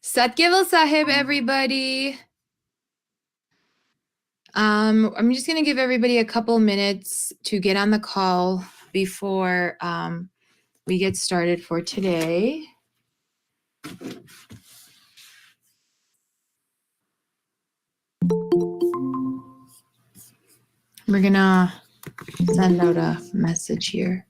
Satkeval Sahib, everybody. I'm just going to give everybody a couple minutes to get on the call before we get started for today. We're going to send out a message here.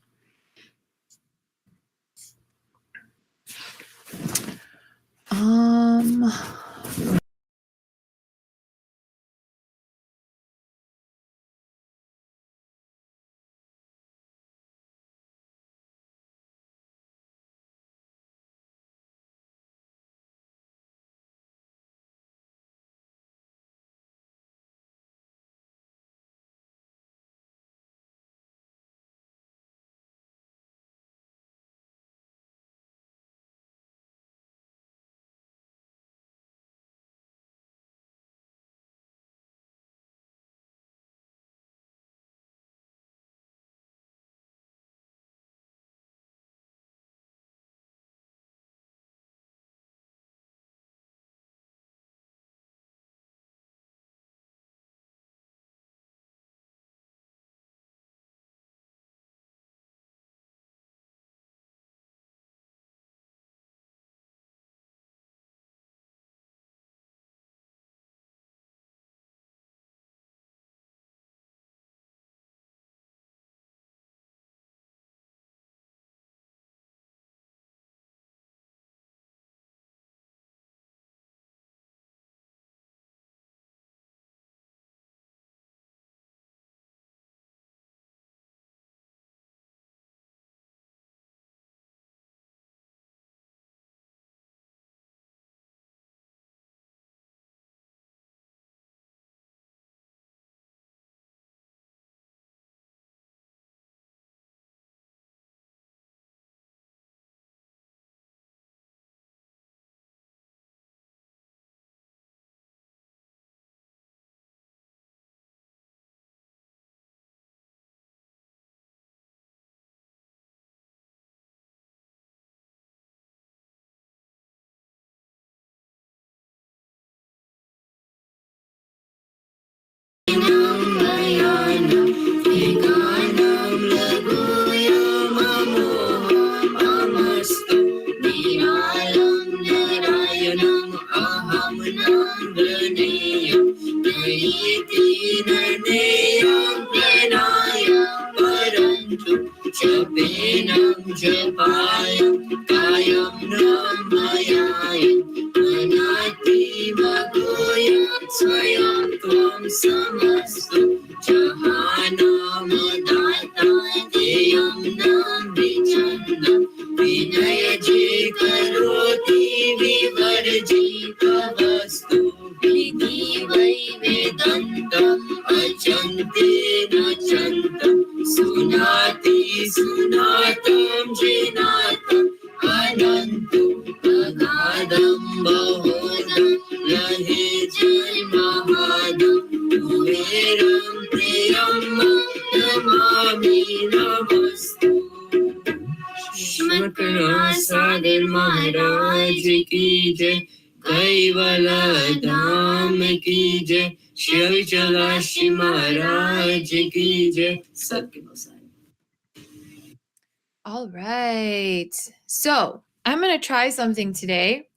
All right. So I'm going to try something today.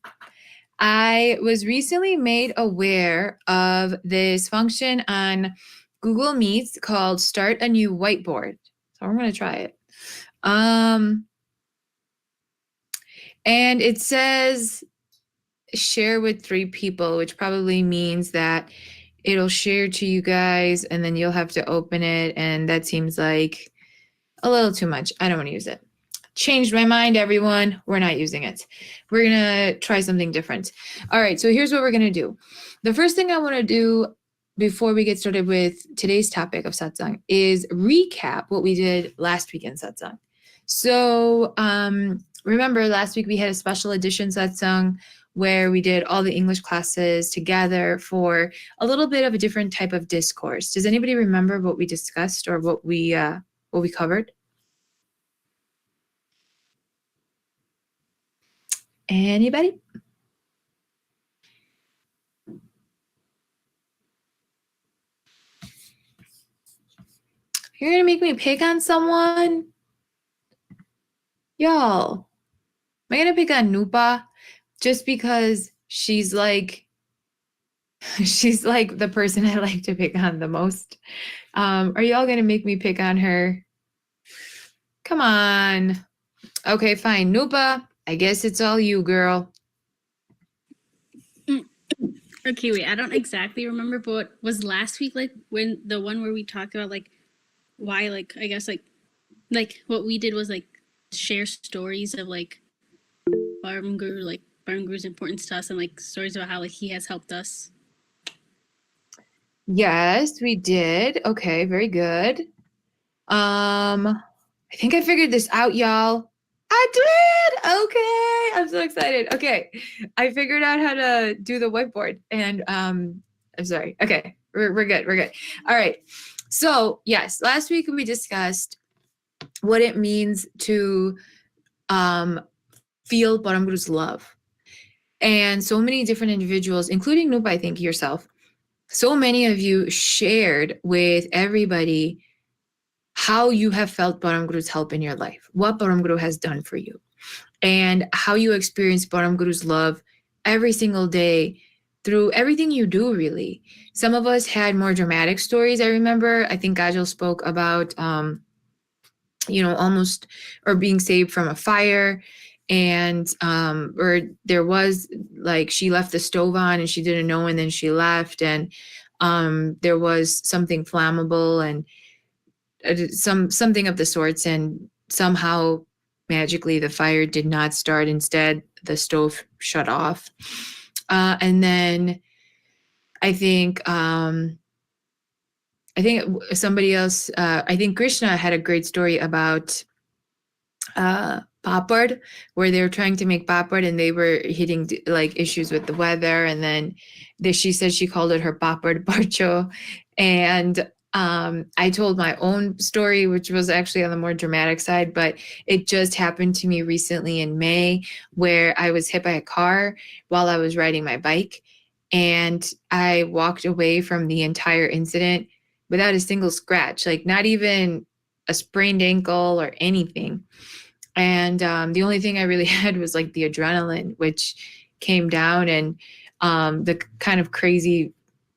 I was recently made aware of this function on Google Meets called Start a New Whiteboard. So I'm going to try it. And it says share with 3 people, which probably means that it'll share to you guys and then you'll have to open it. And that seems like a little too much. I don't want to use it. Changed my mind, everyone. We're not using it. We're going to try something different. All right, so here's what we're going to do. The first thing I want to do before we get started with today's topic of satsang is recap what we did last week in satsang. So remember last week we had a special edition satsang where we did all the English classes together for a little bit of a different type of discourse. Does anybody remember what we discussed or what we covered? Anybody? You're gonna make me pick on someone? Y'all, am I gonna pick on Nupa just because she's like the person I like to pick on the most? Are y'all gonna make me pick on her? Come on. Okay, fine. Nupa, I guess it's all you, girl. Okay, wait, I don't exactly remember, but was last week like when the one where we talked about like why like I guess like what we did was like share stories of like Barmguru importance to us and like stories about how like he has helped us. Yes, we did. Okay, very good. I think I figured this out, y'all. I did. Okay, I'm so excited. Okay, I figured out how to do the whiteboard, and I'm sorry. Okay, we're good. We're good. All right. So yes, last week we discussed what it means to feel Paramguru's love, and so many different individuals, including Nupa, I think yourself. So many of you shared with everybody how you have felt Paramguru's help in your life, what Paramguru has done for you, and how you experience Paramguru's love every single day through everything you do, really. Some of us had more dramatic stories. I remember, I think Gajal spoke about, almost or being saved from a fire. And or there was like she left the stove on and she didn't know, and then she left, and there was something flammable and something of the sorts, and somehow magically the fire did not start. Instead, the stove shut off. And then I think somebody else. I think Krishna had a great story about papad, where they were trying to make papad and they were hitting like issues with the weather, and then she said she called it her papad parcho. And I told my own story, which was actually on the more dramatic side, but it just happened to me recently in May, where I was hit by a car while I was riding my bike, and I walked away from the entire incident without a single scratch, like not even a sprained ankle or anything. And the only thing I really had was like the adrenaline, which came down, and the kind of crazy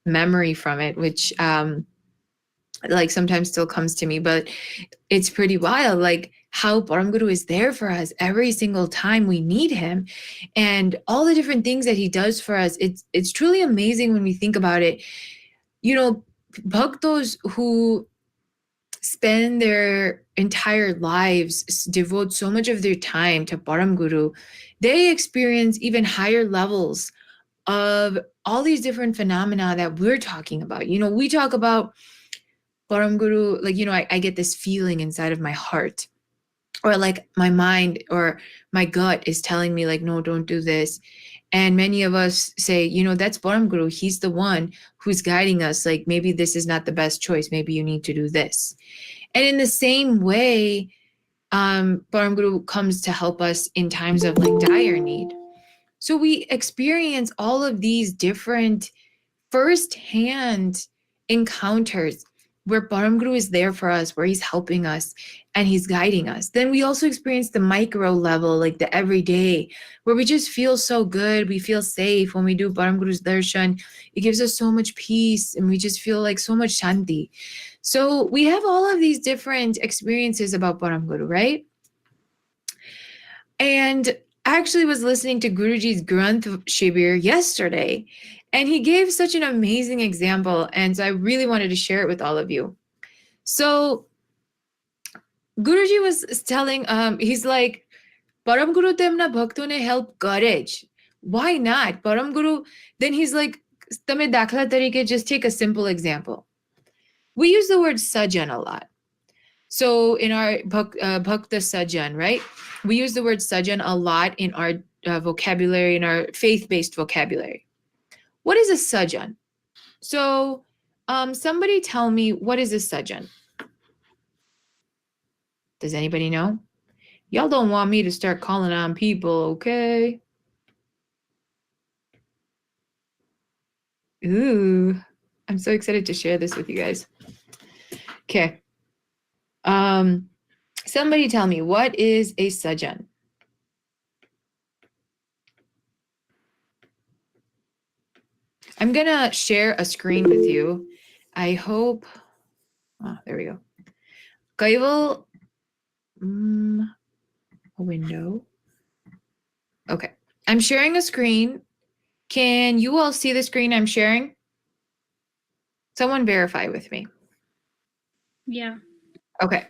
memory from it, which like sometimes still comes to me. But it's pretty wild, like how Paramguru is there for us every single time we need him, and all the different things that he does for us. It's truly amazing when we think about it. Bhaktos who spend their entire lives, devote so much of their time to Param Guru, they experience even higher levels of all these different phenomena that we're talking about. We talk about Param Guru, like, I get this feeling inside of my heart, or like my mind or my gut is telling me like, no, don't do this. And many of us say, that's Param Guru. He's the one who's guiding us. Like, maybe this is not the best choice. Maybe you need to do this. And in the same way, Param Guru comes to help us in times of like dire need. So we experience all of these different firsthand encounters where Param Guru is there for us, where he's helping us and he's guiding us. Then we also experience the micro level, like the everyday, where we just feel so good. We feel safe when we do Param Guru's darshan. It gives us so much peace, and we just feel like so much shanti. So we have all of these different experiences about Param Guru, right? And I actually was listening to Guruji's Granth Shibir yesterday, and he gave such an amazing example, and so I really wanted to share it with all of you. So Guruji was telling, he's like, Param Guru temna bhakto ne help courage. Why not? Param Guru, then he's like, tame dakhla tarike, just take a simple example. We use the word sajan a lot. So in our Bhakta Sajan, right? We use the word sajan a lot in our vocabulary, in our faith-based vocabulary. What is a sajan? So somebody tell me, what is a sajan? Does anybody know? Y'all don't want me to start calling on people, okay? Ooh, I'm so excited to share this with you guys. Okay. Somebody tell me, what is a sajan? I'm gonna share a screen with you. I hope, there we go. Kaival, a window. Okay, I'm sharing a screen. Can you all see the screen I'm sharing? Someone verify with me. Yeah. Okay.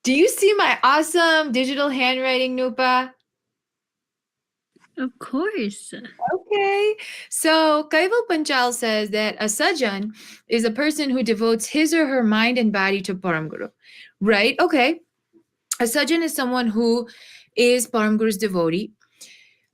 Do you see my awesome digital handwriting, Nupa? Of course. Okay. So Kaival Panchal says that a sajan is a person who devotes his or her mind and body to Param Guru. Right? Okay. A sajan is someone who is Param Guru's devotee.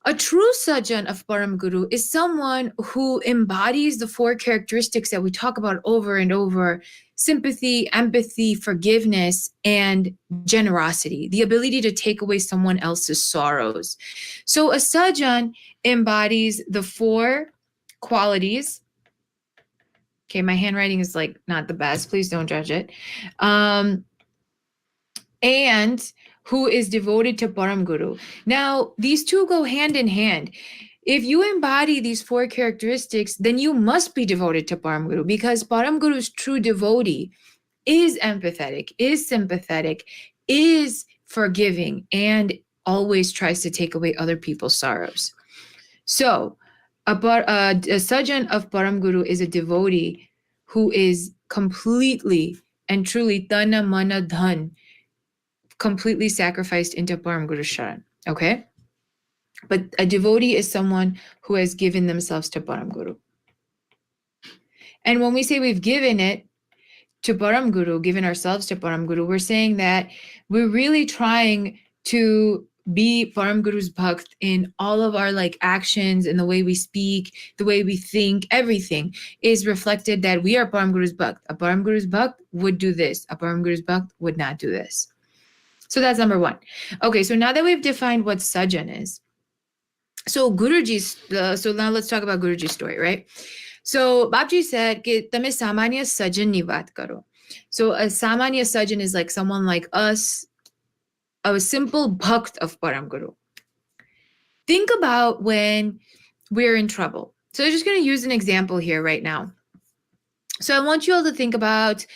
A true sajan of Param Guru is someone who embodies the four characteristics that we talk about over and over: sympathy, empathy, forgiveness, and generosity, the ability to take away someone else's sorrows. So a sajan embodies the four qualities. Okay, my handwriting is like not the best. Please don't judge it. And who is devoted to Param Guru. Now, these two go hand in hand. If you embody these four characteristics, then you must be devoted to Param Guru, because Param Guru's true devotee is empathetic, is sympathetic, is forgiving, and always tries to take away other people's sorrows. So, a sajan of Param Guru is a devotee who is completely and truly tana mana dhan, completely sacrificed into Param Guru Sharan. Okay? But a devotee is someone who has given themselves to Param Guru. And when we say we've given it to Param Guru, given ourselves to Param Guru, we're saying that we're really trying to be Param Guru's bhakt in all of our like actions, in the way we speak, the way we think. Everything is reflected that we are Param Guru's bhakt. A Param Guru's bhakt would do this. A Param Guru's bhakt would not do this. So that's number one. Okay, so now that we've defined what sajan is, so Guruji's, so now let's talk about Guruji's story, right? So Babji said, "Ki tame samanya sajan ni baat karo." So a samanya sajan is like someone like us, a simple bhakt of Param Guru. Think about when we're in trouble. So I'm just going to use an example here right now. So I want you all to think about,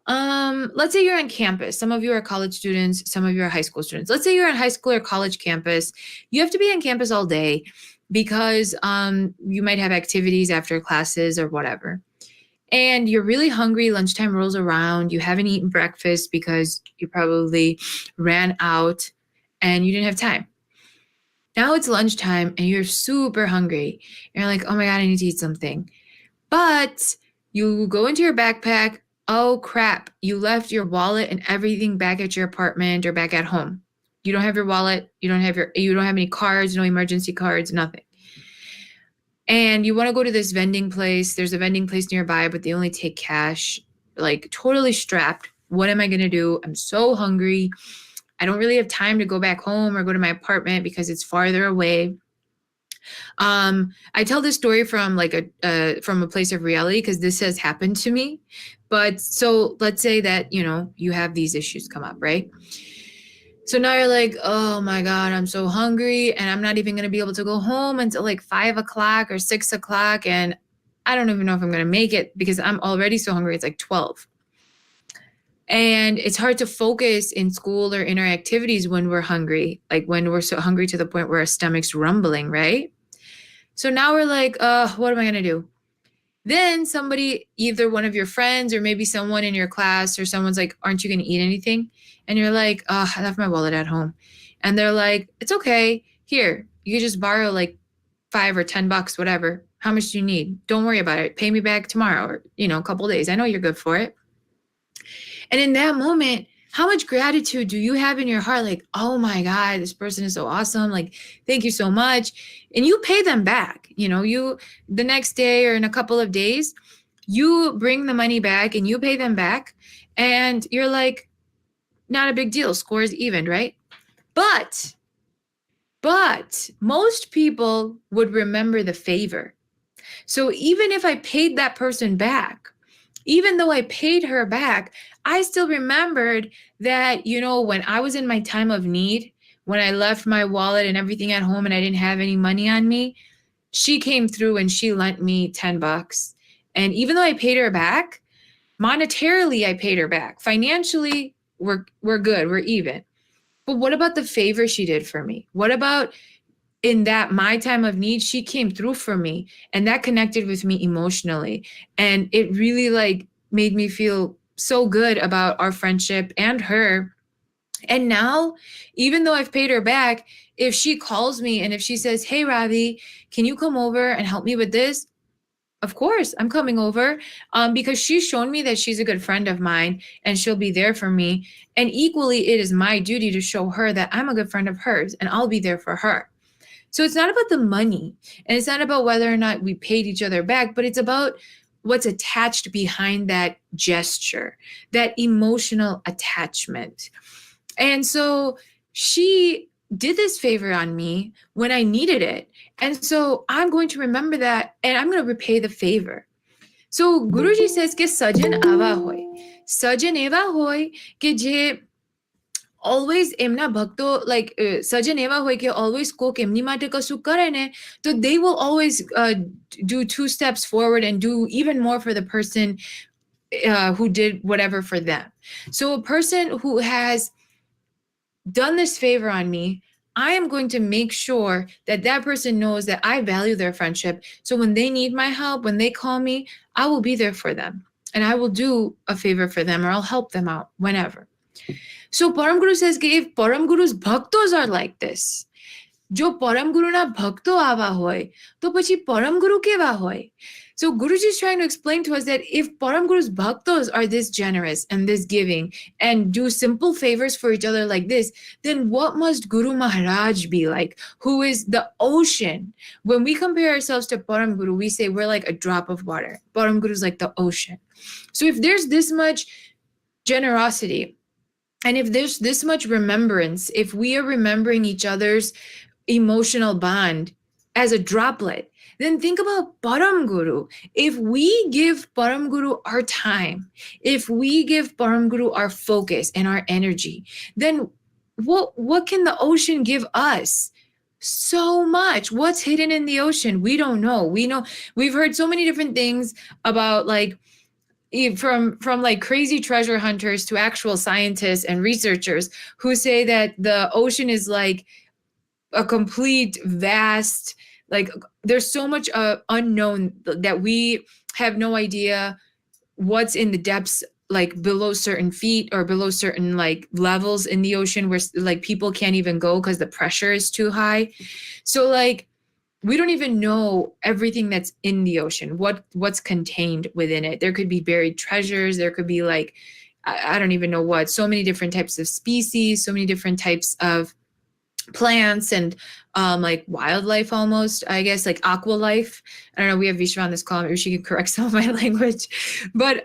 let's say you're on campus. Some of you are college students, some of you are high school students. Let's say you're on high school or college campus. You have to be on campus all day because you might have activities after classes or whatever. And you're really hungry, lunchtime rolls around, you haven't eaten breakfast because you probably ran out and you didn't have time. Now it's lunchtime and you're super hungry. You're like, oh my God, I need to eat something. But you go into your backpack. Oh crap, you left your wallet and everything back at your apartment or back at home. You don't have your wallet, you don't have any cards, no emergency cards, nothing. And you want to go to this vending place. There's a vending place nearby, but they only take cash. Like totally strapped. What am I going to do? I'm so hungry. I don't really have time to go back home or go to my apartment because it's farther away. I tell this story from like from a place of reality because this has happened to me. But so let's say that, you have these issues come up, right? So now you're like, oh my God, I'm so hungry and I'm not even going to be able to go home until like 5 o'clock or 6 o'clock. And I don't even know if I'm going to make it because I'm already so hungry. It's like 12. And it's hard to focus in school or in our activities when we're hungry, like when we're so hungry to the point where our stomach's rumbling, right? So now we're like, what am I going to do? Then somebody, either one of your friends or maybe someone in your class or someone's like, aren't you going to eat anything? And you're like, I left my wallet at home. And they're like, it's okay. Here, you can just borrow like $5 or $10, whatever. How much do you need? Don't worry about it. Pay me back tomorrow or, a couple days. I know you're good for it. And in that moment, how much gratitude do you have in your heart? Like, oh my God, this person is so awesome. Like, thank you so much. And you pay them back. The next day or in a couple of days, you bring the money back and you pay them back. And you're like, not a big deal. Scores even, right? But most people would remember the favor. So even if I paid that person back, even though I paid her back, I still remembered that, when I was in my time of need, when I left my wallet and everything at home and I didn't have any money on me, she came through and she lent me $10. And even though I paid her back, monetarily I paid her back. Financially, we're good, we're even. But what about the favor she did for me? What about in that my time of need, she came through for me, and that connected with me emotionally, and it really like made me feel so good about our friendship and her. And now, even though I've paid her back, if she calls me and if she says, "Hey Ravi, can you come over and help me with this?" Of course, I'm coming over, because she's shown me that she's a good friend of mine and she'll be there for me. And equally, it is my duty to show her that I'm a good friend of hers and I'll be there for her. So it's not about the money, and it's not about whether or not we paid each other back, but it's about what's attached behind that gesture, that emotional attachment. And so she did this favor on me when I needed it. And so I'm going to remember that and I'm going to repay the favor. So Guruji says कि सजन आवा होय, सजन एवा होय कि जे always એમના ભક્તો like સજન એવા હોય કે always કોક એમની માટે કશું કરે ને તો they will always do 2 steps forward and do even more for the person who did whatever for them. So a person who has done this favor on me, I am going to make sure that that person knows that I value their friendship. So when they need my help, when they call me, I will be there for them and I will do a favor for them or I'll help them out whenever. So Param Guru says that if Param Guru's bhaktos are like this, જો પરમ ગુરુના ભક્તો આવા હોય તો પછી પરમ ગુરુ કેવા હોય? So Guruji is trying to explain to us that if Param Guru's bhaktos are this generous and this giving and do simple favors for each other like this, then what must Guru Maharaj be like, who is the ocean? When we compare ourselves to Param Guru, we say we're like a drop of water. Param Guru is like the ocean. So if there's this much generosity, and if there's this much remembrance, if we are remembering each other's emotional bond as a droplet, then think about Param Guru. If we give Param Guru our time, if we give Param Guru our focus and our energy, then what can the ocean give us? So much. What's hidden in the ocean? We don't know. We've heard so many different things about like from like crazy treasure hunters to actual scientists and researchers who say that the ocean is like a complete vast, like there's so much unknown that we have no idea what's in the depths, like below certain feet or below certain like levels in the ocean where like people can't even go because the pressure is too high. So like we don't even know everything that's in the ocean, what's contained within it. There could be buried treasures. There could be like, I don't even know what, so many different types of species, so many different types of plants and like wildlife almost, I guess, like aqua life. I don't know, we have Vishwa on this call, maybe she can correct some of my language. But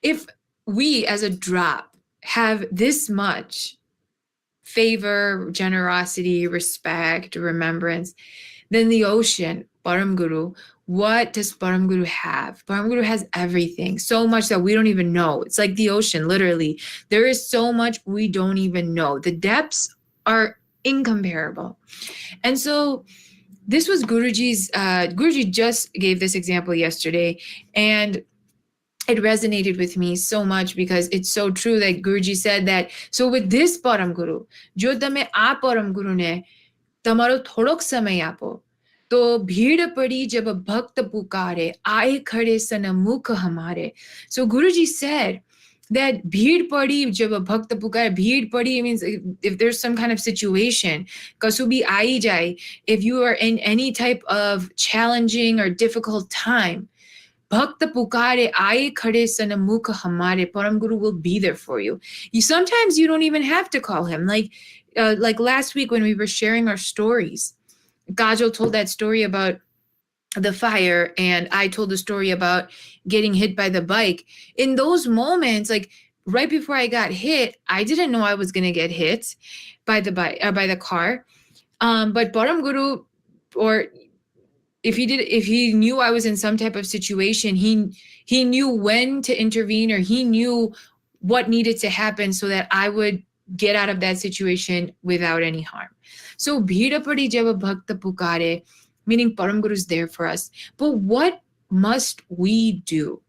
if we as a drop have this much favor, generosity, respect, remembrance, then the ocean, Param Guru, what does Param Guru have? Param Guru has everything, so much that we don't even know. It's like the ocean, literally. There is so much we don't even know. The depths are incomparable. And so this was Guruji just gave this example yesterday, and it resonated with me so much because it's so true that Guruji said that, so with this Param Guru, jo tame aa Param Guru ne tamaro thodok samay apo, तो भीड़ पड़ी जब भक्त पुकारे आए खड़े सनमुख हमारे. So Guruji said that भीड़ पड़ी जब भक्त पुकारे, भीड़ पड़ी means if there's some kind of situation, कसु भी आई जाए, if you are in any type of challenging or difficult time, Bhakta pukare aaye khade sanamukh hamare, Param Guru will be there for you. Sometimes you don't even have to call him. Like last week when we were sharing our stories, Kajal told that story about the fire and I told the story about getting hit by the bike. In those moments, like right before I got hit, I didn't know I was going to get hit by the bike, by the car. But Param Guru, or if he knew I was in some type of situation, he knew when to intervene, or he knew what needed to happen so that I would get out of that situation without any harm. So bhida padi jab bhakt pukare, meaning Param Guru is there for us. But what must we do?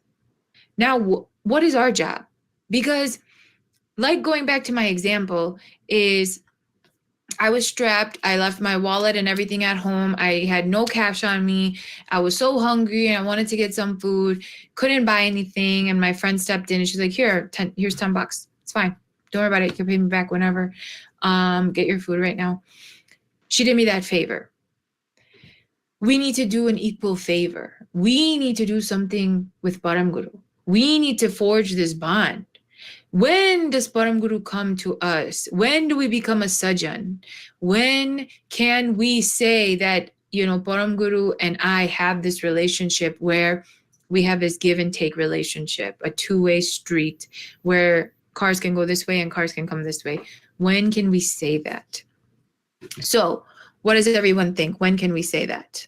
Now, what is our job? Because, like, going back to my example, is I was strapped. I left my wallet and everything at home. I had no cash on me. I was so hungry and I wanted to get some food. Couldn't buy anything. And my friend stepped in and she's like, here's $10. It's fine. Don't worry about it. You can pay me back whenever. Get your food right now. She did me that favor. We need to do an equal favor. We need to do something with Param Guru. We need to forge this bond. When does Param Guru come to us? When do we become a sajan? When can we say that, Param Guru and I have this relationship where we have this give and take relationship, a two-way street where cars can go this way and cars can come this way? When can we say that? So, what does everyone think? When can we say that?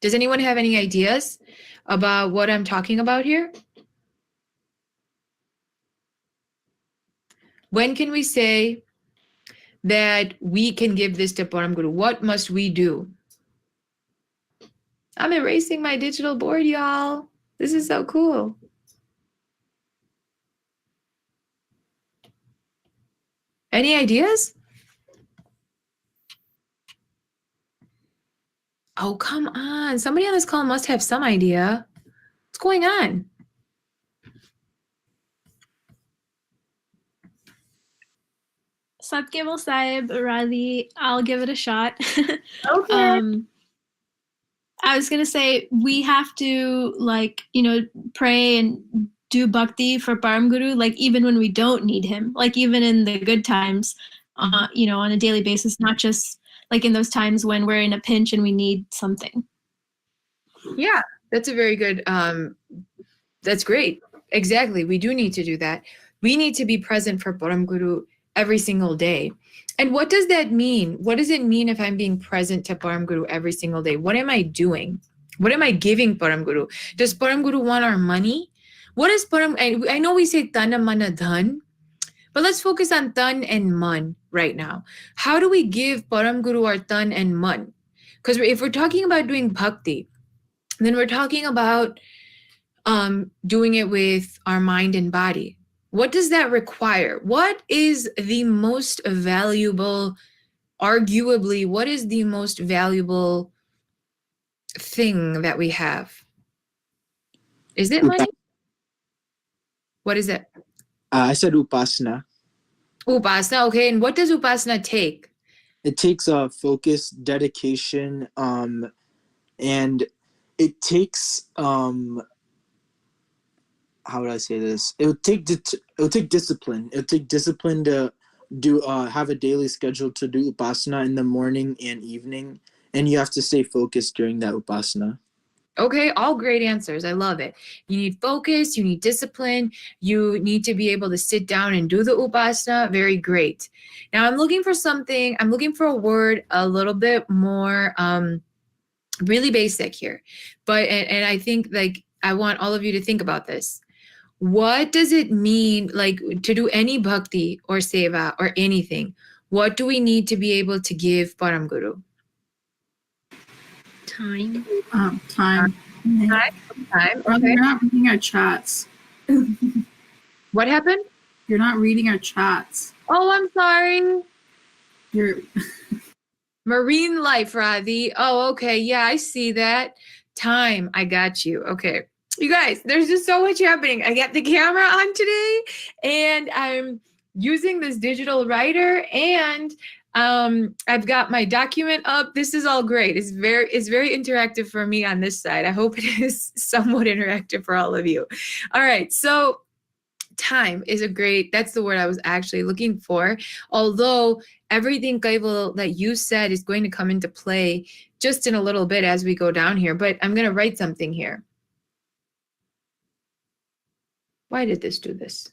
Does anyone have any ideas about what I'm talking about here? When can we say that we can give this to Param Guru? What must we do? I'm erasing my digital board, y'all. This is so cool. Any ideas? Oh, come on. Somebody on this call must have some idea. What's going on? Satkeval Sahib, Radhi, I'll give it a shot. Okay. I was going to say, we have to, pray and do bhakti for Param Guru, even when we don't need him, even in the good times, on a daily basis, not just in those times when we're in a pinch and we need something. Yeah, that's a very good, that's great. Exactly. We do need to do that. We need to be present for Param Guru every single day. And what does that mean? What does it mean if I'm being present to Param Guru every single day? What am I doing? What am I giving Param Guru? Does Param Guru want our money? What is Param? I know we say Tana Mana Dhan, but let's focus on Tan and Man right now. How do we give Param Guru our Tan and Man? Because if we're talking about doing bhakti, then we're talking about doing it with our mind and body. What does that require? What is the most valuable, arguably, what is the most valuable thing that we have? Is it money? What is it? I said upasana. Upasana, okay. And what does upasana take? It takes focus, dedication, and it takes how would I say this? It'll take discipline. It'll take discipline to do have a daily schedule to do upasana in the morning and evening, and you have to stay focused during that upasana. Okay, all great answers. I love it. You need focus, you need discipline, you need to be able to sit down and do the upasana. Very great. Now I'm looking for a word a little bit more really basic here. But and I think I want all of you to think about this. What does it mean to do any bhakti or seva or anything? What do we need to be able to give Param Guru? Time. Time. Time. Okay. You're not reading our chats. What happened? You're not reading our chats. Oh, I'm sorry. You're Marine life, Radhi. Oh, okay. Yeah, I see that. Time. I got you. Okay. You guys, there's just so much happening. I got the camera on today and I'm using this digital writer and I've got my document up. This is all great. It's very interactive for me on this side. I hope it is somewhat interactive for all of you. All right. So time is that's the word I was actually looking for. Although everything, Kaival, that you said is going to come into play just in a little bit as we go down here, but I'm going to write something here. Why did this do this?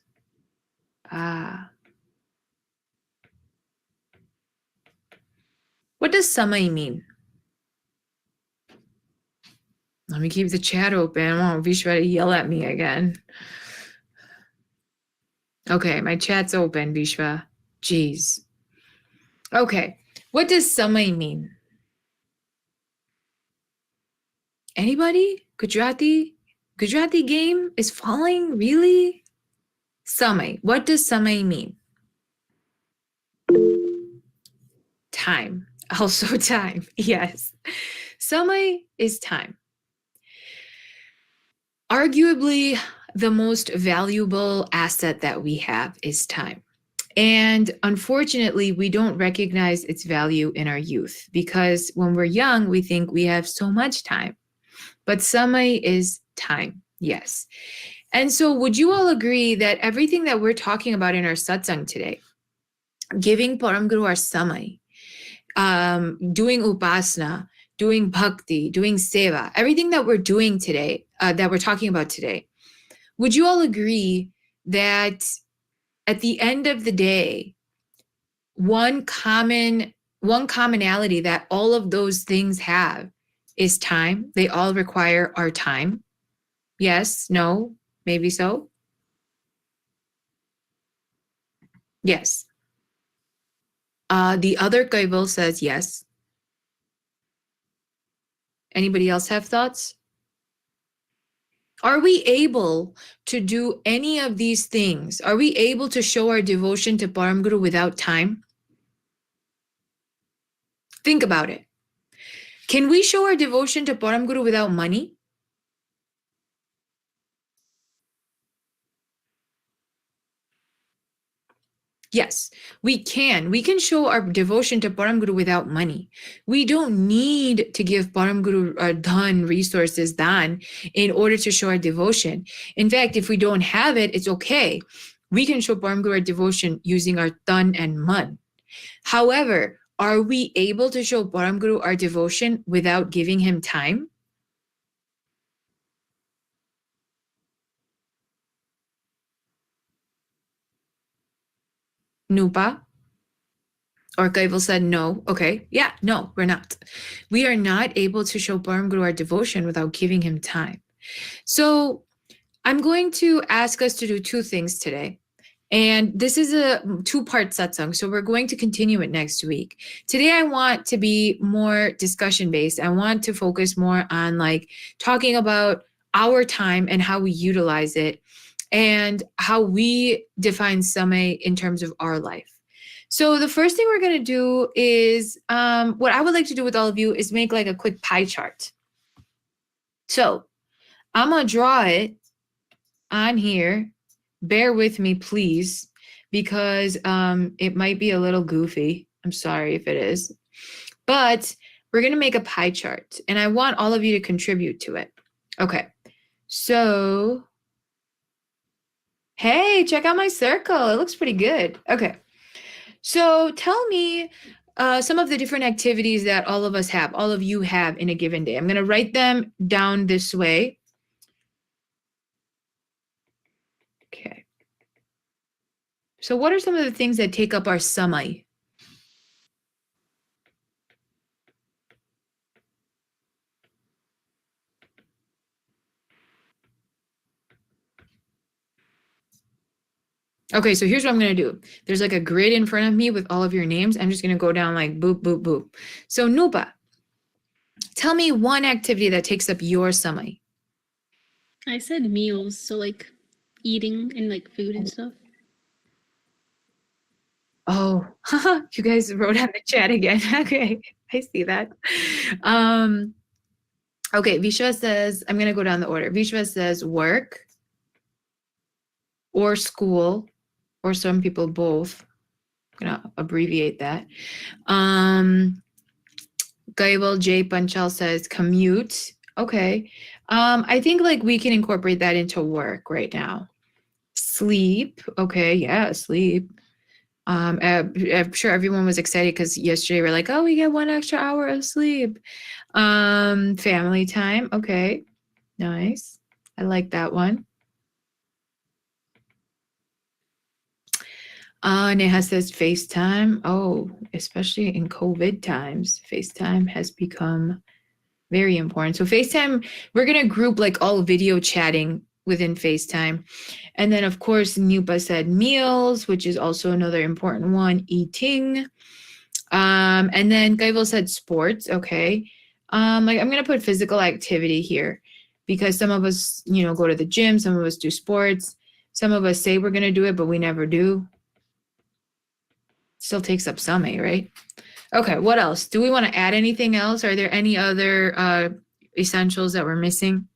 What does samay mean? Let me keep the chat open. I won't be sure to yell at me again. Okay, my chat's open, Vishwa. Jeez. Okay, what does samay mean? Anybody? Gujarati? Gujarati game is falling? Really? Samay. What does samay mean? Time. Also time. Yes. Samay is time. Arguably, the most valuable asset that we have is time. And unfortunately, we don't recognize its value in our youth because when we're young, we think we have so much time. But samay is time, yes. And so would you all agree that everything that we're talking about in our satsang today, giving Param Guru our samay, doing upasana, doing bhakti, doing seva, everything that we're doing today, that we're talking about today, would you all agree that at the end of the day, one commonality that all of those things have is time? They all require our time. Yes, no, maybe so. Yes. The other Kaival says yes. Anybody else have thoughts? Are we able to do any of these things? Are we able to show our devotion to Param Guru without time? Think about it. Can we show our devotion to Param Guru without money? Yes, we can. We can show our devotion to Param Guru without money. We don't need to give Param Guru our dhan, resources, dan, in order to show our devotion. In fact, if we don't have it, it's okay. We can show Param Guru our devotion using our tan and man. However, are we able to show Param Guru our devotion without giving him time? Nupa? Or Kaival said no. Okay, yeah, no, we're not. We are not able to show Param Guru our devotion without giving him time. So I'm going to ask us to do two things today. And this is a two-part satsang, so we're going to continue it next week. Today, I want to be more discussion-based. I want to focus more on like talking about our time and how we utilize it and how we define samay in terms of our life. So the first thing we're going to do is what I would like to do with all of you is make like a quick pie chart. So I'm going to draw it on here. Bear with me, please, because it might be a little goofy. I'm sorry if it is. But we're going to make a pie chart, and I want all of you to contribute to it. Okay. So, hey, check out my circle. It looks pretty good. Okay. So tell me some of the different activities that all of us have, all of you have in a given day. I'm going to write them down this way. Okay. So what are some of the things that take up our samay? Okay, so here's what I'm going to do. There's like a grid in front of me with all of your names. I'm just going to go down like boop, boop, boop. So Nupa, tell me one activity that takes up your samay. I said meals, so like eating and like food and stuff. Oh, you guys wrote on the chat again. Okay, I see that. Okay, Vishwa says, I'm going to go down the order. Vishwa says work or school, or some people both. I'm going to abbreviate that. Gaibal J. Panchal says commute. Okay. I think like we can incorporate that into work right now. Sleep. Okay, yeah, sleep. I'm sure everyone was excited because yesterday we're like, oh, we get 1 extra hour of sleep. Family time. Okay, nice. I like that one. Neha says FaceTime. Oh, especially in COVID times, FaceTime has become Very important. So FaceTime, we're going to group like all video chatting within FaceTime. And then, of course, Nupa said meals, which is also another important one, eating. And then Kaival said sports. Okay. Like I'm going to put physical activity here because some of us, go to the gym. Some of us do sports. Some of us say we're going to do it, but we never do. Still takes up some, right? Okay, what else? Do we want to add anything else? Are there any other essentials that we're missing?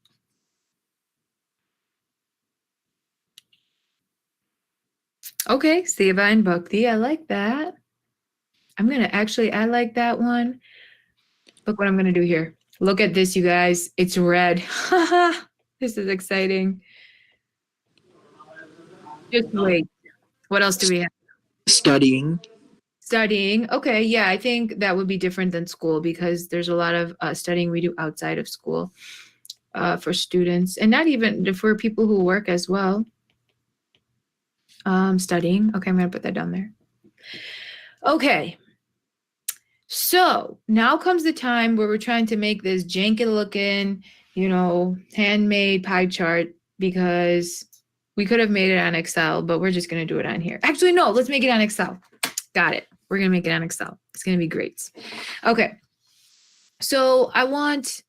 Okay, Seva and Bhakti, I like that. I like that one. Look what I'm going to do here. Look at this, you guys. It's red. This is exciting. Just wait. What else do we have? Studying. Studying. Okay, yeah, I think that would be different than school because there's a lot of studying we do outside of school for students, and not even for people who work as well. Studying. Okay, I'm going to put that down there. Okay. So now comes the time where we're trying to make this janky looking, handmade pie chart because we could have made it on Excel, but we're just going to do it on here. Actually, no, let's make it on Excel. Got it. We're going to make it on Excel. It's going to be great. Okay. So I want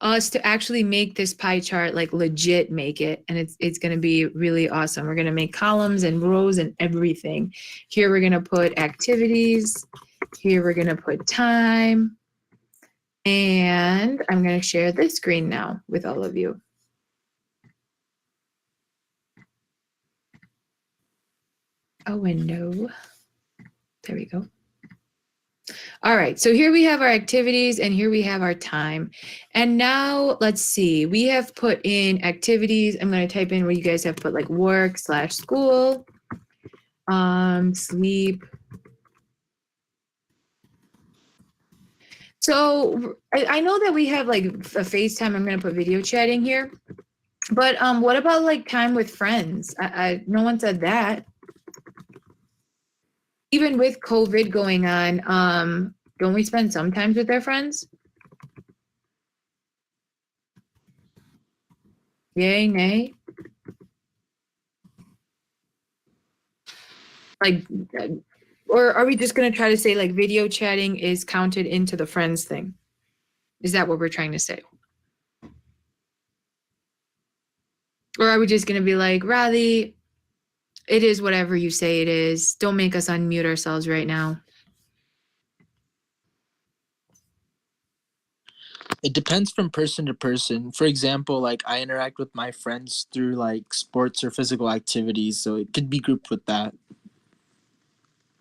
us to actually make this pie chart, like legit make it. And it's going to be really awesome. We're going to make columns and rows and everything. Here we're going to put activities. Here we're going to put time. And I'm going to share this screen now with all of you. A window. There we go. All right, so here we have our activities and here we have our time. And now let's see, we have put in activities. I'm going to type in where you guys have put like work/school, sleep. So I know that we have like a FaceTime. I'm going to put video chatting here. But what about like time with friends? No one said that. Even with COVID going on, don't we spend some time with our friends? Yay, nay? Like, or are we just going to try to say like video chatting is counted into the friends thing? Is that what we're trying to say? Or are we just going to be like, Radhi, it is whatever you say it is. Don't make us unmute ourselves right now. It depends from person to person. For example, like I interact with my friends through like sports or physical activities, so it could be grouped with that.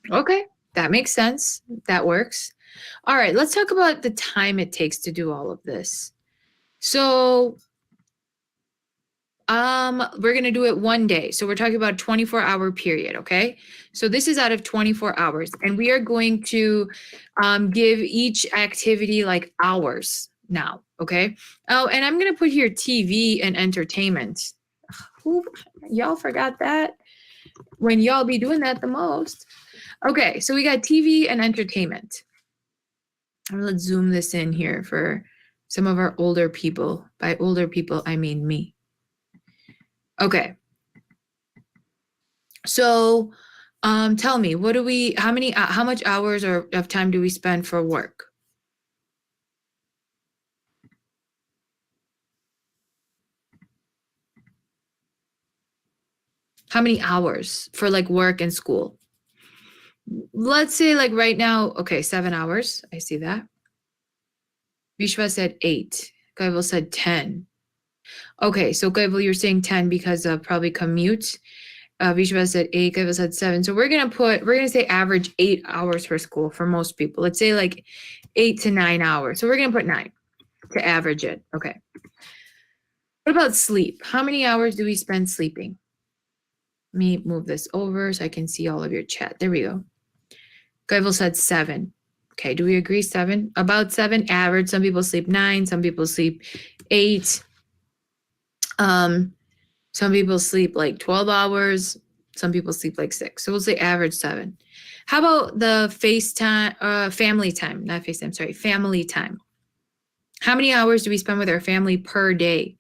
Okay, that makes sense. That works. All right, let's talk about the time it takes to do all of this. So we're going to do it one day. So we're talking about a 24-hour period, okay? So this is out of 24 hours. And we are going to give each activity like hours now, okay? Oh, and I'm going to put here TV and entertainment. Y'all forgot that? When y'all be doing that the most. Okay, so we got TV and entertainment. Let's zoom this in here for some of our older people. By older people, I mean me. Okay. So tell me, how much hours of time do we spend for work? How many hours for like work and school? Let's say like right now, okay, 7 hours. I see that. Vishwa said 8. Kaival said 10. Okay, so Kaival, you're saying 10 because of probably commute. Vishwa said 8, Kaival said 7. So we're gonna say average 8 hours for school for most people. Let's say like 8 to 9 hours. So we're gonna put 9 to average it. Okay. What about sleep? How many hours do we spend sleeping? Let me move this over so I can see all of your chat. There we go. Kaival said 7. Okay, do we agree 7? About 7 average. Some people sleep 9, some people sleep 8. Some people sleep like 12 hours. Some people sleep like 6. So we'll say average 7. How about the family time? Not FaceTime, sorry, family time. How many hours do we spend with our family per day?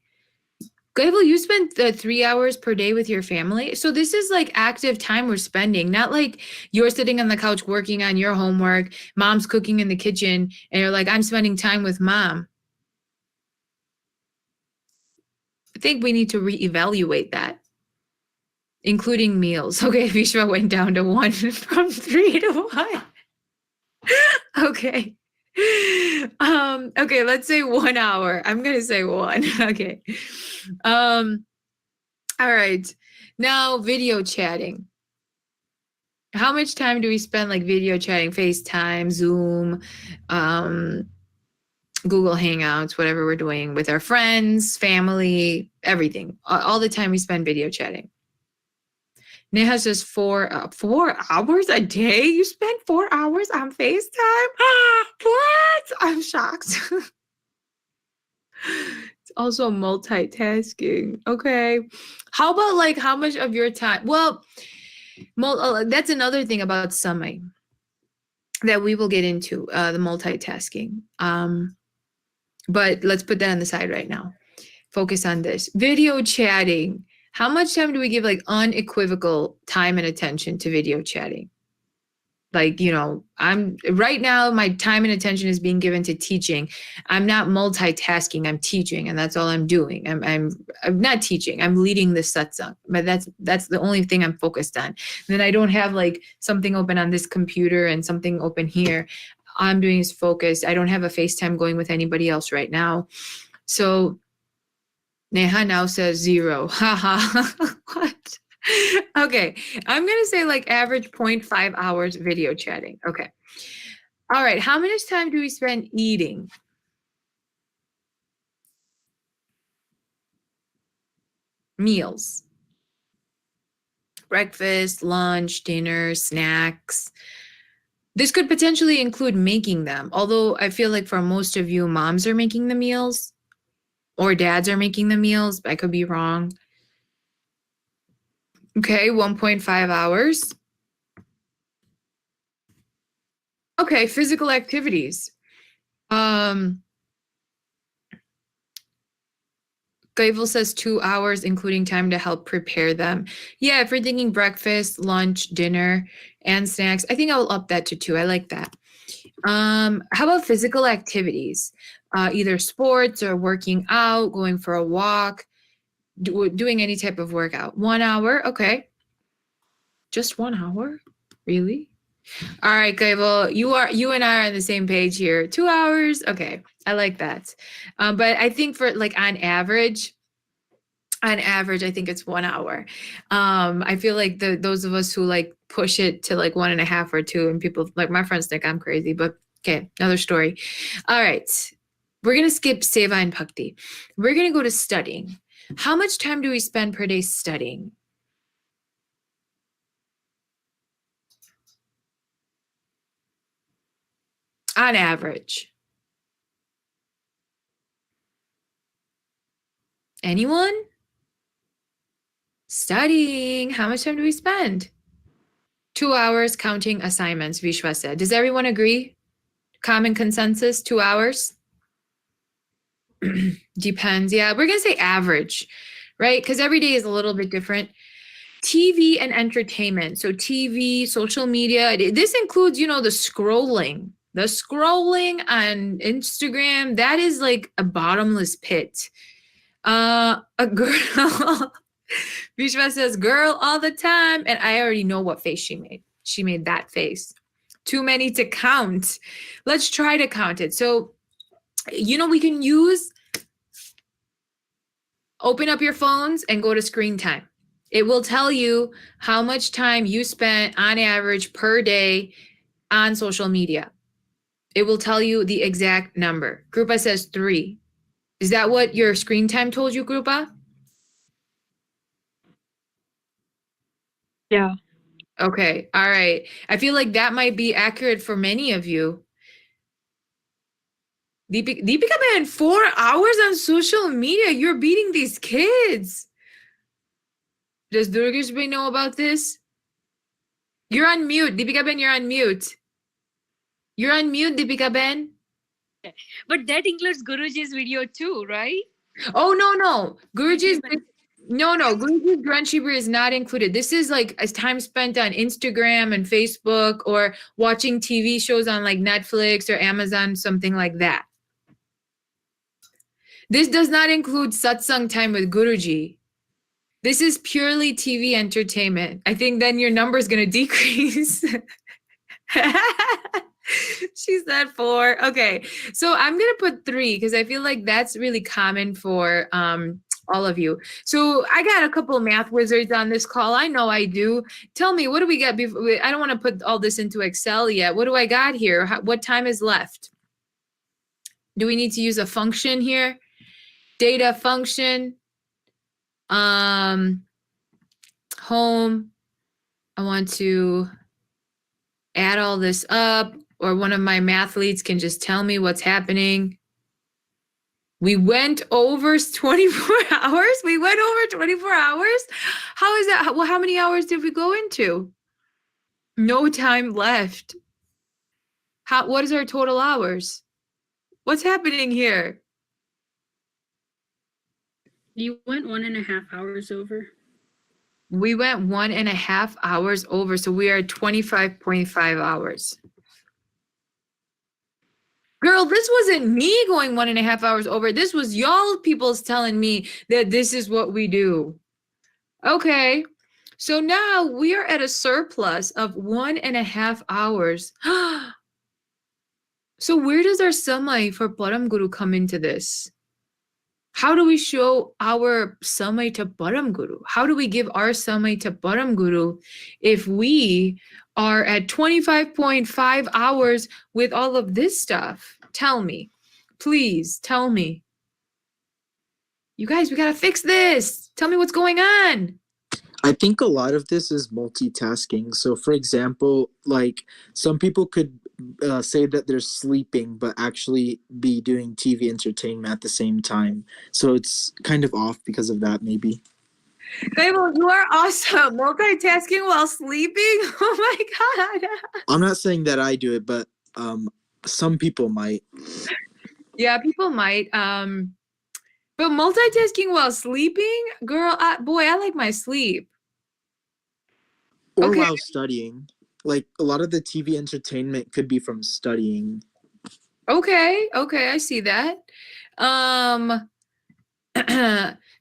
Gable, you spend 3 hours per day with your family. So this is like active time we're spending, not like you're sitting on the couch working on your homework, mom's cooking in the kitchen, and you're like, I'm spending time with mom. I think we need to reevaluate that, including meals. Okay, Vishwa went down to 1 from 3 to 1. Okay. Okay, let's say 1 hour. I'm gonna say 1. Okay. All right. Now video chatting. How much time do we spend like video chatting, FaceTime, Zoom, Google Hangouts, whatever we're doing with our friends, family, everything. All the time we spend video chatting. Neha says 4 hours a day? You spend 4 hours on FaceTime? What? I'm shocked. It's also multitasking. Okay. How about like how much of your time? Well, that's another thing about Summit that we will get into, the multitasking. But let's put that on the side right now. Focus on this. Video chatting. How much time do we give like unequivocal time and attention to video chatting? Like, you know, I'm right now, my time and attention is being given to teaching. I'm not multitasking, I'm teaching, and that's all I'm doing. I'm not teaching, I'm leading the satsang, but that's the only thing I'm focused on. And then I don't have like something open on this computer and something open here. All I'm doing is focus. I don't have a FaceTime going with anybody else right now. So Neha now says 0. Haha. What? Okay, I'm gonna say like average 0.5 hours video chatting. Okay. All right, how much time do we spend eating? Meals. Breakfast, lunch, dinner, snacks. This could potentially include making them, although I feel like for most of you, moms are making the meals or dads are making the meals. I could be wrong. Okay, 1.5 hours. Okay, physical activities. Gaivel says 2 hours, including time to help prepare them. Yeah, if you're thinking breakfast, lunch, dinner, and snacks, I think I'll up that to 2. I like that. How about physical activities? Either sports or working out, going for a walk, doing any type of workout. 1 hour, okay. Just 1 hour? Really? All right, Gable, you and I are on the same page here. 2 hours, okay. I like that. But I think for like on average, I think it's 1 hour. I feel like those of us who like push it to like 1.5 or 2, and people like my friends think I'm crazy, but okay, another story. All right, we're gonna skip Seva and Bhakti. We're gonna go to studying. How much time do we spend per day studying? On average. Anyone? Studying. How much time do we spend? 2 hours counting assignments, Vishwa said. Does everyone agree? Common consensus, 2 hours? Depends. Yeah, we're going to say average, right? Because every day is a little bit different. TV and entertainment. So TV, social media. This includes, the scrolling. The scrolling on Instagram, that is like a bottomless pit. A girl, Vishwa says, girl all the time. And I already know what face she made. She made that face. Too many to count. Let's try to count it. So, we can open up your phones and go to screen time. It will tell you how much time you spent on average per day on social media. It will tell you the exact number. Grupa says 3. Is that what your screen time told you, Grupa? Yeah. Okay. All right. I feel like that might be accurate for many of you. Deepika man, 4 hours on social media. You're beating these kids. Does Durgesh Bhai know about this? You're on mute. Deepika Ben, you're on mute. You're on mute, Deepika Ben. But that includes Guruji's video too, right? Oh, no. Guruji's Guruji's Grunchibri is not included. This is like as time spent on Instagram and Facebook or watching TV shows on like Netflix or Amazon, something like that. This does not include satsang time with Guruji. This is purely TV entertainment. I think then your number is going to decrease. She said 4. Okay. So I'm going to put 3 because I feel like that's really common for all of you. So I got a couple of math wizards on this call. I know I do. Tell me, what do we got? I don't want to put all this into Excel yet. What do I got here? What time is left? Do we need to use a function here? Data function. Home. I want to add all this up, or one of my math leads can just tell me what's happening. We went over 24 hours. We went over 24 hours. How is that? Well, how many hours did we go into? No time left. What is our total hours? What's happening here? You went 1.5 hours over. We went 1.5 hours over, so we are 25.5 hours. Girl, this wasn't me going 1.5 hours over. This was y'all people's telling me that this is what we do. Okay, so now we are at a surplus of 1.5 hours. So where does our samay for Param Guru come into this? How do we show our samay to Param Guru? How do we give our samay to Param Guru if we are at 25.5 hours with all of this stuff? Tell me. Please tell me. You guys, we got to fix this. Tell me what's going on. I think a lot of this is multitasking. So, for example, like some people could say that they're sleeping, but actually be doing TV entertainment at the same time. So it's kind of off because of that, maybe. Fable, you are awesome. Multitasking while sleeping? Oh my God. I'm not saying that I do it, but some people might. Yeah, people might. But multitasking while sleeping? Girl, boy, I like my sleep. Or Okay. while studying. Like a lot of the TV entertainment could be from studying. Okay, I see that.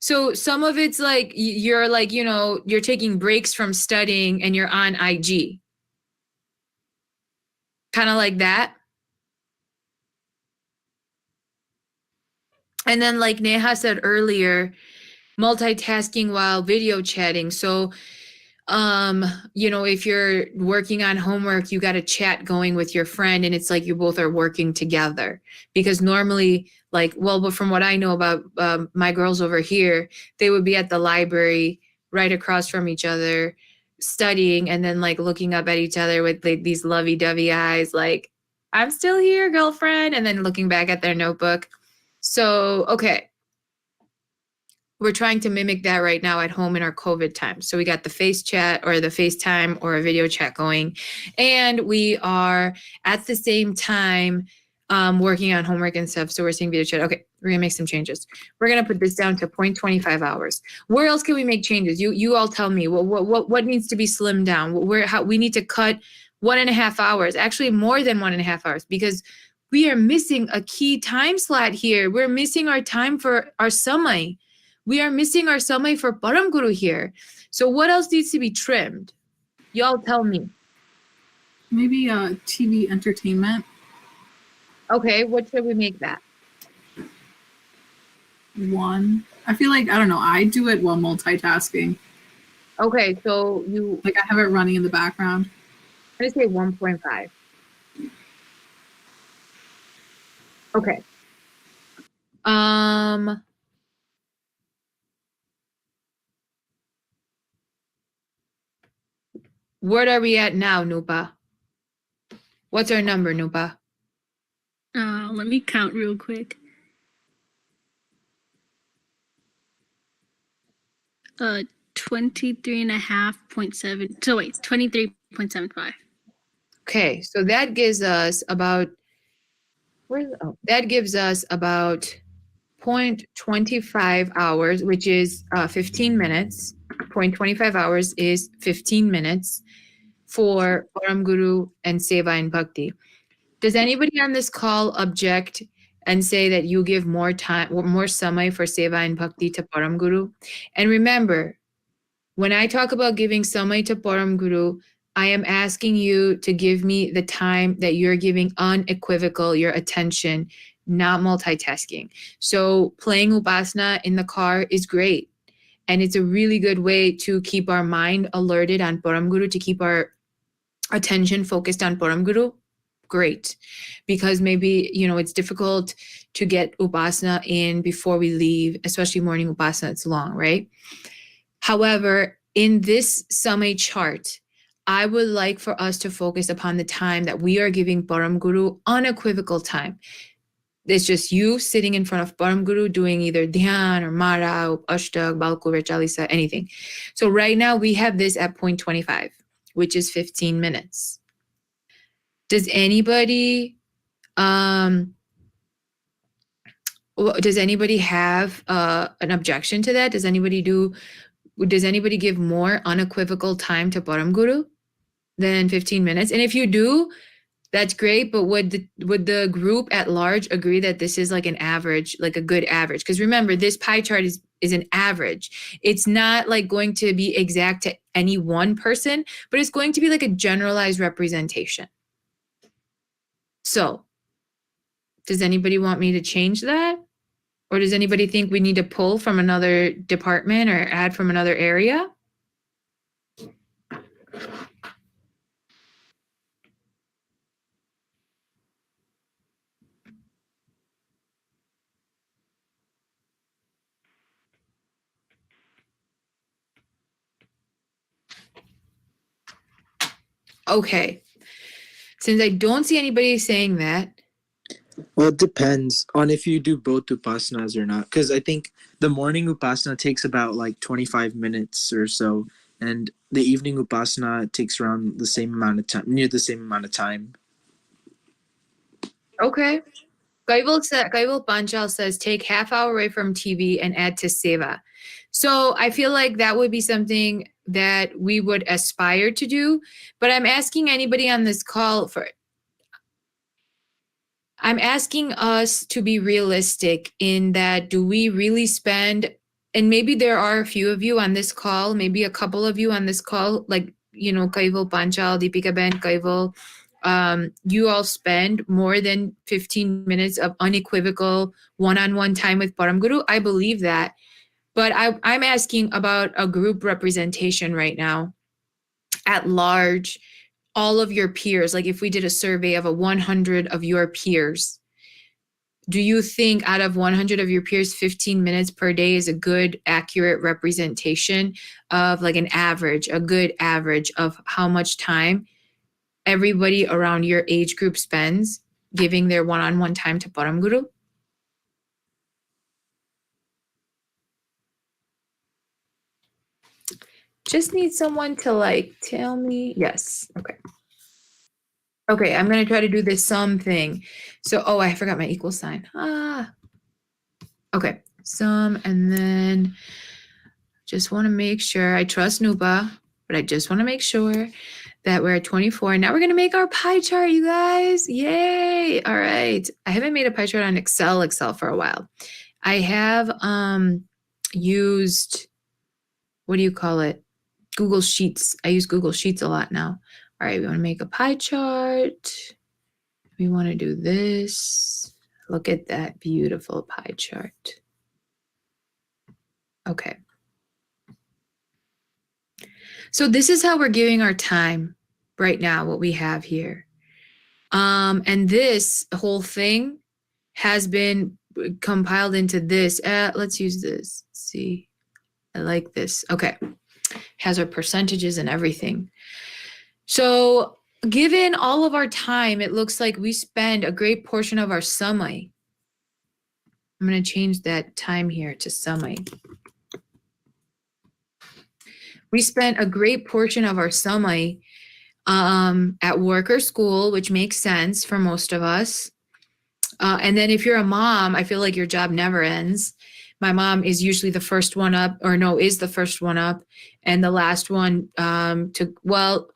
So some of it's like you're like, you're taking breaks from studying and you're on IG. Kind of like that. And then like Neha said earlier, multitasking while video chatting. So if you're working on homework, you got a chat going with your friend and it's like you both are working together. Because normally, but from what I know about my girls over here, they would be at the library right across from each other studying and then like looking up at each other with like these lovey-dovey eyes like, I'm still here, girlfriend, and then looking back at their notebook. So, okay. We're trying to mimic that right now at home in our COVID time. So we got the face chat or the FaceTime or a video chat going. And we are at the same time working on homework and stuff. So we're seeing video chat. Okay, we're gonna make some changes. We're gonna put this down to 0.25 hours. Where else can we make changes? You all tell me what needs to be slimmed down? How we need to cut 1.5 hours, actually more than 1.5 hours, because we are missing a key time slot here. We're missing our time for our samay. We are missing our samay for Param Guru here. So what else needs to be trimmed? Y'all tell me. Maybe TV entertainment. Okay, what should we make that? 1. I feel like, I don't know, I do it while multitasking. Okay, so you... Like I have it running in the background. I'm going to say 1.5. Okay. What are we at now, Nupa? What's our number, Nupa? Let me count real quick. 23.5.7. So wait, 23.75. Okay, so that gives us about That gives us about 0.25 hours, which is 15 minutes. 0.25 hours is 15 minutes for Param Guru and Seva and Bhakti. Does anybody on this call object and say that you give more time, more samay for Seva and Bhakti to Param Guru? And remember, when I talk about giving samay to Param Guru, I am asking you to give me the time that you're giving unequivocal, your attention, not multitasking. So playing Upasana in the car is great. And it's a really good way to keep our mind alerted on Param Guru, to keep our attention focused on Param Guru. Great. Because maybe, it's difficult to get Upasana in before we leave, especially morning Upasana, it's long, right? However, in this samay chart, I would like for us to focus upon the time that we are giving Param Guru unequivocal time. It's just you sitting in front of Param Guru doing either dhyan or mara, ashtag, balkur, chalisa, anything. So right now we have this at 0.25, which is 15 minutes. Does anybody have an objection to that? Does anybody give more unequivocal time to Param Guru than 15 minutes? And if you do, that's great, but would the group at large agree that this is like an average, like a good average? Because remember, this pie chart is an average. It's not like going to be exact to any one person, but it's going to be like a generalized representation. So, does anybody want me to change that? Or does anybody think we need to pull from another department or add from another area? Okay. Since I don't see anybody saying that. Well, it depends on if you do both upasanas or not. Because I think the morning upasana takes about like 25 minutes or so. And the evening upasana takes around the same amount of time, near the same amount of time. Okay. Kaival Panchal says, take half hour away from TV and add to Seva. So I feel like that would be something that we would aspire to do. But I'm asking anybody on this call I'm asking us to be realistic in that, do we really spend, and maybe there are a few of you on this call, maybe a couple of you on this call, like, Kaival Panchal, Deepika Ben, Kaival, you all spend more than 15 minutes of unequivocal one-on-one time with Param Guru. I believe that. But I'm asking about a group representation right now at large. All of your peers, like if we did a survey of 100 of your peers, do you think out of 100 of your peers, 15 minutes per day is a good, accurate representation of like an average, a good average of how much time everybody around your age group spends giving their one-on-one time to Param Guru? Just need someone to like tell me. Yes. Okay. Okay, I'm going to try to do this sum thing. So, I forgot my equal sign. Okay, sum, and then just want to make sure. I trust Nupa, but I just want to make sure that we're at 24. Now we're going to make our pie chart, you guys. Yay. All right. I haven't made a pie chart on Excel for a while. I have used, what do you call it? Google Sheets. I use Google Sheets a lot now. All right, we want to make a pie chart. We want to do this. Look at that beautiful pie chart. Okay. So this is how we're giving our time right now, what we have here. And this whole thing has been compiled into this. Let's use this. Let's see, I like this. Okay. Has our percentages and everything. So given all of our time, it looks like we spend a great portion of our samay. I'm going to change that time here to samay. We spent a great portion of our samay at work or school, which makes sense for most of us. And then if you're a mom, I feel like your job never ends. My mom is usually the first one up, or no, is the first one up, and the last one well,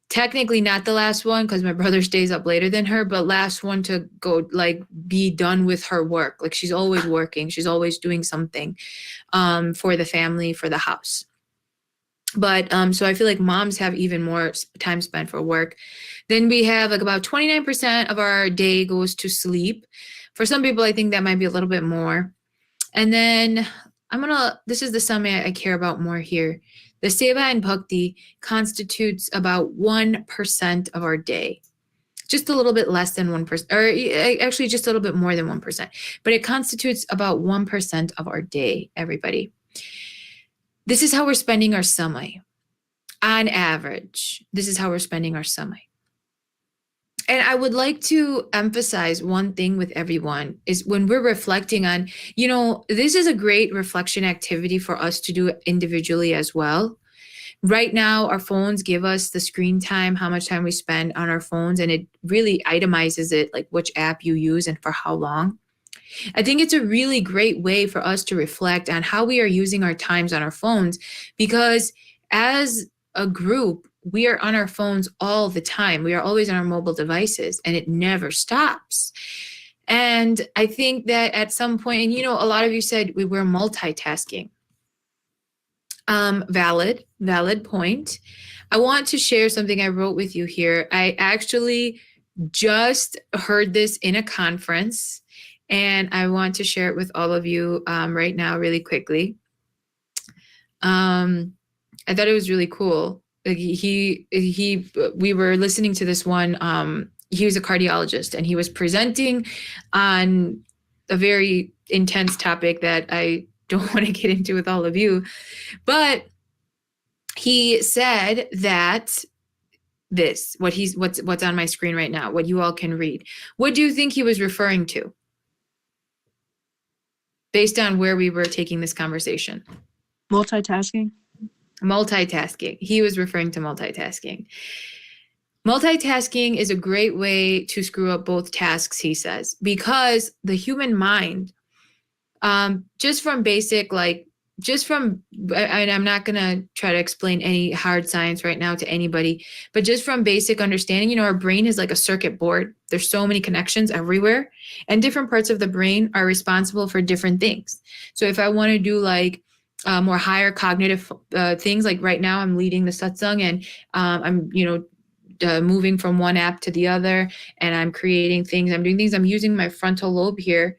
technically not the last one because my brother stays up later than her, but last one to go, like, be done with her work. Like, she's always working. She's always doing something for the family, for the house. But so I feel like moms have even more time spent for work. Then we have like about 29% of our day goes to sleep. For some people, I think that might be a little bit more. And then this is the sum I care about more here. The Seva and Bhakti constitutes about 1% of our day. Just a little bit less than 1%, or actually just a little bit more than 1%. But it constitutes about 1% of our day, everybody. This is how we're spending our samay. On average, this is how we're spending our samay. And I would like to emphasize one thing with everyone is when we're reflecting on, this is a great reflection activity for us to do individually as well. Right now, our phones give us the screen time, how much time we spend on our phones, and it really itemizes it, like which app you use and for how long. I think it's a really great way for us to reflect on how we are using our times on our phones, because as a group, we are on our phones all the time. We are always on our mobile devices, and it never stops. And I think that at some point, and a lot of you said we were multitasking. Valid point. I want to share something I wrote with you here. I actually just heard this in a conference, and I want to share it with all of you right now really quickly. I thought it was really cool. Like we were listening to this one. He was a cardiologist, and he was presenting on a very intense topic that I don't want to get into with all of you. But he said that what's on my screen right now, what you all can read. What do you think he was referring to? Based on where we were taking this conversation. Multitasking. He was referring to multitasking. Multitasking is a great way to screw up both tasks, he says, because the human mind, just from basic, and I'm not going to try to explain any hard science right now to anybody, but just from basic understanding, our brain is like a circuit board. There's so many connections everywhere, and different parts of the brain are responsible for different things. So if I want to do more higher cognitive things, like right now I'm leading the satsang, and I'm, moving from one app to the other, and I'm creating things, I'm doing things, I'm using my frontal lobe here,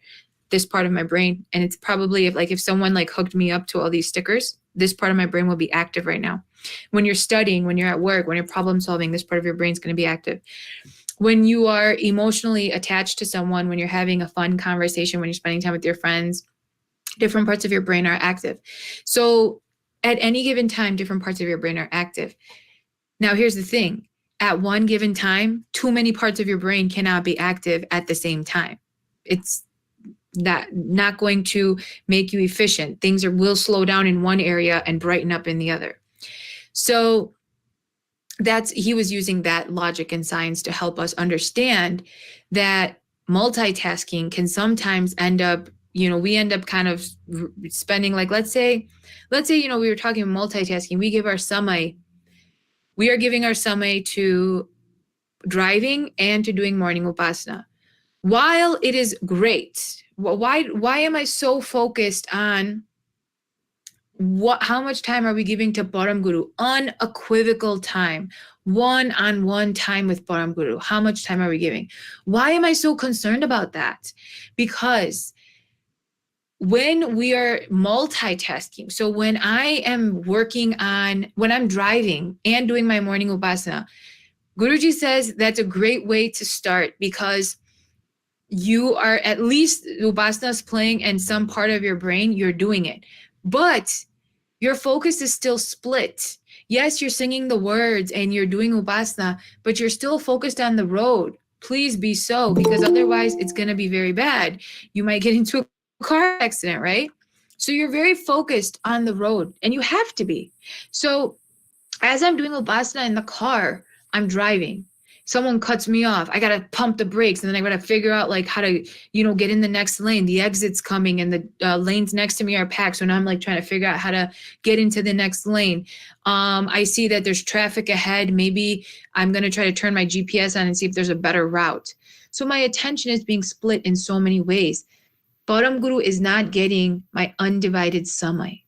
this part of my brain. And it's probably if someone hooked me up to all these stickers, this part of my brain will be active right now. When you're studying, when you're at work, when you're problem solving, this part of your brain is going to be active. When you are emotionally attached to someone, when you're having a fun conversation, when you're spending time with your friends, different parts of your brain are active. So at any given time, different parts of your brain are active. Now, here's the thing. At one given time, too many parts of your brain cannot be active at the same time. It's not going to make you efficient. Things will slow down in one area and brighten up in the other. So he was using that logic and science to help us understand that multitasking can sometimes end up, we end up kind of spending, let's say, we were talking multitasking. We are giving our samay to driving and to doing morning upasana. While it is great, why am I so focused on how much time are we giving to Param Guru? Unequivocal time, one-on-one time with Param Guru. How much time are we giving? Why am I so concerned about that? Because when we are multitasking, so when I am when I'm driving and doing my morning upasana, Guruji says that's a great way to start, because you are at least upasana's playing and some part of your brain, you're doing it. But your focus is still split. Yes, you're singing the words and you're doing upasana, but you're still focused on the road. Please be so, because otherwise it's going to be very bad. You might get into a car accident, right? So you're very focused on the road, and you have to be. So as I'm doing upasana in the car, I'm driving. someone cuts me off, I gotta pump the brakes, and then I gotta figure out like how to, get in the next lane. The exit's coming, and the lanes next to me are packed. So now I'm like trying to figure out how to get into the next lane. I see that there's traffic ahead. Maybe I'm gonna try to turn my GPS on and see if there's a better route. So my attention is being split in so many ways. Param Guru is not getting my undivided samay.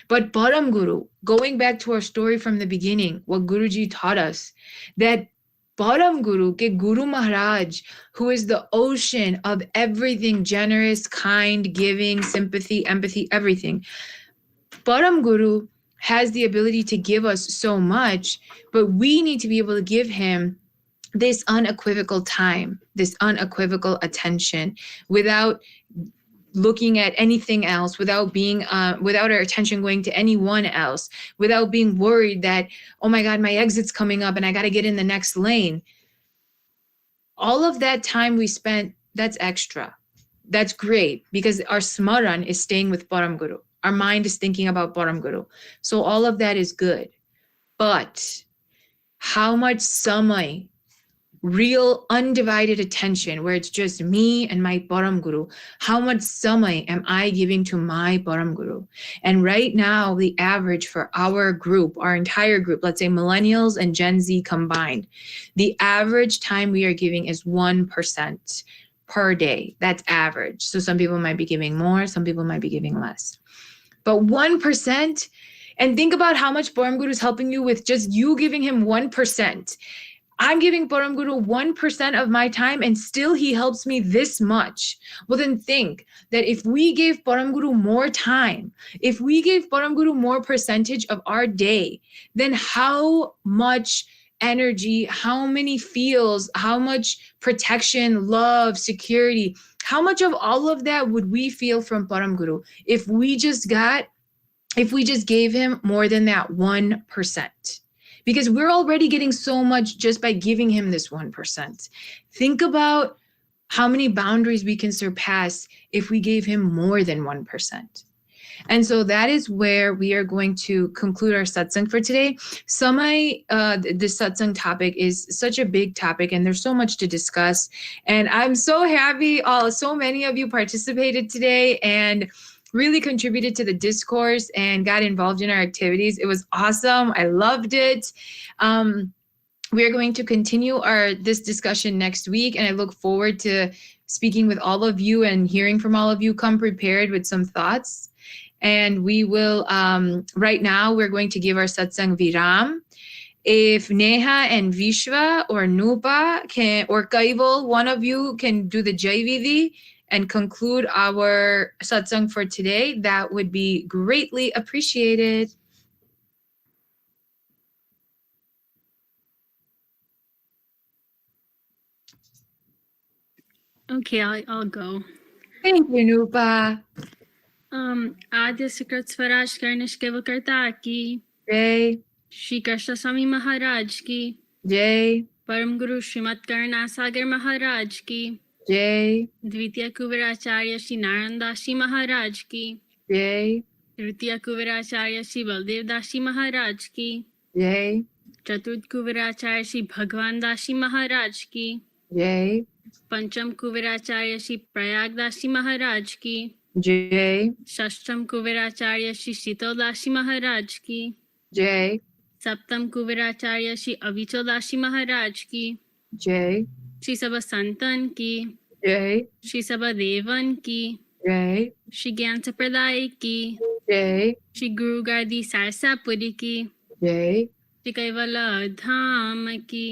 But Param Guru, going back to our story from the beginning, what Guruji taught us, that Param Guru, ke Guru Maharaj, who is the ocean of everything generous, kind, giving, sympathy, empathy, everything. Param Guru has the ability to give us so much, but we need to be able to give him this unequivocal time, this unequivocal attention, without looking at anything else, without our attention going to anyone else, without being worried that, oh my God, my exit's coming up and I got to get in the next lane. All of that time we spent, that's extra. That's great, because our smaran is staying with Param Guru. Our mind is thinking about Param Guru. So all of that is good. But how much samay, real undivided attention, where it's just me and my Param Guru, how much samay am I giving to my Param Guru? And right now, the average for our group, our entire group, let's say millennials and Gen Z combined, the average time we are giving is 1% per day. That's average. So some people might be giving more, some people might be giving less. But 1%, and think about how much Param Guru is helping you with just you giving him 1%. I'm giving Param Guru 1% of my time, and still he helps me this much. Well, then think that if we gave Param Guru more time, if we gave Param Guru more percentage of our day, then how much energy, how many feels, how much protection, love, security, how much of all of that would we feel from Param Guru if we just gave him more than that 1%? Because we're already getting so much just by giving him this 1%. Think about how many boundaries we can surpass if we gave him more than 1%. And so that is where we are going to conclude our satsang for today. This satsang topic is such a big topic, and there's so much to discuss. And I'm so happy so many of you participated today and really contributed to the discourse and got involved in our activities. It was awesome. I loved it. We are going to continue this discussion next week, and I look forward to speaking with all of you and hearing from all of you. Come prepared with some thoughts. And we will, right now, we're going to give our satsang viram. If Neha and Vishwa or Nupa or Kaival, one of you can do the Jai Vidhi and conclude our satsang for today, that would be greatly appreciated. Okay, I'll go. Thank you, Nupa. आद्य सुकृत Swaraj Cornish केवल करता की Jai, Shri Krishna Swami Maharaj की Jai, परम गुरु श्रीमद करुणा सागर महाराज की Jai, द्वितीय कुबेराचार्य श्री नारायण दास जी महाराज की Jai, तृतीय कुबेराचार्य श्री बलदेव दास जी महाराज की Jai, चतुर्थ कुबेराचार्य श्री भगवान दास जी महाराज की Jai, पंचम कुबेराचार्य श्री प्रयाग दास जी महाराज की Jai, षष्ठम कुबेराचार्य श्री शीतल दास जी महाराज की Jai, सप्तम कुबेराचार्य श्री अविचल दास जी महाराज की Jai, श्री सभा संतन की Jai, श्री सभा देवन की Jai, श्री ज्ञान संप्रदाय की Jai, श्री गुरु गादी सारसापुरी की Jai, श्री कैवल धाम की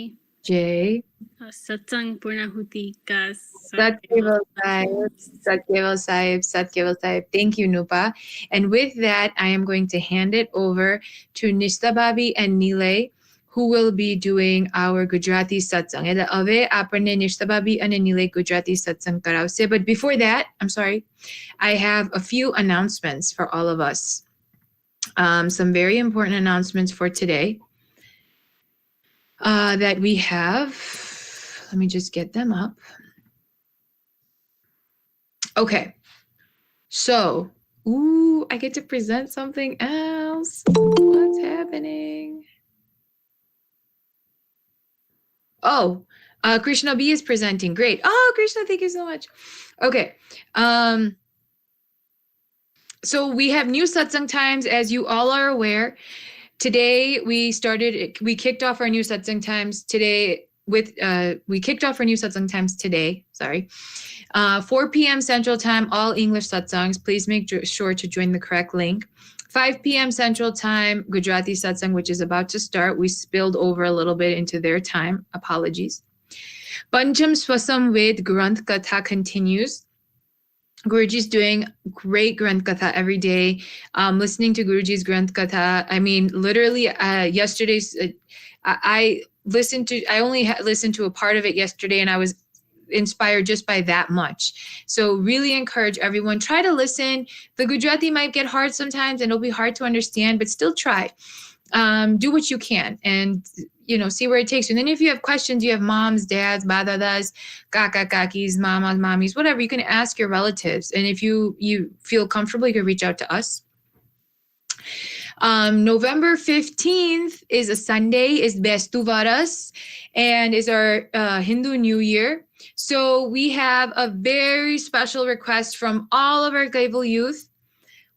Jai. सत्संग पूर्णाहुति का Satkeval Sahib, Satkeval Sahib, Satkeval Sahib. Thank you, Nupa. And with that, I am going to hand it over to Nishtababi and Nile, who will be doing our Gujarati Satsang. Eda ave apne Nishtababi and Nile Gujarati Satsang karavse. But before that, I have a few announcements for all of us. Some very important announcements for today that we have. Let me just get them up. Okay, so, I get to present something else. What's happening? Oh, Krishna B is presenting. Great. Oh, Krishna, thank you so much. Okay. So we have new Satsang Times, as you all are aware. Today we kicked off our new Satsang Times today with, we kicked off our new Satsang Times today, sorry. 4 p.m. Central Time, all English Satsangs. Please make sure to join the correct link. 5 p.m. Central Time, Gujarati Satsang, which is about to start. We spilled over a little bit into their time. Apologies. Pancham Swasam Ved Granth Katha continues. Guruji's doing great Granth Katha every day. Listening to Guruji's Granth Katha. I mean, literally, yesterday's, I only listened to a part of it yesterday, and I was inspired just by that much. So really encourage everyone, try to listen. The Gujarati might get hard sometimes and it'll be hard to understand, but still try. Do what you can and, see where it takes you. And then if you have questions, you have moms, dads, badadas, kaka, kakis, mamas, mommies, whatever, you can ask your relatives. And if you feel comfortable, you can reach out to us. November 15th is a Sunday, is Bestu Varas, and is our Hindu New Year. So we have a very special request from all of our Gaival youth.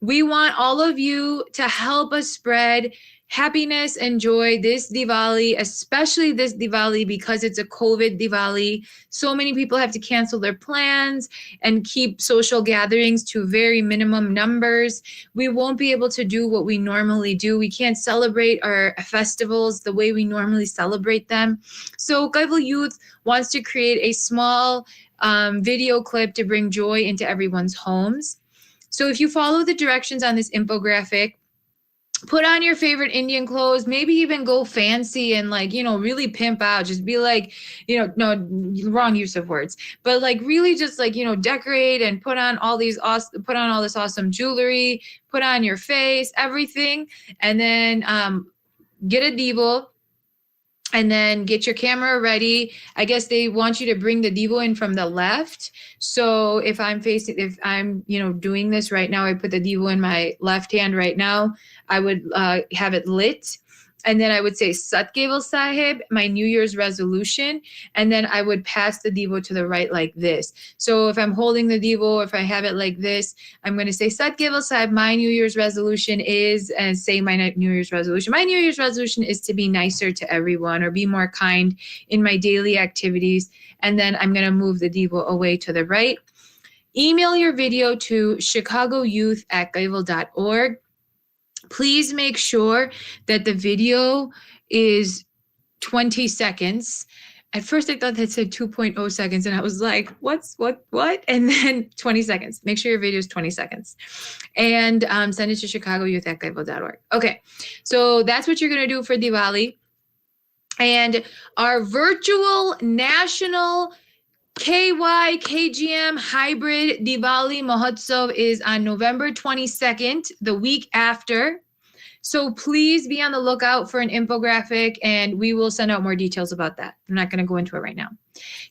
We want all of you to help us spread happiness and joy this Diwali, especially this Diwali because it's a COVID Diwali. So many people have to cancel their plans and keep social gatherings to very minimum numbers. We won't be able to do what we normally do. We can't celebrate our festivals the way we normally celebrate them. So Gaival Youth wants to create a small video clip to bring joy into everyone's homes. So if you follow the directions on this infographic, put on your favorite Indian clothes, maybe even go fancy and really pimp out. Just be like, no, wrong use of words, but really just decorate and put on all this awesome jewelry, put on your face, everything. And then get a Devo. And then get your camera ready. I guess they want you to bring the Devo in from the left. So if I'm doing this right now, I put the Devo in my left hand right now. I would have it lit. And then I would say Sat Keval Sahib, my New Year's resolution. And then I would pass the Devo to the right like this. So if I'm holding the Devo, if I have it like this, I'm going to say Sat Keval Sahib, my New Year's resolution is, and say my New Year's resolution. My New Year's resolution is to be nicer to everyone or be more kind in my daily activities. And then I'm going to move the Devo away to the right. Email your video to chicagoyouth@gaival.org. Please make sure that the video is 20 seconds. At first I thought that said 2.0 seconds and I was like, what? And then 20 seconds. Make sure your video is 20 seconds. And send it to chicagoyouth@gaival.org. Okay, so that's what you're going to do for Diwali. And our virtual national KGM hybrid Diwali Mahotsav is on November 22nd, the week after. So please be on the lookout for an infographic and we will send out more details about that. I'm not going to go into it right now.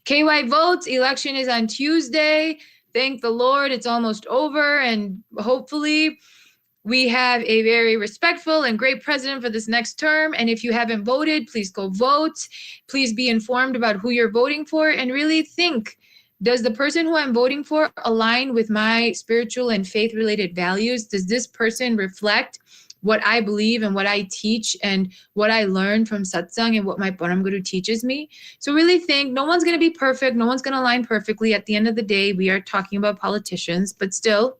KY votes, election is on Tuesday. Thank the Lord, it's almost over and hopefully we have a very respectful and great president for this next term. And if you haven't voted, please go vote. Please be informed about who you're voting for and really think, does the person who I'm voting for align with my spiritual and faith-related values? Does this person reflect what I believe and what I teach and what I learned from Satsang and what my Param Guru teaches me? So really think, no one's going to be perfect. No one's going to align perfectly. At the end of the day, we are talking about politicians, but still,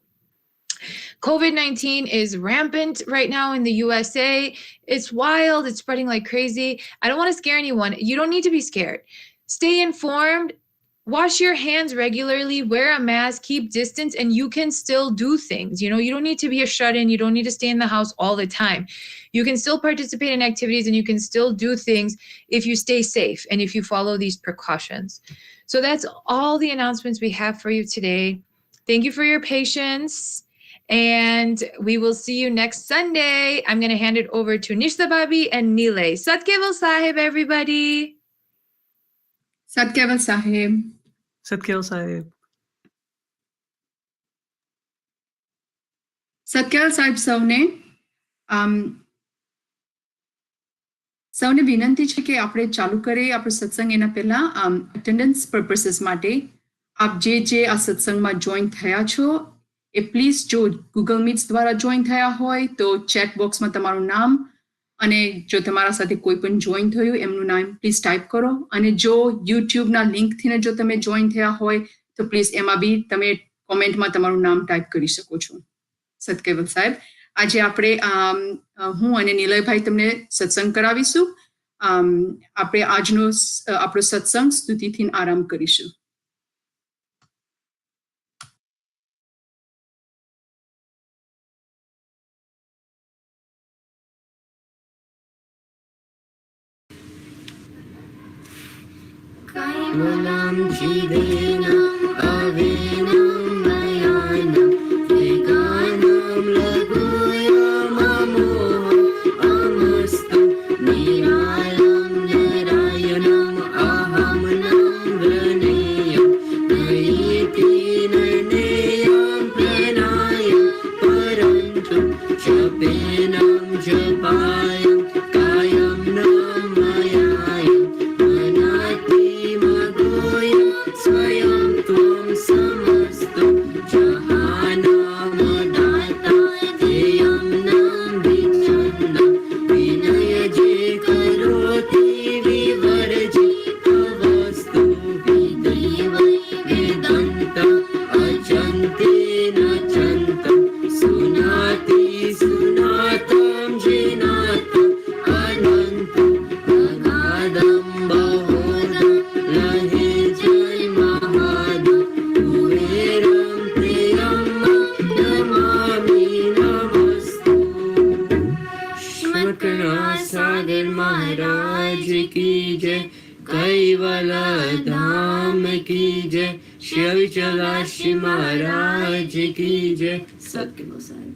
COVID-19 is rampant right now in the USA. It's wild. It's spreading like crazy. I don't want to scare anyone. You don't need to be scared. Stay informed. Wash your hands regularly. Wear a mask. Keep distance. And you can still do things. You don't need to be a shut-in. You don't need to stay in the house all the time. You can still participate in activities and you can still do things if you stay safe and if you follow these precautions. So that's all the announcements we have for you today. Thank you for your patience. And we will see you next Sunday. I'm going to hand it over to Nishta Babi and Nilay. Sat Keval Sahib, everybody. Sat Keval Sahib. Sat Keval Sahib. Sat Keval Sahib Sovne. સૌને વિનંતી છે કે આપણે ચાલુ કરીએ આપણો સત્સંગ એના પહેલા અટેન્ડન્સ પર્પસીસ માટે આપ જે આ સત્સંગમાં જોઈન થયા છો એ પ્લીઝ જો ગૂગલ મીટ્સ દ્વારા જોઈન થયા હોય તો ચેટ બોક્સમાં તમારું નામ અને જો તમારા સાથે કોઈ પણ જોઈન થયું એમનું નામ પ્લીઝ ટાઈપ કરો અને જો યુટ્યુબના લિંકથી જો તમે જોઈન થયા હોય તો પ્લીઝ એમાં બી તમે કોમેન્ટમાં તમારું નામ ટાઈપ કરી શકો છો. સતકેવલ સાહેબ, આજે આપણે હું અને નિલયભાઈ તમને સત્સંગ કરાવીશું. આપણે આજનો આપણો સત્સંગ સ્તુતિથી આરંભ કરીશું. Kaimam Jivenam Avinam Mayanam Veganam Laguyam Amoham Amastam Niralam Narayanam Aham Navraneyam Naiti Naneyam Pranayam Parantam Japenam Japayam Kayam Namayayam Swayam Tvam Samastu Jahanamadatta Deyam Nam Vichanda Vinaya Je Karoti Vivarji Avastu Vidrivai Vedanta Achanti Nachantam Sunati Sunatam Jinatam Anantam Agadam Bahodam Lahi सागर महाराज की जय, कैवला धाम की जय, शिव चलाशी महाराज की जय. सतकेवल साहेब.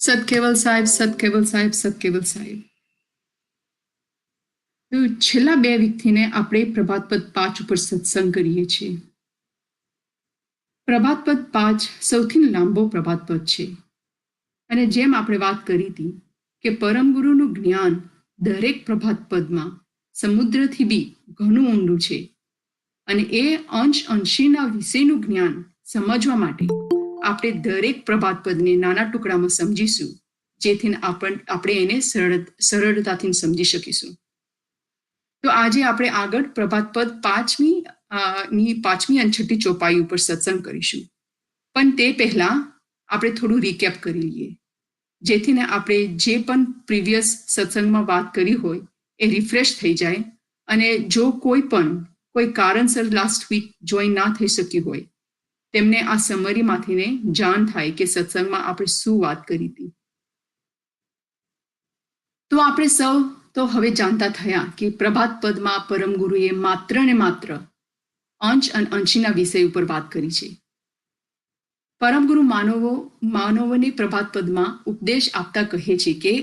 સતકેવલ સાહેબ, સતકેવલ સાહેબ, સતકેવલ સાહેબ. છેલ્લા 2 વીકથીને આપણે પ્રભાતપદ 5 ઉપર સત્સંગ કરીએ છીએ. પ્રભાતપદ 5 સૌથી લાંબો પ્રભાતપદ છે અને જેમ આપણે વાત કરી હતી કે પરમ ગુરુનું જ્ઞાન દરેક પ્રભાતપદમાં સમુદ્રથી બી ઘણું ઊંડું છે અને એ અંશીના વિષયનું જ્ઞાન સમજવા માટે આપણે દરેક પ્રભાતપદને નાના ટુકડામાં સમજીશું જેથી આપણે એને સરળતાથી સમજી શકીશું. તો આજે આપણે આગળ પ્રભાતપદ 5મી અને 6ઠ્ઠી ચોપાઈ ઉપર સત્સંગ કરીશું. પણ તે પહેલા આપણે થોડું રિકેપ કરી લઈએ જેથી આપણે જે પણ પ્રીવિયસ સત્સંગમાં વાત કરી હોય એ રિફ્રેશ થઈ જાય અને જો કોઈ કારણસર લાસ્ટ વીક જોઈન ના થઈ શક્યું હોય તેમને આ સમરીમાંથીને જાણ થાય કે સત્સંગમાં આપણે શું વાત કરી હતી. તો આપણે સૌ તો હવે જાણતા થયા કે પ્રભાત પદમાં પરમ ગુરુએ માત્ર ને માત્ર અંશ અને અંશીના વિષય ઉપર વાત કરી છે. પરમ ગુરુ માનવોને પ્રભાત પદમાં ઉપદેશ આપતા કહે છે કે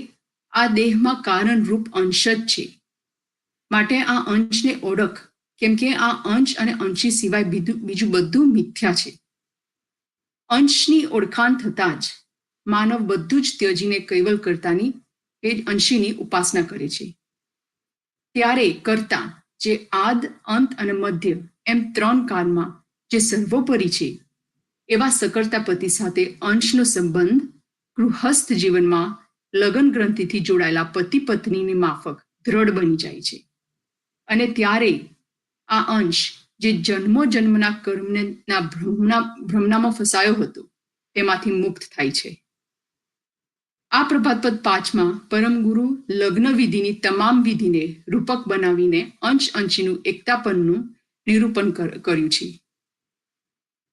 આ દેહમાં કારણરૂપ અંશ જ છે, માટે આ અંશને ઓળખ, કેમ કે આ અંશ અને અંશી સિવાય બીજું બધું મિથ્યા છે. અંશની ઓળખાણ થતાં જ માનવ બધું જ ત્યજીને કૈવલ કરતાની એ અંશીની ઉપાસના કરે છે. ત્યારે કરતા જે આદ, અંત અને મધ્ય એમ 3 કાળમાં જે સર્વોપરી છે એવા સકળતા પતિ સાથે અંશનો સંબંધ ગૃહસ્થ જીવનમાં લગ્ન ગ્રંથિથી જોડાયેલા પતિ પત્નીની માફક દ્રઢ બની જાય છે અને ત્યારે આ અંશ જે જન્મો જન્મના કર્મના ભ્રમણામાં ફસાયો હતો તેમાંથી મુક્ત થાય છે. આ પ્રભાતપદ 5માં પરમ ગુરુ લગ્ન વિધિની તમામ વિધિને રૂપક બનાવીને અંશ અંશીનું એકતાપનનું નિરૂપણ કર્યું છે.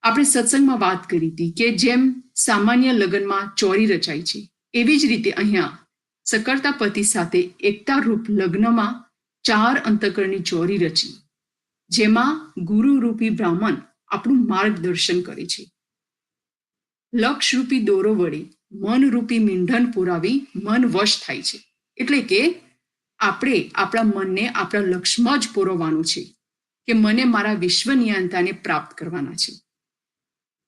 આપણે સત્સંગમાં વાત કરી હતી કે જેમ સામાન્ય લગ્નમાં ચોરી રચાય છે એવી જ રીતે અહીંયા સકળતા પતિ સાથે એકતા રૂપ લગ્નમાં 4 અંતઃકરણની ચોરી રચી, જેમાં ગુરુ રૂપી બ્રાહ્મણ આપણું માર્ગદર્શન કરે છે. લક્ષરૂપી દોરો વડે મનરૂપી મીંઢણ પુરાવી મન વશ થાય છે. એટલે કે આપણે આપણા મનને આપણા લક્ષ્યમાં જ પુરવવાનું છે કે મને મારા વિશ્વનિયંતાને પ્રાપ્ત કરવાના છે.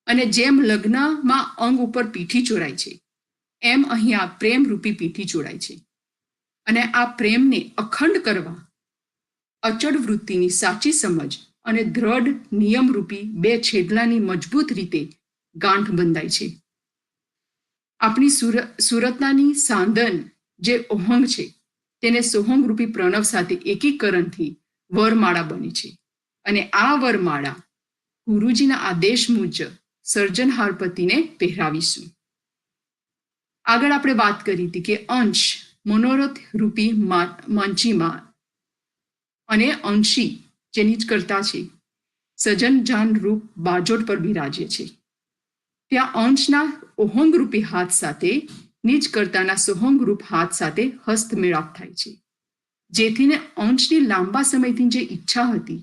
અને જેમ લગ્નમાં અંગ ઉપર પીઠી ચોરાય છે એમ અહીંયા પ્રેમરૂપી પીઠી જોડાય છે. અને આ પ્રેમને અખંડ કરવા અચળ વૃત્તિની સાચી સમજ અને દ્રઢ નિયમરૂપી બે છેદલાની મજબૂત રીતે ગાંઠ બંધાય છે. આપણી સુરતનાની સાંદન જે ઓહંગ છે તેને સોહંગ રૂપી પ્રણવ સાથે એકીકરણથી વરમાળા બની છે. અને આ વરમાળા ગુરુજીના આદેશ મુજબ સર્જનહાર પતિને પહેરાવીશું. આગળ આપણે વાત કરી હતી કે અંશ મનોરથ રૂપી મંચીમાં અને અંશી જે નીચ કરતા છે સજન જાન રૂપ બાજોટ પર બિરાજે છે. ત્યાં અંશના ઓહંગ રૂપી હાથ સાથે નીચ કરતાના સોહંગ રૂપ હાથ સાથે હસ્તમેળાપ થાય છે, જેથીને અંશની લાંબા સમયથી જે ઈચ્છા હતી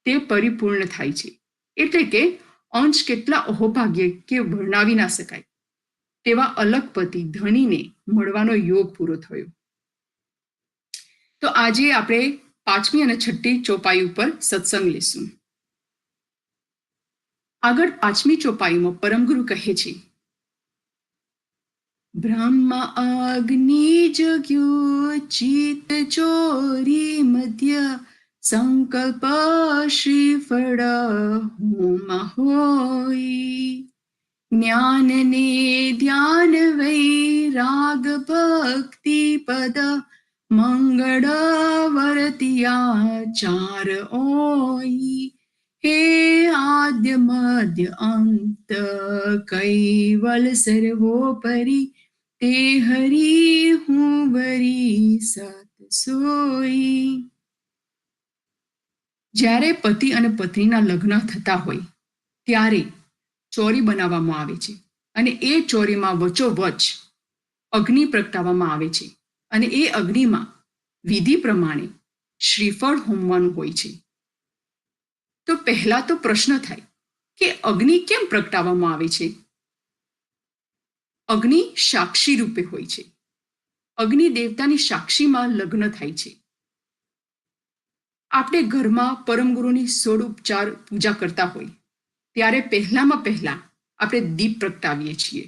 તે પરિપૂર્ણ થાય છે. એટલે કે અંશ કેટલા અહોભાગ્ય કે વર્ણવી ના શકાય તેવા અલગપતિ ધણીને મળવાનો યોગ પૂરો થયો. તો આજે આપણે 5મી અને 6ઠી ચોપાઈ ઉપર સત્સંગ લેશું. આગળ 5મી ચોપાઈમાં પરમગુરુ કહે છે, બ્રહ્મ અગ્નિ જગ્યો ચિત્ત ચોરી મધ્ય સંકલ્પ શ્રીફળ હોમ હોય. જ્ઞાન ને ધ્યાન વૈરાગ ભક્તિ પદ મંગળ વર્તિયા ચાર ઓઈ. હે આદ્ય મધ્ય અંત કૈવલ સર્વોપરી તે હરી હું વરી સત સોઈ. જ્યારે પતિ અને પત્નીના લગ્ન થતા હોય ત્યારે ચોરી બનાવવામાં આવે છે અને એ ચોરીમાં વચોવચ અગ્નિ પ્રગટાવવામાં આવે છે અને એ અગ્નિમાં વિધિ પ્રમાણે શ્રીફળ હોમવાનું હોય છે. તો પહેલા તો પ્રશ્ન થાય કે અગ્નિ કેમ પ્રગટાવવામાં આવે છે? અગ્નિ સાક્ષી રૂપે હોય છે. અગ્નિ દેવતાની સાક્ષીમાં લગ્ન થાય છે. આપણે ઘરમાં પરમગુરુની 16 ઉપચાર પૂજા કરતા હોય ત્યારે પહેલામાં પહેલા આપણે દીપ પ્રગટાવીએ છીએ.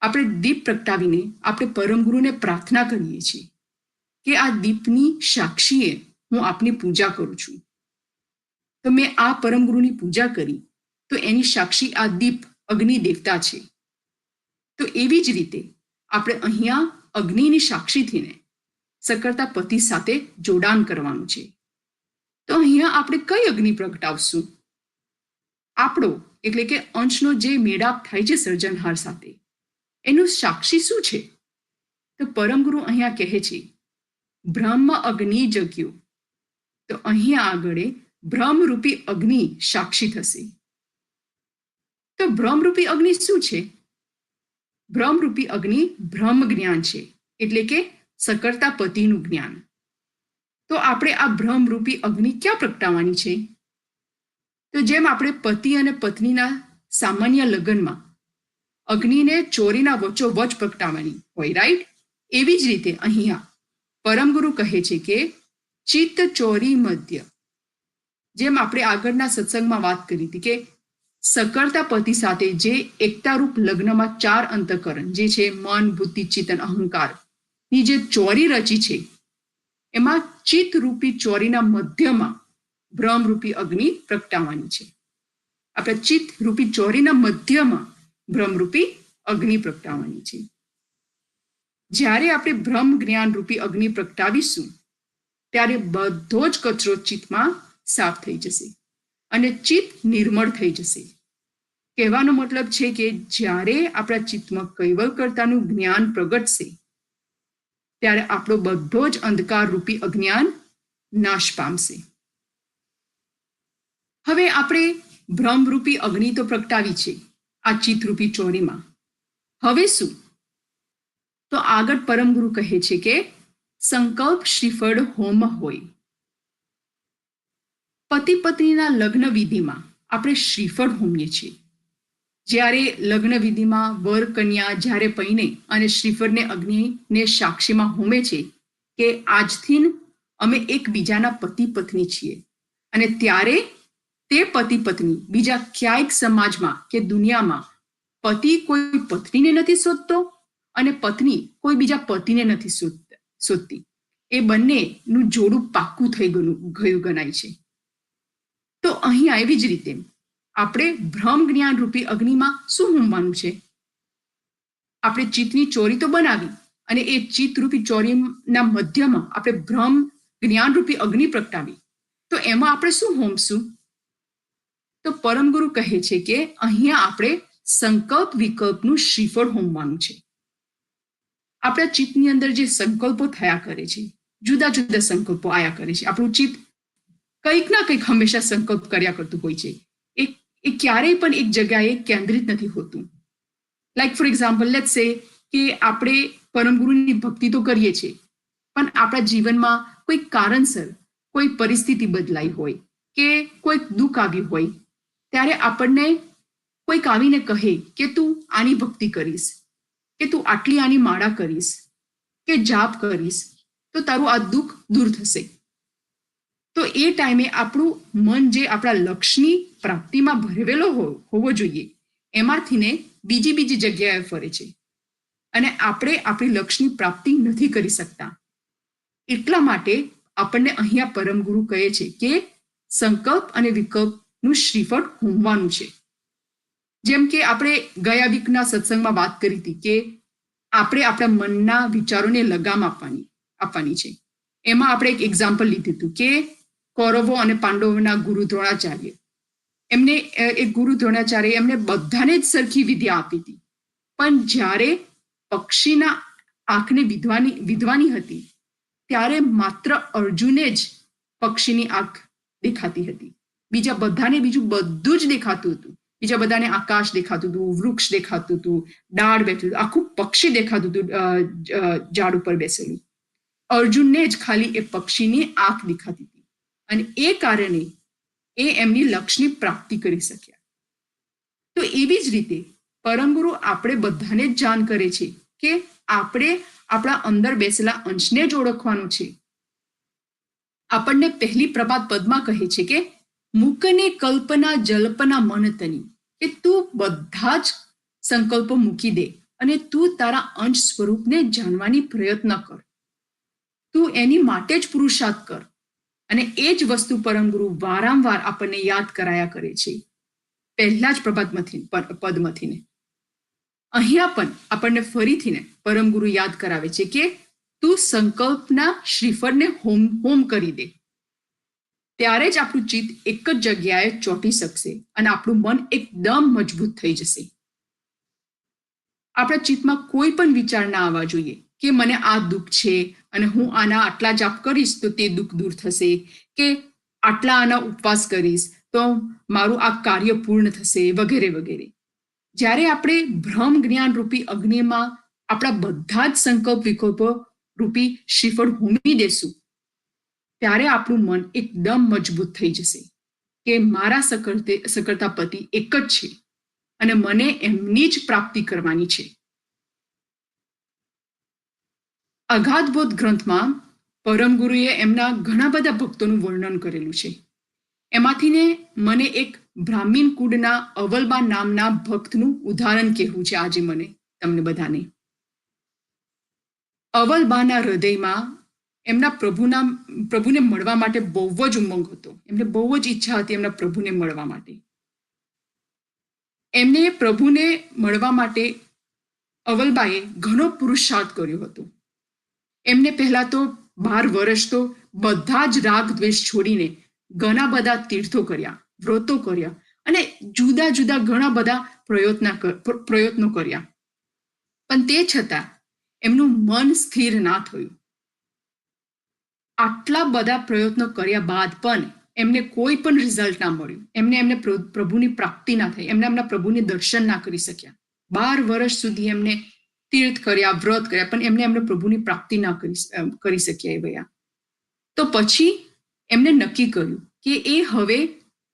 આપણે દીપ પ્રગટાવીને આપણે પરમગુરુને પ્રાર્થના કરીએ છીએ કે આ દીપની સાક્ષીએ હું આપની પૂજા કરું છું. તો મેં આ પરમગુરુની પૂજા કરી તો એની સાક્ષી આ દીપ અગ્નિ દેવતા છે. તો એવી જ રીતે આપણે અહીંયા અગ્નિની સાક્ષીથીને સકળતા પતિ સાથે જોડાણ કરવાનું છે. તો અહીંયા આપણે કઈ અગ્નિ પ્રગટાવશું? આપણો એટલે કે અંશનો જે મેળાપ થાય છે સર્જનહાર સાથે એનું સાક્ષી શું છે? તો પરમગુરુ અહીંયા કહે છે બ્રહ્મ અગ્નિ જગ્યો. તો અહીંયા આગળ બ્રહ્મરૂપી અગ્નિ સાક્ષી થશે. તો બ્રહ્મરૂપી અગ્નિ શું છે? બ્રહ્મરૂપી અગ્નિ બ્રહ્મ જ્ઞાન છે, એટલે કે સકળતા પતિનું જ્ઞાન. તો આપણે આ બ્રહ્મરૂપી અગ્નિ ક્યાં પ્રગટાવવાની છે? તો જેમ આપણે પતિ અને પત્નીના સામાન્ય લગ્નમાં અગ્નિને ચોરીના વચોવચ પ્રગટાવવાની હોય, રાઈટ? એવી જ રીતે અહીંયા પરમગુરુ કહે છે કે ચિત્ત ચોરી મધ્ય. જેમ આપણે આગળના સત્સંગમાં વાત કરી હતી કે સકળતા પતિ સાથે જે એકતારૂપ લગ્નમાં 4 અંતઃકરણ જે છે મન, બુદ્ધિ, ચિત્ત અને અહંકાર ની જે ચોરી રચી છે એમાં ચિત્તરૂપી ચોરીના મધ્યમાં બ્રહ્મરૂપી અગ્નિ પ્રગટાવવાની છે. આપણે ચિત્તરૂપી ચોરીના મધ્યમાં બ્રહ્મરૂપી અગ્નિ પ્રગટાવવાની છે. જ્યારે આપણે બ્રહ્મ જ્ઞાન રૂપી અગ્નિ પ્રગટાવીશું ત્યારે બધો જ કચરો ચિત્તમાં સાફ થઈ જશે અને ચિત્ત નિર્મળ થઈ જશે. કહેવાનો મતલબ છે કે જ્યારે આપણા ચિત્તમાં કૈવલ કર્તાનું જ્ઞાન પ્રગટશે ત્યારે આપણો બધો જ અંધકાર રૂપી અજ્ઞાન નાશ પામશે. હવે આપણે બ્રહ્મરૂપી અગ્નિ તો પ્રગટાવી છે આ ચિત્તરૂપી ચોરીમાં. હવે શું? તો આગળ પરમગુરુ કહે છે કે સંકલ્પ શ્રીફળ હોમ હોય. પતિ પત્નીના લગ્ન વિધિમાં આપણે શ્રીફળ હોમીએ છીએ. જ્યારે લગ્ન વિધિમાં વર કન્યા જ્યારે પૈણે અને શ્રીફળને અગ્નિને સાક્ષીમાં હોમે છે કે આજથી અમે એકબીજાના પતિ પત્ની છીએ. અને ત્યારે તે પતિ પત્ની બીજા ક્યાંક સમાજમાં કે દુનિયામાં પતિ કોઈ પત્નીને નથી શોધતો અને પત્ની કોઈ બીજા પતિને નથી શોધતી. એ બંનેનું જોડું પાક્કું થઈ ગયું ગણાય છે. તો અહીંયા એવી જ રીતે આપણે ભ્રમ જ્ઞાન રૂપી અગ્નિમાં શું હોમવાનું છે? આપણે ચિત્તની ચોરી તો બનાવી અને એ ચિત્ત રૂપી ચોરીના મધ્યમાં આપણે ભ્રમ જ્ઞાન રૂપી અગ્નિ પ્રગટાવી. તો એમાં આપણે શું હોમશું? તો પરમગુરુ કહે છે કે અહીંયા આપણે સંકલ્પ વિકલ્પનું શ્રીફળ હોમવાનું છે. આપણા ચિત્તની અંદર જે સંકલ્પો થયા કરે છે, જુદા જુદા સંકલ્પો આયા કરે છે. આપણું ચિત્ત કંઈક ના કંઈક હંમેશા સંકલ્પ કર્યા કરતું હોય છે. એ ક્યારેય પણ એક જગ્યાએ કેન્દ્રિત નથી હોતું. લાઈક ફોર એક્ઝામ્પલ, લેટ્સ સે કે આપણે પરમગુરુની ભક્તિ તો કરીએ છીએ, પણ આપણા જીવનમાં કોઈ કારણસર કોઈ પરિસ્થિતિ બદલાઈ હોય કે કોઈક દુઃખ આવ્યું હોય, ત્યારે આપણને કોઈક આવીને કહે કે તું આની ભક્તિ કરીશ, કે તું આની માળા કરીશ, કે જાપ કરીશ, તો તારું આ દુઃખ દૂર થશે. તો એ ટાઈમે આપણું મન જે આપણા લક્ષ્યની પ્રાપ્તિમાં ભરવેલો હોવો જોઈએ, એમાંથીને બીજી જગ્યાએ ફરે છે અને આપણે આપણી લક્ષ્યની પ્રાપ્તિ નથી કરી શકતા. એટલા માટે આપણને અહીંયા પરમગુરુ કહે છે કે સંકલ્પ અને વિકલ્પનું શ્રીફળ હોમવાનું છે. જેમ કે આપણે ગયા વીકના સત્સંગમાં વાત કરી હતી કે આપણે આપણા મનના વિચારોને લગામ આપવાની છે. એમાં આપણે એક એક્ઝામ્પલ લીધું હતું કે કૌરવો અને પાંડવોના ગુરુ દ્રોણાચાર્ય, એમને બધાને જ સરખી વિદ્યા આપી હતી, પણ જ્યારે પક્ષીના આંખને વિધવાની હતી, ત્યારે માત્ર અર્જુને જ પક્ષીની આંખ દેખાતી હતી. બીજા બધાને બીજું બધું જ દેખાતું હતું. બીજા બધાને આકાશ દેખાતું હતું, વૃક્ષ દેખાતું હતું, ડાળ બેઠું હતું, આખું પક્ષી દેખાતું હતું ઝાડ ઉપર બેસેલું. અર્જુનને જ ખાલી એ પક્ષીની આંખ દેખાતી હતી અને એ કારણે એ એમની લક્ષ્યની પ્રાપ્તિ કરી શક્યા. તો એવી જ રીતે પરમગુરુ આપણે બધાને જ જાણ કરે છે કે આપણે આપણા અંદર બેસેલા અંશને જ ઓળખવાનું છે. આપણને પહેલી પ્રભાત પદમાં કહે છે કે મૂકને કલ્પના જલ્પના મન તની, કે તું બધા જ સંકલ્પો મૂકી દે અને તું તારા અંશ સ્વરૂપને જાણવાની પ્રયત્ન કર. તું એની માટે જ પુરુષાર્થ કર. અને એ જ વસ્તુ પરમગુરુ વારંવાર આપણને યાદ કરાયા કરે છે પહેલા જ પદમાંથીને. અહીંયા પણ આપણને ફરીથીને પરમગુરુ યાદ કરાવે છે કે તું સંકલ્પના શ્રીફળને હોમ કરી દે, ત્યારે જ આપણું ચિત્ત એક જ જગ્યાએ ચોંટી શકશે અને આપણું મન એકદમ મજબૂત થઈ જશે. આપણા ચિત્તમાં કોઈ પણ વિચાર ના આવવા જોઈએ કે મને આ દુઃખ છે અને હું આટલા જાપ કરીશ તો તે દુઃખ દૂર થશે, કે આના ઉપવાસ કરીશ તો મારું આ કાર્ય પૂર્ણ થશે, વગેરે વગેરે. જ્યારે આપણે ભ્રમ જ્ઞાન રૂપી અગ્નિમાં આપણા બધા જ સંકલ્પ વિકલ્પો રૂપી શ્રીફળ હોમી દેશું, ત્યારે આપણું મન એકદમ મજબૂત થઈ જશે કે મારા સકળતા પતિ એક જ છે અને મને એમની જ પ્રાપ્તિ કરવાની છે. અગાધબોધ ગ્રંથમાં પરમગુરુએ એમના ઘણા બધા ભક્તોનું વર્ણન કરેલું છે. એમાંથીને મને એક બ્રાહ્મીણ કુળના અવલબા નામના ભક્તનું ઉદાહરણ કહેવું છે આજે મને તમને બધાને. અવલબાના હૃદયમાં એમના પ્રભુને મળવા માટે બહુ જ ઉમંગ હતો. એમને બહુ જ ઈચ્છા હતી એમના પ્રભુને મળવા માટે. એમને પ્રભુને મળવા માટે અવલબાએ ઘણો પુરુષાર્થ કર્યો હતો. એમને પહેલા તો 12 વર્ષ તો બધા જ રાગ દ્વેષ છોડીને ઘણા બધા તીર્થો કર્યા, વ્રતો કર્યા અને જુદા જુદા ઘણા બધા પ્રયત્નો કર્યા, પણ તે છતાં એમનું મન સ્થિર ના થયું. આટલા બધા પ્રયત્નો કર્યા બાદ પણ એમને કોઈ પણ રિઝલ્ટ ના મળ્યું. એમને પ્રભુની પ્રાપ્તિ ના થઈ, એમના પ્રભુને દર્શન ના કરી શક્યા. 12 વર્ષ સુધી એમને તીર્થ કર્યા, વ્રત કર્યા, પણ એમને પ્રભુની પ્રાપ્તિ ના કરી શક્યા એ ભયા. તો પછી એમને નક્કી કર્યું કે એ હવે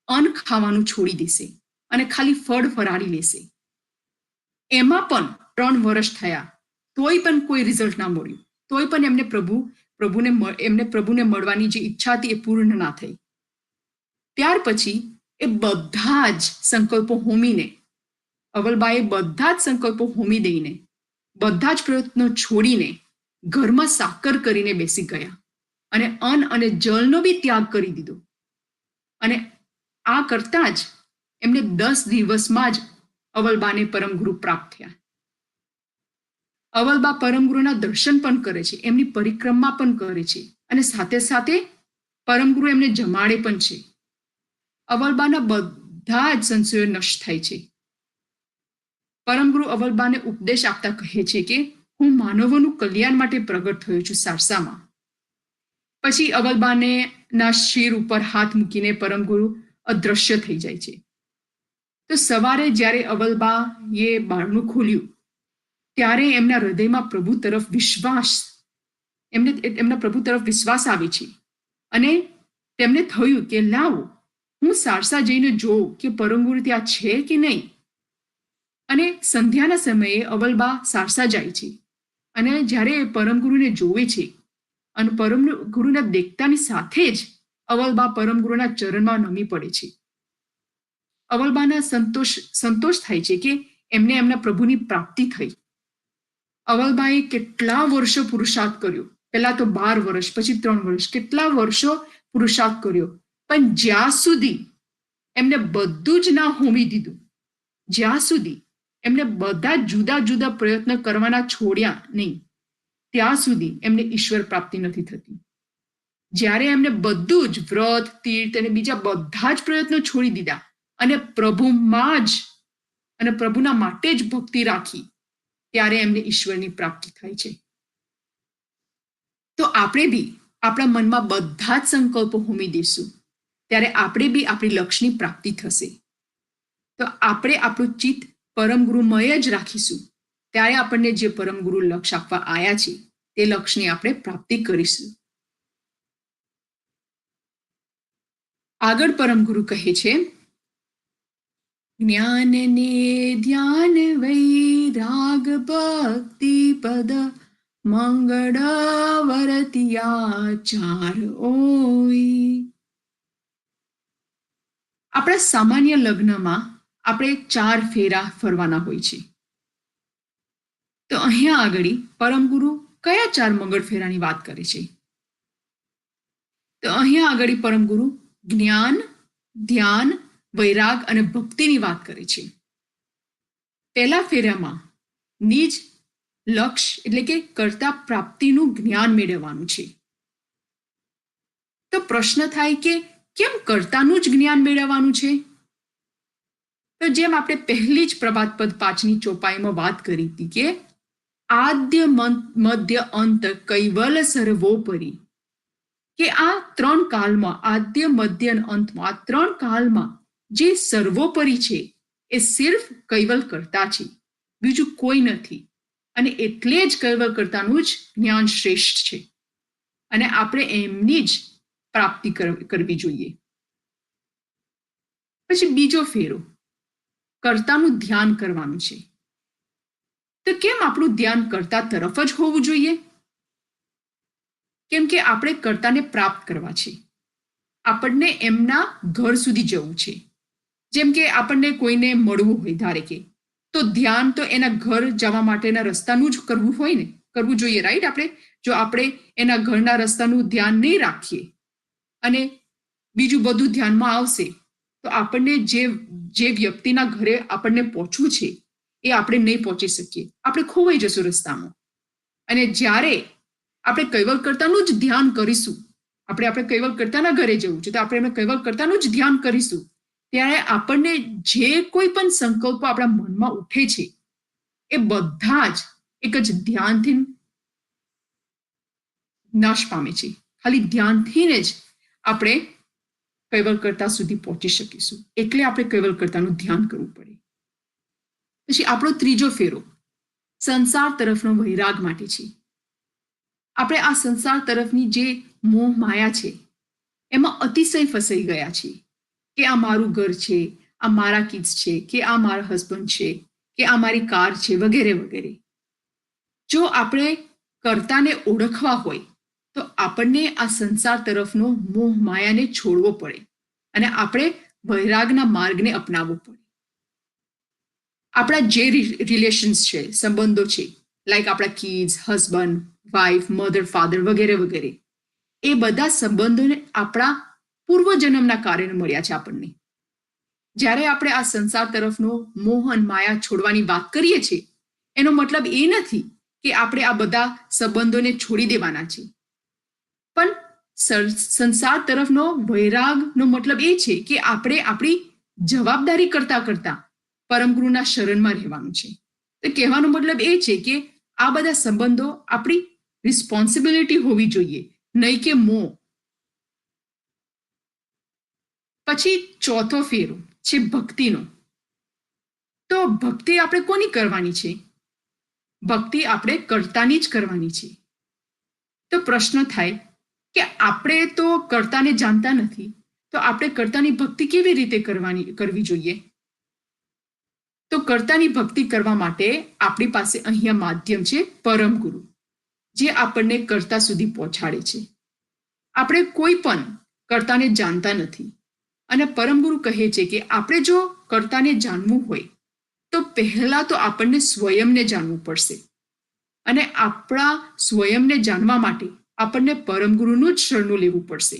અન્ન ખાવાનું છોડી દેશે અને ખાલી ફળ ફરાળી લેશે. એમાં પણ 3 વર્ષ થયા, તોય પણ કોઈ રિઝલ્ટ ના મળ્યું. તોય પણ એમને પ્રભુને મળવાની જે ઈચ્છા હતી એ પૂર્ણ ના થઈ. ત્યાર પછી એ બધા જ સંકલ્પો હોમીને, અવલબાએ બધા જ સંકલ્પો હોમી દઈને બધા જ પ્રયત્નો છોડીને ઘરમાં સાકર કરીને બેસી ગયા અને અન્ન અને જળનો બી ત્યાગ કરી દીધો. અને આ કરતા જ એમને 10 દિવસમાં જ અવલબાને પરમગુરુ પ્રાપ્ત થયા. અવલબા પરમગુરુના દર્શન પણ કરે છે, એમની પરિક્રમા પણ કરે છે અને સાથે સાથે પરમગુરુ એમને જમાડે પણ છે. અવલબાના બધા જ સંશયો નષ્ટ થાય છે. પરમગુરુ અવલબાને ઉપદેશ આપતા કહે છે કે હું માનવોનું કલ્યાણ માટે પ્રગટ થયો છું સારસામાં. પછી અવલબાને ના શિર ઉપર હાથ મૂકીને પરમગુરુ અદ્રશ્ય થઈ જાય છે. તો સવારે જ્યારે અવલબાએ બારણું ખોલ્યું ત્યારે એમના હૃદયમાં એમના પ્રભુ તરફ વિશ્વાસ આવે છે અને તેમને થયું કે લાવો હું સારસા જઈને જોઉં કે પરમગુરુ ત્યાં છે કે નહીં. અને સંધ્યાના સમયે અવલબા સારસા જાય છે અને જ્યારે પરમગુરુને જોવે છે અને પરમગુરુને દેખતાની સાથે જ અવલબા પરમગુરુના ચરણમાં નમી પડે છે. અવલબાના સંતોષ થાય છે કે એમને એમના પ્રભુની પ્રાપ્તિ થઈ. અવલબાએ કેટલા વર્ષો પુરુષાર્થ કર્યો, પહેલા તો 12 વર્ષ, પછી 3 વર્ષ, કેટલા વર્ષો પુરુષાર્થ કર્યો, પણ જ્યાં સુધી એમને બધું જ ના હોમી દીધું, જ્યાં સુધી એમને બધા જુદા જુદા પ્રયત્ન કરવાના છોડ્યા નહીં, ત્યાં સુધી એમને ઈશ્વર પ્રાપ્તિ નથી થતી. જ્યારે એમને બધું જ વ્રત, તીર્થ અને બીજા બધા જ પ્રયત્નો છોડી દીધા અને પ્રભુમાં જ અને પ્રભુના માટે જ ભક્તિ રાખી, ત્યારે એમને ઈશ્વરની પ્રાપ્તિ થાય છે. તો આપણે બી આપણા મનમાં બધા જ સંકલ્પો હોમી દઈશું, ત્યારે આપણે બી આપણી લક્ષ્યની પ્રાપ્તિ થશે. તો આપણે આપણું ચિત્ત પરમગુરુમય જ રાખીશું, ત્યારે આપણને જે પરમગુરુ લક્ષ્ય આપવા આવ્યા છે તે લક્ષ્યની આપણે પ્રાપ્તિ કરીશું. આગળ પરમગુરુ કહે છે, જ્ઞાન ને ધ્યાન વૈરાગ ભક્તિ પદ મંગળ વરતિયા ચાર ઓય. આપણા સામાન્ય લગ્નમાં આપણે 4 ફેરા ફરવાના હોય છે. તો અહીંયા આગળ પરમગુરુ કયા 4 મંગળ ફેરાની વાત કરે છે? તો અહીંયા આગળ પરમગુરુ જ્ઞાન, ધ્યાન, વૈરાગ અને ભક્તિની વાત કરે છે. પહેલા ફેરામાં નિજ લક્ષ્ય એટલે કે કર્તા પ્રાપ્તિનું જ્ઞાન મેળવવાનું છે. તો પ્રશ્ન થાય કે કેમ કર્તાનું જ જ્ઞાન મેળવવાનું છે? તો જેમ આપણે પહેલી જ પ્રભાત પદ 5ની ચોપાઈમાં વાત કરી હતી કે આદ્ય મધ્ય અંત કૈવલ સર્વોપરી, કે આ 3 કાલમાં, આદ્ય મધ્ય અને અંતમાં, આ 3 કાલમાં જે સર્વોપરી છે એ સિર્ફ કૈવલ કર્તા છે, બીજું કોઈ નથી. અને એટલે જ કૈવલ કર્તાનું જ જ્ઞાન શ્રેષ્ઠ છે અને આપણે એમની જ પ્રાપ્તિ કરવી જોઈએ. પછી બીજો ફેરો કર્તાનું ધ્યાન કરવાનું છે. તો કેમ આપણું ધ્યાન કર્તા તરફ જ હોવું જોઈએ? કેમ કે આપણે કર્તાને પ્રાપ્ત કરવા છે, આપણને એમના ઘર સુધી જવું છે. જેમ કે આપણને કોઈને મળવું હોય ધારે કે, તો ધ્યાન તો એના ઘર જવા માટેના રસ્તાનું જ કરવું હોય ને, કરવું જોઈએ, રાઈટ? જો આપણે એના ઘરના રસ્તાનું ધ્યાન નહીં રાખીએ અને બીજું બધું ધ્યાનમાં આવશે તો આપણને જે વ્યક્તિના ઘરે આપણને પહોંચવું છે એ આપણે નહીં પહોંચી શકીએ, આપણે ખોવાઈ જશું રસ્તામાં. અને જ્યારે આપણે કૈવલ કર્તાનું જ ધ્યાન કરીશું, આપણે કૈવલ કર્તાના ઘરે જવું છે તો આપણે કૈવલ કર્તાનું જ ધ્યાન કરીશું, ત્યારે આપણને જે કોઈ પણ સંકલ્પો આપણા મનમાં ઉઠે છે એ બધા જ એક જ ધ્યાનથી નાશ પામે છે. ખાલી ધ્યાનથી જ આપણે કૈવલ કર્તા સુધી પહોંચી શકીશું. એટલે આપણે કૈવલ કર્તાનું ધ્યાન કરવું પડે. પછી આપણો ત્રીજો ફેરો સંસાર તરફનો વૈરાગ માટે છે. આપણે આ સંસાર તરફની જે મોહ માયા છે એમાં અતિશય ફસાઈ ગયા છે કે આ મારું ઘર છે, આ મારા કિડ્સ છે, કે આ મારા હસબન્ડ છે, કે આ મારી કાર છે, વગેરે વગેરે. જો આપણે કર્તાને ઓળખવા હોય તો આપણને આ સંસાર તરફનો મોહ માયાને છોડવો પડે અને આપણે વૈરાગના માર્ગને અપનાવવો પડે. આપણા જે રિલેશન્સ છે, સંબંધો છે, લાઈક આપણા kids, husband, wife, mother, father વગેરે વગેરે, એ બધા સંબંધોને આપણા પૂર્વજન્મના કારણે મળ્યા છે આપણને. જ્યારે આપણે આ સંસાર તરફનો મોહ અને માયા છોડવાની વાત કરીએ છીએ, એનો મતલબ એ નથી કે આપણે આ બધા સંબંધોને છોડી દેવાના છે, પણ સંસાર તરફનો વૈરાગનો મતલબ એ છે કે આપણે આપણી જવાબદારી કરતા કરતા પરમગુરુના શરણમાં રહેવાનું છે. તો કહેવાનો મતલબ એ છે કે આ બધા સંબંધો આપણી રિસ્પોન્સિબિલિટી હોવી જોઈએ, નહીં કે મોહ. પછી ચોથો ફેરો છે ભક્તિનો. તો ભક્તિ આપણે કોની કરવાની છે? ભક્તિ આપણે કર્તાની જ કરવાની છે. તો પ્રશ્ન થાય કે આપણે તો કર્તાને જાણતા નથી, તો આપણે કર્તાની ભક્તિ કેવી રીતે કરવી જોઈએ? તો કર્તાની ભક્તિ કરવા માટે આપણી પાસે અહીંયા માધ્યમ છે પરમ ગુરુ, જે આપણને કર્તા સુધી પહોંચાડે છે. આપણે કોઈ પણ કર્તાને જાણતા નથી, અને પરમ ગુરુ કહે છે કે આપણે જો કર્તાને જાણવું હોય તો પહેલા તો આપણને સ્વયંને જાણવું પડશે, અને આપણા સ્વયંને જાણવા માટે આપણને પરમગુરુનું જ શરણું લેવું પડશે,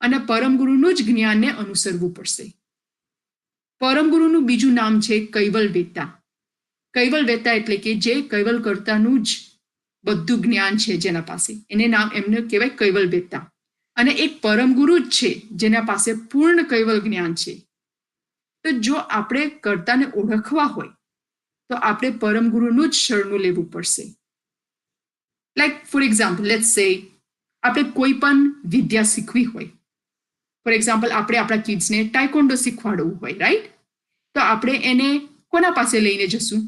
અને પરમગુરુનું જ જ્ઞાનને અનુસરવું પડશે. પરમગુરુનું બીજું નામ છે કૈવલ વેતા. કૈવલ વેતા એટલે કે જે કૈવલ કર્તાનું જ બધું જ્ઞાન છે જેના પાસે, એમને કહેવાય કૈવલ વેતા. અને એક પરમગુરુ જ છે જેના પાસે પૂર્ણ કૈવલ જ્ઞાન છે. તો જો આપણે કર્તાને ઓળખવા હોય તો આપણે પરમગુરુનું જ શરણું લેવું પડશે. લાઈક ફોર એક્ઝામ્પલ, લેટ્સ સે આપણે કોઈ પણ વિદ્યા શીખવી હોય. ફોર એક્ઝામ્પલ, આપણે આપણા કિડ્સને ટાઇકોન્ડો શીખવાડવું હોય, રાઈટ? તો આપણે એને કોના પાસે લઈને જશું?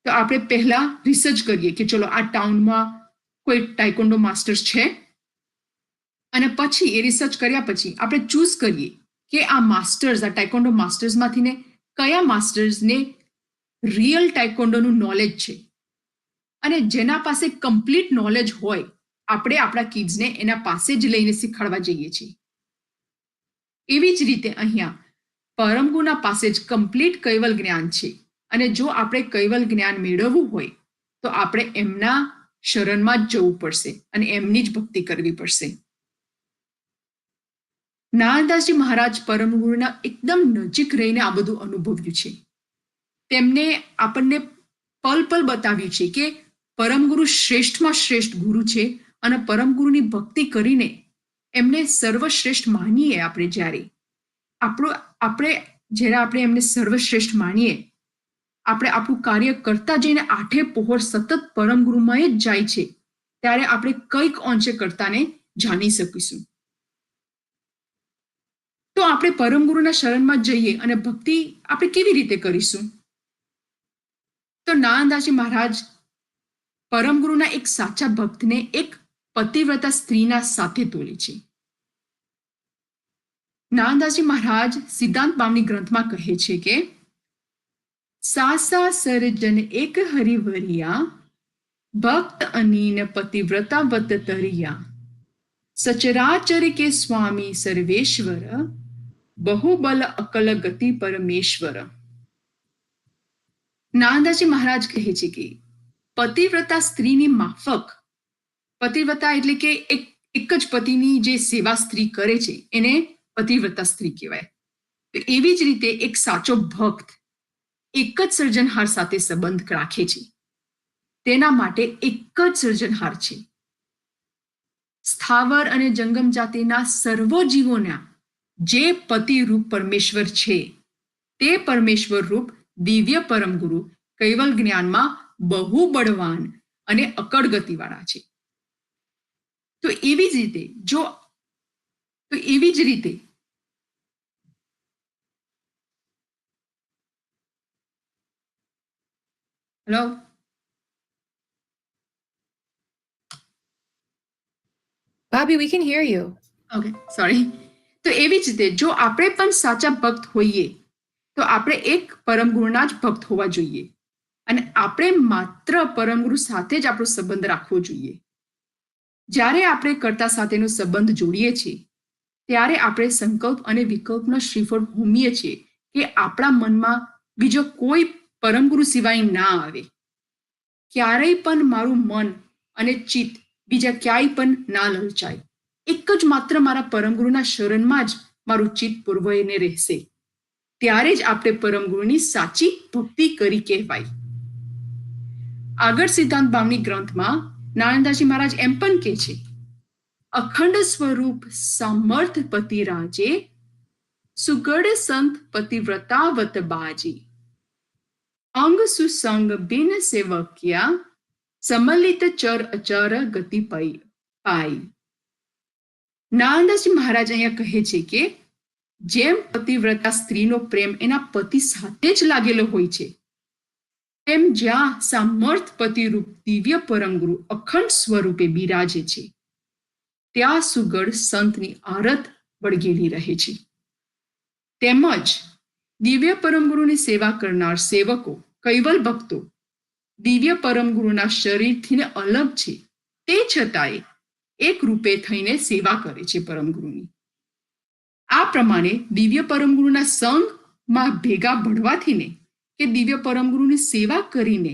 તો આપણે પહેલા રિસર્ચ કરીએ કે ચલો આ ટાઉનમાં કોઈ ટાઇકોન્ડો માસ્ટર્સ છે, અને પછી એ રિસર્ચ કર્યા પછી આપણે ચૂઝ કરીએ કે આ માસ્ટર્સ, આ ટાઇકોન્ડો માસ્ટર્સમાંથીને કયા માસ્ટર્સને રિયલ ટાઇકોન્ડોનું નોલેજ છે, અને જેના પાસે કમ્પ્લીટ નોલેજ હોય આપણે આપણા કિડ્સને એના પાસે જ લઈને શીખવાડવા જઈએ છીએ. એવી જ રીતે અહીંયા પરમગુરુના પાસે જ કમ્પ્લીટ કૈવલ જ્ઞાન છે, અને જો આપણે કૈવલ જ્ઞાન મેળવવું હોય તો આપણે એમના શરણમાં જ જવું પડશે અને એમની જ ભક્તિ કરવી પડશે. નારદાસજી મહારાજ પરમગુરુના એકદમ નજીક રહીને આ બધું અનુભવ્યું છે. તેમને આપણને પલ પલ બતાવ્યું છે કે પરમગુરુ શ્રેષ્ઠમાં શ્રેષ્ઠ ગુરુ છે, અને પરમગુરુની ભક્તિ કરીને એમને સર્વશ્રેષ્ઠ માનીએ આપણે આપણે એમને સર્વશ્રેષ્ઠ માનીએ, આપણે આપણું કાર્ય કરતા જઈને આઠે પહોર સતત પરમગુરુમાં જ જાય છે, ત્યારે આપણે કંઈક અંશે કરતાને જાણી શકીશું. તો આપણે પરમગુરુના શરણમાં જઈએ અને ભક્તિ આપણે કેવી રીતે કરીશું? તો નાનદાસજી મહારાજ પરમગુરુના એક સાચા ભક્તને એક પતિવ્રતા સ્ત્રીના સાથે તોલે છે. નાનદાસજી મહારાજ સિદ્ધાંત બામની ગ્રંથમાં કહે છે કે સાસા સર્જન એક હરિવરિયા, ભક્ત અનીન પતિવ્રતા વત તરિયા, સચરાચર કે સ્વામી સર્વેશ્વર, બહુબલ અકલ ગતિ પરમેશ્વર. નાનદાસજી મહારાજ કહે છે કે પતિવ્રતા સ્ત્રીની માફક, પતિવ્રતા એટલે કે એક જ પતિની જે સેવા સ્ત્રી કરે છે એને પતિવ્રતા સ્ત્રી કહેવાય. તો એવી જ રીતે એક સાચો ભક્ત એક જ સર્જનહાર સાથે સંબંધ રાખે છે, તેના માટે એક જ સર્જનહાર છે. સ્થાવર અને જંગમ જાતિના સર્વ જીવોના જે પતિ રૂપ પરમેશ્વર છે, તે પરમેશ્વર રૂપ દિવ્ય પરમગુરુ કૈવલ જ્ઞાનમાં બહુ બળવાન અને અકળ ગતિવાળા છે. તો એવી જ રીતે hello Bobby, we can hear you. Okay, sorry. તો એવી જ રીતે જો આપણે પણ સાચા ભક્ત હોઈએ તો આપણે એક પરમગુરુના જ ભક્ત હોવા જોઈએ, અને આપણે માત્ર પરમગુરુ સાથે જ આપણો સંબંધ રાખવો જોઈએ. જ્યારે આપણે કર્તા સાથેનો સંબંધ જોડીએ છીએ ત્યારે આપણે સંકલ્પ અને વિકલ્પનો શ્રીફળ હોમીએ છીએ કે આપણા મનમાં બીજો કોઈ પરમગુરુ સિવાય ના આવે. ક્યારેય પણ મારું મન અને ચિત્ત બીજા ક્યાંય પણ ના લલચાય. એક જ માત્ર મારા પરમગુરુના શરણમાં જ મારું ચિત્ત પૂરવાઈને રહેશે. ત્યારે જ આપણે પરમગુરુની સાચી ભક્તિ કરી કહેવાય. આગળ સિદ્ધાંત બામણી ગ્રંથમાં નાનંદાજી મહારાજ એમ પણ કહે છે, અખંડ સ્વરૂપ સમર્થ પતિ રાજે, સુગઢ સંત પતિવ્રતાવત બાજી, અંગ સુસંગ બિન સેવક્યા, સમલિત ચર અચર ગતિ પાઈ. નાનંદાજી મહારાજ અહીંયા કહે છે કે જેમ પતિવ્રતા સ્ત્રીનો પ્રેમ એના પતિ સાથે જ લાગેલો હોય છે, તેમ જ્યાં સામર્થ પતિરૂપ દિવ્ય પરમગુરુ અખંડ સ્વરૂપે બિરાજે છે, ત્યાં સુગઢ સંતની આરત વળગેલી રહે છે. તેમજ દિવ્ય પરમગુરુની સેવા કરનાર સેવકો, કૈવલ ભક્તો દિવ્ય પરમગુરુના શરીરથી અલગ છે, તે છતાંય એક રૂપે થઈને સેવા કરે છે પરમગુરુની. આ પ્રમાણે દિવ્ય પરમગુરુના સંગમાં ભેગા ભળવાથી ને કે દિવ્ય પરમગુરુની સેવા કરીને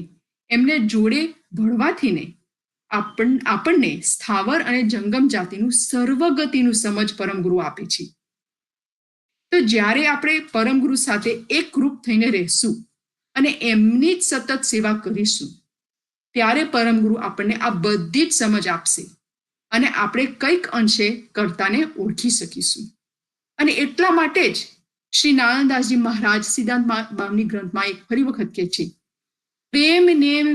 એમને જોડે ભળવાથી ને આપણને સ્થાવર અને જંગમ જાતિનું સર્વગતિનું સમજ પરમગુરુ આપે છે. તો જ્યારે આપણે પરમગુરુ સાથે એકરૂપ થઈને રહેશું અને એમની જ સતત સેવા કરીશું, ત્યારે પરમગુરુ આપણને આ બધી જ સમજ આપશે અને આપણે કંઈક અંશે કર્તાને ઓળખી શકીશું. અને એટલા માટે જ શ્રી નાનંદાસજી મહારાજ સિદ્ધાંત બામણી ગ્રંથમાં એક ફરી વખત કહે છે, પ્રેમ નેમ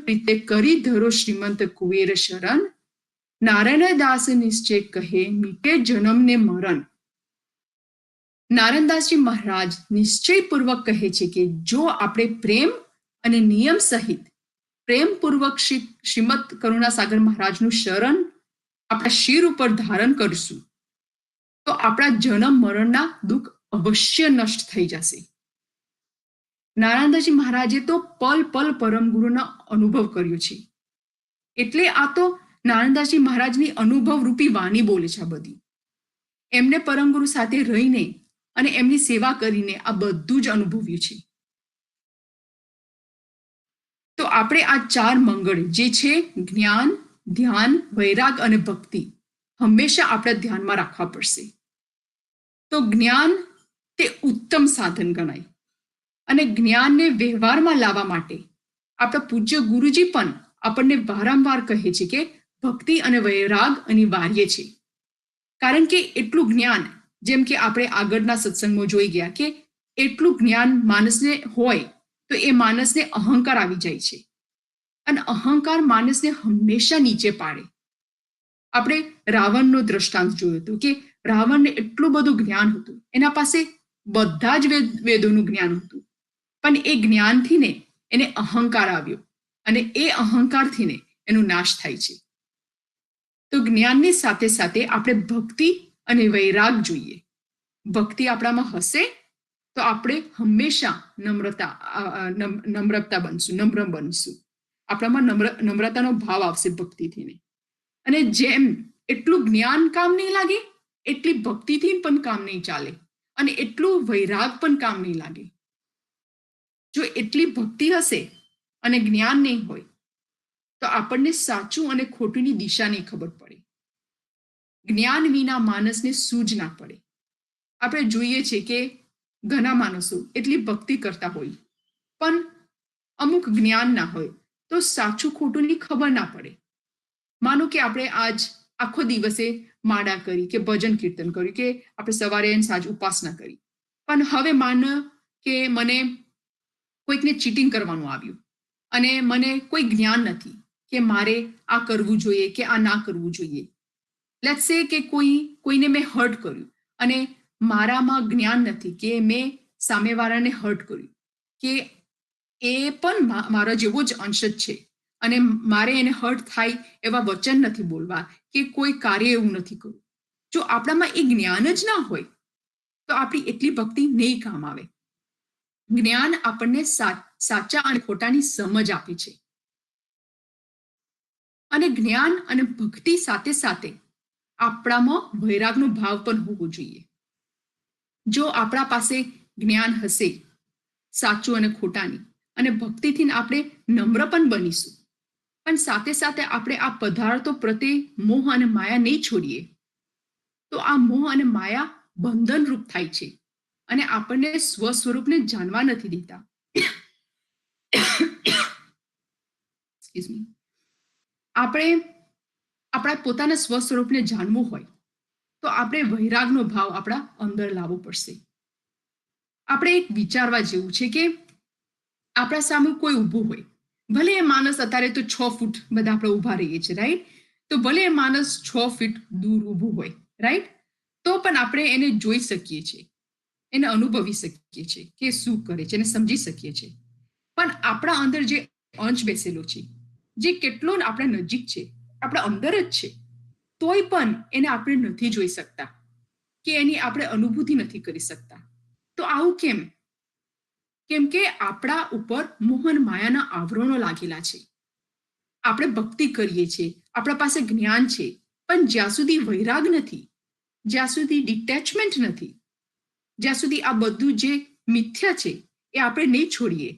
પ્રીતે કરી ધરો શ્રીમંત કુવેર શરણ, નારાયણ દાસ નિશ્ચય કહે મીટે જન્મ ને મરણ. નારાયણદાસજી મહારાજ નિશ્ચયપૂર્વક કહે છે કે જો આપણે પ્રેમ અને નિયમ સહિત પ્રેમપૂર્વક શ્રીમદ કરુણાસાગર મહારાજનું શરણ આપણા શિર ઉપર ધારણ કરશું, તો આપણા જન્મ મરણના દુઃખ અવશ્ય નષ્ટ થઈ જશે. નારાયણદાસજી મહારાજે તો પલ પલ પરમગુરુનો અનુભવ કર્યો છે. એટલે આ તો નારાયણદાસજી મહારાજની અનુભવ રૂપી વાણી બોલે છે. આ બધી એમને પરમગુરુ સાથે રહીને અને એમની સેવા કરીને આ બધું જ અનુભવ્યું છે. તો આપણે આ ચાર મંગળ જે છે જ્ઞાન, ધ્યાન, વૈરાગ અને ભક્તિ હંમેશા આપણે ધ્યાનમાં રાખવા પડશે. તો જ્ઞાન તે ઉત્તમ સાધન ગણાય અને જ્ઞાનને વ્યવહારમાં લાવવા માટે આપણા પૂજ્ય ગુરુજી પણ આપણને વારંવાર કહે છે કે ભક્તિ અને વૈરાગ અનિવાર્ય છે. કારણ કે એટલું જ્ઞાન, જેમ કે આપણે આગળના સત્સંગમાં જોઈ ગયા કે એટલું જ્ઞાન માણસને હોય તો એ માણસને અહંકાર આવી જાય છે અને અહંકાર માણસને હંમેશા નીચે પાડે. આપણે રાવણનો દ્રષ્ટાંત જોયો હતો કે રાવણને એટલું બધું જ્ઞાન હતું, એના પાસે બધા જ વેદોનું જ્ઞાન હતું, પણ એ જ્ઞાનથી ને એને અહંકાર આવ્યો અને એ અહંકારથી ને એનો નાશ થાય છે. તો જ્ઞાનની સાથે સાથે આપણે ભક્તિ અને વૈરાગ જોઈએ. ભક્તિ આપણામાં હશે તો આપણે હંમેશા નમ્ર બનશું. આપણામાં નમ્રતાનો ભાવ આવશે ભક્તિથી. અને જેમ એટલું જ્ઞાન કામ નહીં લાગે, એટલી ભક્તિથી પણ કામ નહીં ચાલે અને એટલું વૈરાગ પણ કામ નહીં લાગે. જો એટલી ભક્તિ હશે અને જ્ઞાન નહીં હોય તો આપણને સાચું અને ખોટુંની દિશા નહીં ખબર પડે. જ્ઞાન વિના માણસને સૂઝ ના પડે. આપણે જોઈએ છે કે ઘણા માણસો એટલી ભક્તિ કરતા હોય પણ અમુક જ્ઞાન ના હોય તો સાચું ખોટુંની ખબર ના પડે. માનો કે આપણે આજ આખો દિવસે માળા કરી કે ભજન કીર્તન કર્યું કે આપણે સવારે સાંજ ઉપાસના કરી, પણ હવે માનો કે મને કોઈકને ચીટિંગ કરવાનું આવ્યું અને મને કોઈ જ્ઞાન નથી કે મારે આ કરવું જોઈએ કે આ ના કરવું જોઈએ. લેટ્સ સે કે કોઈને મેં હર્ટ કર્યું અને મારામાં જ્ઞાન નથી કે મેં સામેવાળાને હર્ટ કર્યું, કે એ પણ મારા જેવો જ અંશ જ છે અને મારે એને હર્ટ થાય એવા વચન નથી બોલવા કે કોઈ કાર્ય એવું નથી કરવું. જો આપણામાં એ જ્ઞાન જ ના હોય તો આપણી એટલી ભક્તિ નહીં કામ આવે. જ્ઞાન આપણને સાચા અને ખોટાની સમજ આપે છે અને જ્ઞાન અને ભક્તિ સાથે સાથે આપણામાં વૈરાગનો ભાવ પણ હોવો જોઈએ. જો આપણા પાસે જ્ઞાન હશે સાચું અને ખોટાની અને ભક્તિથી આપણે નમ્ર પણ બનીશું, પણ સાથે સાથે આપણે આ પદાર્થો પ્રત્યે મોહ અને માયા નહીં છોડીએ તો આ મોહ અને માયા બંધનરૂપ થાય છે અને આપણને સ્વ સ્વરૂપને જાણવા નથી દેતા. Excuse me. આપણે આપણા પોતાના સ્વ સ્વરૂપને જાણવું હોય તો આપણે વૈરાગનો ભાવ આપણા અંદર લાવવો પડશે. આપણે એક વિચારવા જેવું છે કે આપણા સામે કોઈ ઊભું હોય, ભલે એ માણસ અત્યારે તો 6 ફૂટ બધા આપણે ઊભા રહીએ છીએ, રાઈટ? તો ભલે એ માણસ 6 ફીટ દૂર ઊભું હોય, રાઈટ? તો પણ આપણે એને જોઈ શકીએ છીએ, એને અનુભવી શકીએ છીએ કે શું કરે છે, એને સમજી શકીએ છીએ. પણ આપણા અંદર જે અંશ બેસેલો છે, જે કેટલો આપણા નજીક છે, આપણા અંદર જ છે, તોય પણ એને આપણે નથી જોઈ શકતા કે એની આપણે અનુભૂતિ નથી કરી શકતા. તો આવું કેમ? કેમ કે આપણા ઉપર મોહન માયાના આવરણો લાગેલા છે. આપણે ભક્તિ કરીએ છીએ, આપણા પાસે જ્ઞાન છે, પણ જ્યાં સુધી વૈરાગ નથી, જ્યાં સુધી ડિટેચમેન્ટ નથી, જ્યાં સુધી આ બધું જે મિથ્યા છે એ આપણે નહીં છોડીએ,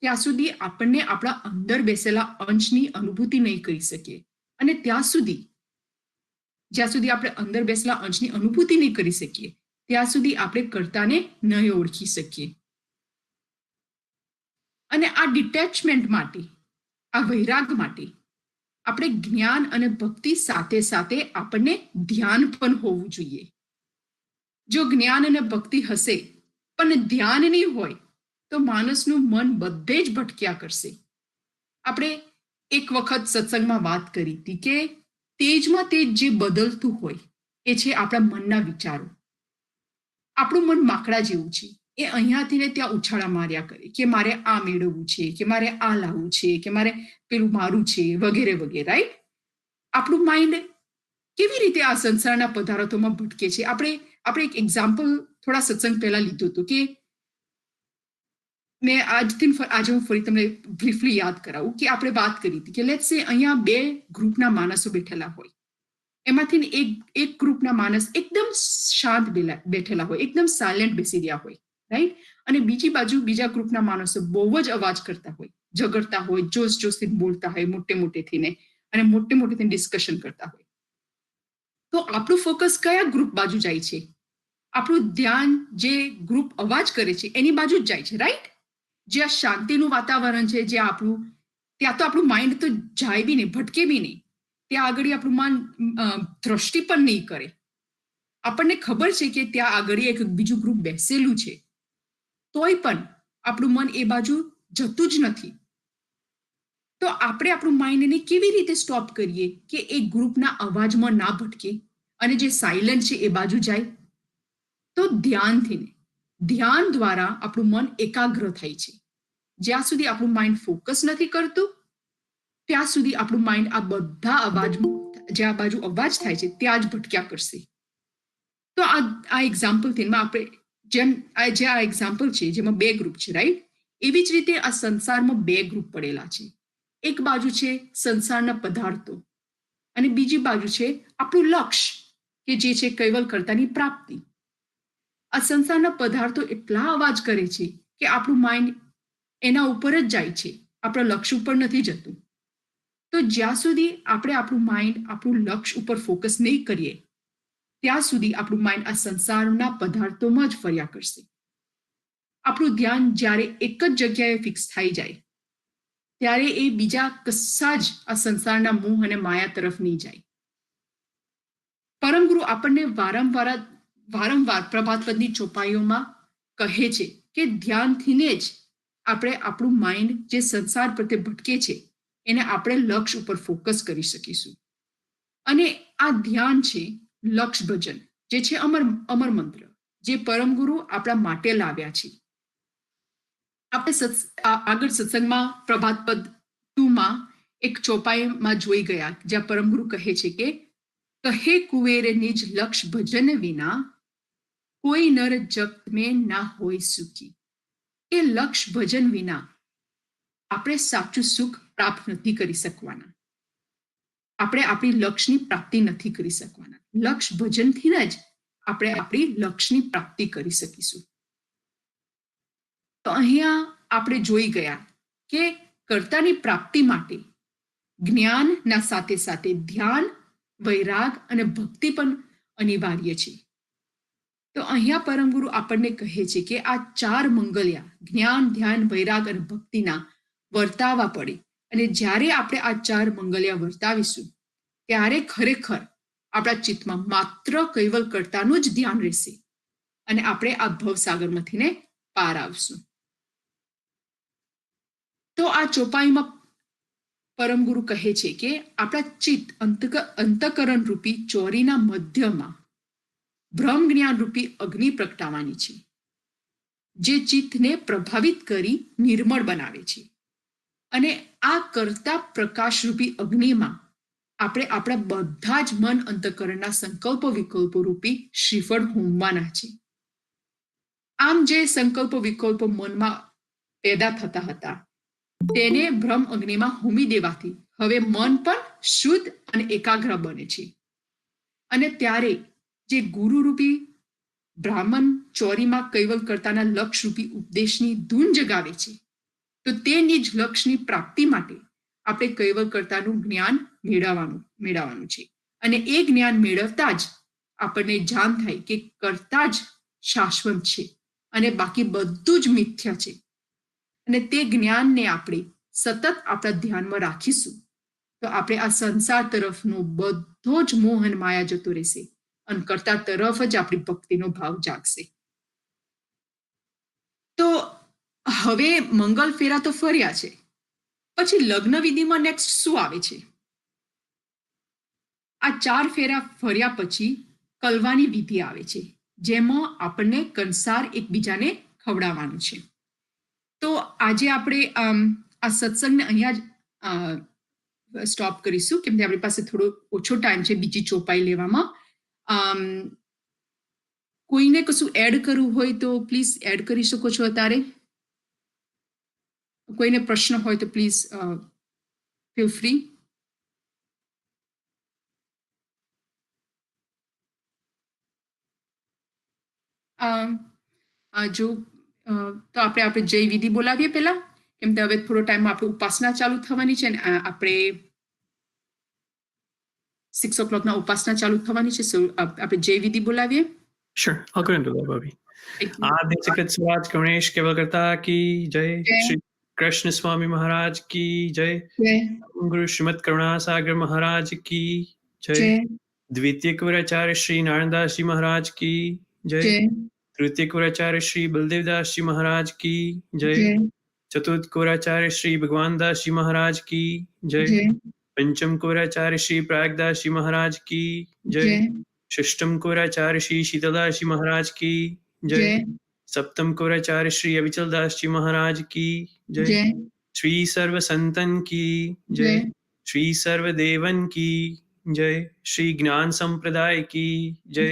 ત્યાં સુધી આપણને આપણા અંદર બેસેલા અંશની અનુભૂતિ નહીં કરી શકીએ. અને ત્યાં સુધી જ્યાં સુધી આપણે અંદર બેસેલા અંશની અનુભૂતિ નહીં કરી શકીએ, ત્યાં સુધી આપણે કર્તાને નહીં ઓળખી શકીએ. અને આ ડિટેચમેન્ટ માટે, આ વૈરાગ માટે આપણે જ્ઞાન અને ભક્તિ સાથે સાથે આપણને ધ્યાન પણ હોવું જોઈએ. જો જ્ઞાન અને ભક્તિ હશે પણ ધ્યાન નહીં હોય તો માણસનું મન બધે જ ભટક્યા કરશે. આપણે એક વખત સત્સંગમાં વાત કરી હતી કે તેજમાં તેજ જે બદલતું હોય એ છે આપણા મનના વિચારો. આપણું મન માકડા જેવું છે, એ અહીંયાથી ને ત્યાં ઉછાળા માર્યા કરે કે મારે આ મેળવવું છે, કે મારે આ લાવવું છે, કે મારે પેલું મારું છે, વગેરે વગેરે, રાઈટ? આપણું માઇન્ડ કેવી રીતે આ સંસારના પદાર્થોમાં ભટકે છે? આપણે એક એક્ઝામ્પલ થોડા સત્સંગ પહેલા લીધું હતું કે મેં આજે હું ફરી તમને બ્રીફલી યાદ કરાવું કે આપણે વાત કરી હતી કે લેટ્સ સે અહીંયા 2 ગ્રુપના માણસો બેઠેલા હોય, એમાંથી એક ગ્રુપના માણસ એકદમ શાંત બેઠેલા હોય, એકદમ સાયલેન્ટ બેસી રહ્યા હોય, રાઈટ? અને બીજી બાજુ બીજા ગ્રુપના માણસો બહુ જ અવાજ કરતા હોય, ઝઘડતા હોય, જોશથી બોલતા હોય, મોટેથી અને મોટેથી ડિસ્કશન કરતા હોય. તો આપણું ફોકસ કયા ગ્રુપ બાજુ જાય છે? આપણું ધ્યાન જે ગ્રુપ અવાજ કરે છે એની બાજુ જ જાય છે, રાઈટ? જ્યાં શાંતિનું વાતાવરણ છે, જે આપણું, ત્યાં તો આપણું માઇન્ડ તો જાય બી નહીં, ભટકે બી નહીં. ત્યાં આગળ આપણું મન દ્રષ્ટિ પણ નહીં કરે. આપણને ખબર છે કે ત્યાં આગળ એક બીજું ગ્રુપ બેસેલું છે, તોય પણ આપણું મન એ બાજુ જતું જ નથી. તો આપણે આપણું માઇન્ડને કેવી રીતે સ્ટોપ કરીએ કે એ ગ્રુપના અવાજમાં ના ભટકે અને જે સાયલન્ટ છે એ બાજુ જાય? તો ધ્યાન દ્વારા આપણું મન એકાગ્ર થાય છે. જ્યાં સુધી આપણું માઇન્ડ ફોકસ નથી કરતું ત્યાં સુધી આપણું માઇન્ડ આ બધા અવાજ, જ્યાં બાજુ અવાજ થાય છે ત્યાં જ ભટક્યા કરશે. તો આ એક્ઝામ્પલથી આપણે જે આ એક્ઝામ્પલ છે જેમાં 2 ગ્રુપ છે, રાઈટ? એવી જ રીતે આ સંસારમાં 2 ગ્રુપ પડેલા છે. એક બાજુ છે સંસારના પદાર્થો અને બીજી બાજુ છે આપણું લક્ષ્ય કે જે છે કૈવલ કર્તાની પ્રાપ્તિ. આ સંસારના પદાર્થો એટલા અવાજ કરે છે કે આપણું માઇન્ડ એના ઉપર જ જાય છે, આપણા લક્ષ્ય ઉપર નથી જતું. તો જ્યાં સુધી આપણે આપણું માઇન્ડ આપણું લક્ષ્ય ઉપર ફોકસ નહીં કરીએ ત્યાં સુધી આપણું માઇન્ડ આ સંસારના પદાર્થોમાં જ ફર્યા કરશે. આપણું ધ્યાન જ્યારે એક જ જગ્યાએ ફિક્સ થઈ જાય ત્યારે એ બીજા કશા જ આ સંસારના મોહ અને માયા તરફ નહીં જાય. પરમગુરુ આપણને વારંવાર પ્રભાતપદની ચોપાઈઓમાં કહે છે કે ધ્યાનથીને જ આપણે આપણું માઇન્ડ જે સંસાર પ્રત્યે ભટકે છે એને આપણે લક્ષ્ય ઉપર ફોકસ કરી શકીશું. અને આ ધ્યાન છે લક્ષ્ય ભજન, જે છે અમર મંત્ર, જે પરમગુરુ આપણા માટે લાવ્યા છે. આપણે આગળ સત્સંગમાં પ્રભાતપદ 2માં એક ચોપાઈમાં જોઈ ગયા જ્યાં પરમગુરુ કહે છે કે કહે કુવેર નિજ લક્ષ્ય ભજન વિના કોઈ નર જગ મેં ના હોય સુખી. એ લક્ષ્ય ભજન વિના આપણે સાચું સુખ પ્રાપ્ત નથી કરી શકવાના. આપણે આપણી લક્ષ્યની પ્રાપ્તિ નથી કરી શકવાના. લક્ષ્ય ભજનથી જ આપણે આપણી લક્ષ્યની પ્રાપ્તિ કરી શકીશું. તો અહીંયા આપણે જોઈ ગયા કે કર્તાની પ્રાપ્તિ માટે જ્ઞાનના સાથે સાથે ધ્યાન, વૈરાગ અને ભક્તિ પણ અનિવાર્ય છે. તો અહીંયા પરમગુરુ આપણને કહે છે કે આ 4 મંગલ્યા જ્ઞાન, ધ્યાન, વૈરાગ અને ભક્તિના વર્તાવા પડે. અને જ્યારે આપણે આ 4 મંગલ્યા વર્તાવીશું ત્યારે ખરેખર આપણા ચિત્તમાં માત્ર કૈવલ કર્તાનું જ ધ્યાન રહેશે અને આપણે આ ભવસાગરમાંથીને પાર આવશું. તો આ ચોપાઈમાં પરમગુરુ કહે છે કે આપણા ચિત્ત અંતકરણ રૂપી ચોરીના મધ્યમાં બ્રહ્મ જ્ઞાન રૂપી અગ્નિ પ્રગટાવવાની છે, જે ચિત્તને પ્રભાવિત કરી નિર્મળ બનાવે છે. અને આ કરતા પ્રકાશરૂપી અગ્નિમાં આપણે આપણા બધા જ મન અંતકરણના સંકલ્પો વિકલ્પો રૂપી શ્રીફળ હોમવાના છે. આમ જે સંકલ્પો વિકલ્પો મનમાં પેદા થતા હતા તેને બ્રહ્મ અગ્નિમાં હોમી દેવાથી હવે મન પણ શુદ્ધ અને એકાગ્ર બને છે. અને ત્યારે જે ગુરુરૂપી બ્રાહ્મણ ચોરીમાં કૈવલ કર્તાના લક્ષરૂપી ઉપદેશની ધૂન જગાવે છે, તો તે નિજ લક્ષ્યની પ્રાપ્તિ માટે આપણે કૈવલ કર્તાનું જ્ઞાન મેળવવાનું છે. અને એ જ્ઞાન મેળવતા જ આપણને જાણ થાય કે કર્તા જ શાશ્વત છે અને બાકી બધું જ મિથ્યા છે. અને તે જ્ઞાનને આપણે સતત આપણા ધ્યાનમાં રાખીશું તો આપણે આ સંસાર તરફનો બધો જ મોહ અને માયા જતો રહેશે અને કર્તા તરફ જ આપણી ભક્તિનો ભાવ જાગશે. તો હવે મંગલ ફેરા તો ફર્યા છે, પછી લગ્ન વિધિમાં નેક્સ્ટ શું આવે છે? આ 4 ફેરા ફર્યા પછી કલવાની વિધિ આવે છે, જેમાં આપણને કંસાર એકબીજાને ખવડાવવાનું છે. તો આજે આપણે આ સત્સંગને અહીંયા જ સ્ટોપ કરીશું, કેમ કે આપણી પાસે થોડો ઓછો ટાઈમ છે બીજી ચોપાઈ લેવામાં. કોઈને કશું એડ કરવું હોય તો પ્લીઝ એડ કરી શકો છો અત્યારે. કોઈને પ્રશ્ન હોય તો પ્લીઝ ફીલ ફ્રી. જો તો આપણે જય વિધિ બોલાવીએ પહેલા, કેમ કે હવે થોડો ટાઈમ આપણે ઉપાસના ચાલુ થવાની છે ને આપણે 6 o'clock ના ઉપાસના ચાલુ થવાની છે. સો આપણે જય વિધિ બોલાવીએ. Sure, I'll go into that, Bobby. आदि जगत स्वराज गणेश केवल करता की जय. श्री कृष्ण स्वामी महाराज की जय. गुरु श्रीमद करुणा सागर महाराज की जय. द्वितीय कुराचार्य श्री नारायणदास जी महाराज की जय. तृतीय कुराचार्य श्री बलदेवदास जी महाराज की जय. चतुर्थ कुराचार्य श्री भगवान दास जी महाराज की जय. पंचम कुराचार्य श्री प्रयागदास जी महाराज की जय. षष्ठम कुराचार्य श्री शीतलदास जी महाराज की जय. सप्तम कुराचार्य श्री अविचल दास जी महाराज की जय. श्री सर्व संतन की जय. श्री सर्व देवन की जय. श्री ज्ञान संप्रदाय की जय.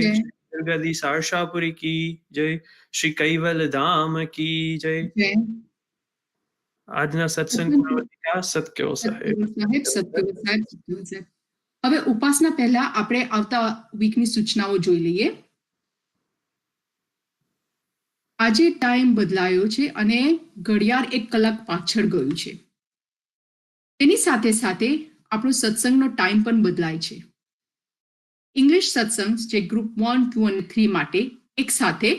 गदी सारसापुरी की जय. श्री कैवल धाम की जय. આજના સત્સંગ સત્કેવો સાહેબ. હવે ઉપાસના પહેલા આપણે આવતા વીકની સૂચનાઓ જોઈ લઈએ. આજે ટાઈમ બદલાયો છે અને ઘડિયાળ 1 કલાક પાછળ ગયું છે. તેની સાથે સાથે આપણો સત્સંગનો ટાઈમ પણ બદલાય છે. ઇંગ્લિશ સત્સંગ જે ગ્રુપ 1, 2 અને 3 માટે એક સાથે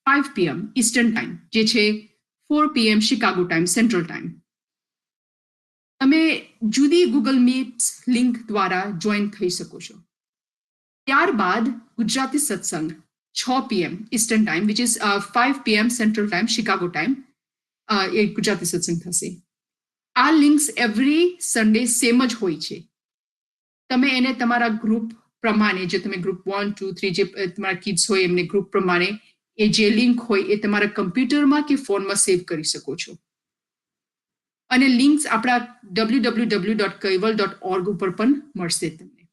5 PM ઈસ્ટર્ન ટાઈમ, જે છે 4 PM Chicago time, central time. તમે જુદી ગૂગલ મીટ્સ લિંક દ્વારા જોઈન થઈ શકો છો. ત્યારબાદ Gujarati satsang 6 PM eastern time, which is 5 PM central time, Chicago time, એ ગુજરાતી સત્સંગ થશે. આ લિંક્સ એવરી સન્ડે સેમ જ હોય છે. તમે એને તમારા ગ્રુપ પ્રમાણે, જે તમે ગ્રુપ 1, 2, 3 જે તમારા કિડ્સ હોય એમને ગ્રુપ પ્રમાણે એ જે લિંક હોય એ તમારા કમ્પ્યુટરમાં કે ફોનમાં સેવ કરી શકો છો. અને લિંક્સ આપણા www.kaival.org ઉપર પણ મળશે તમને.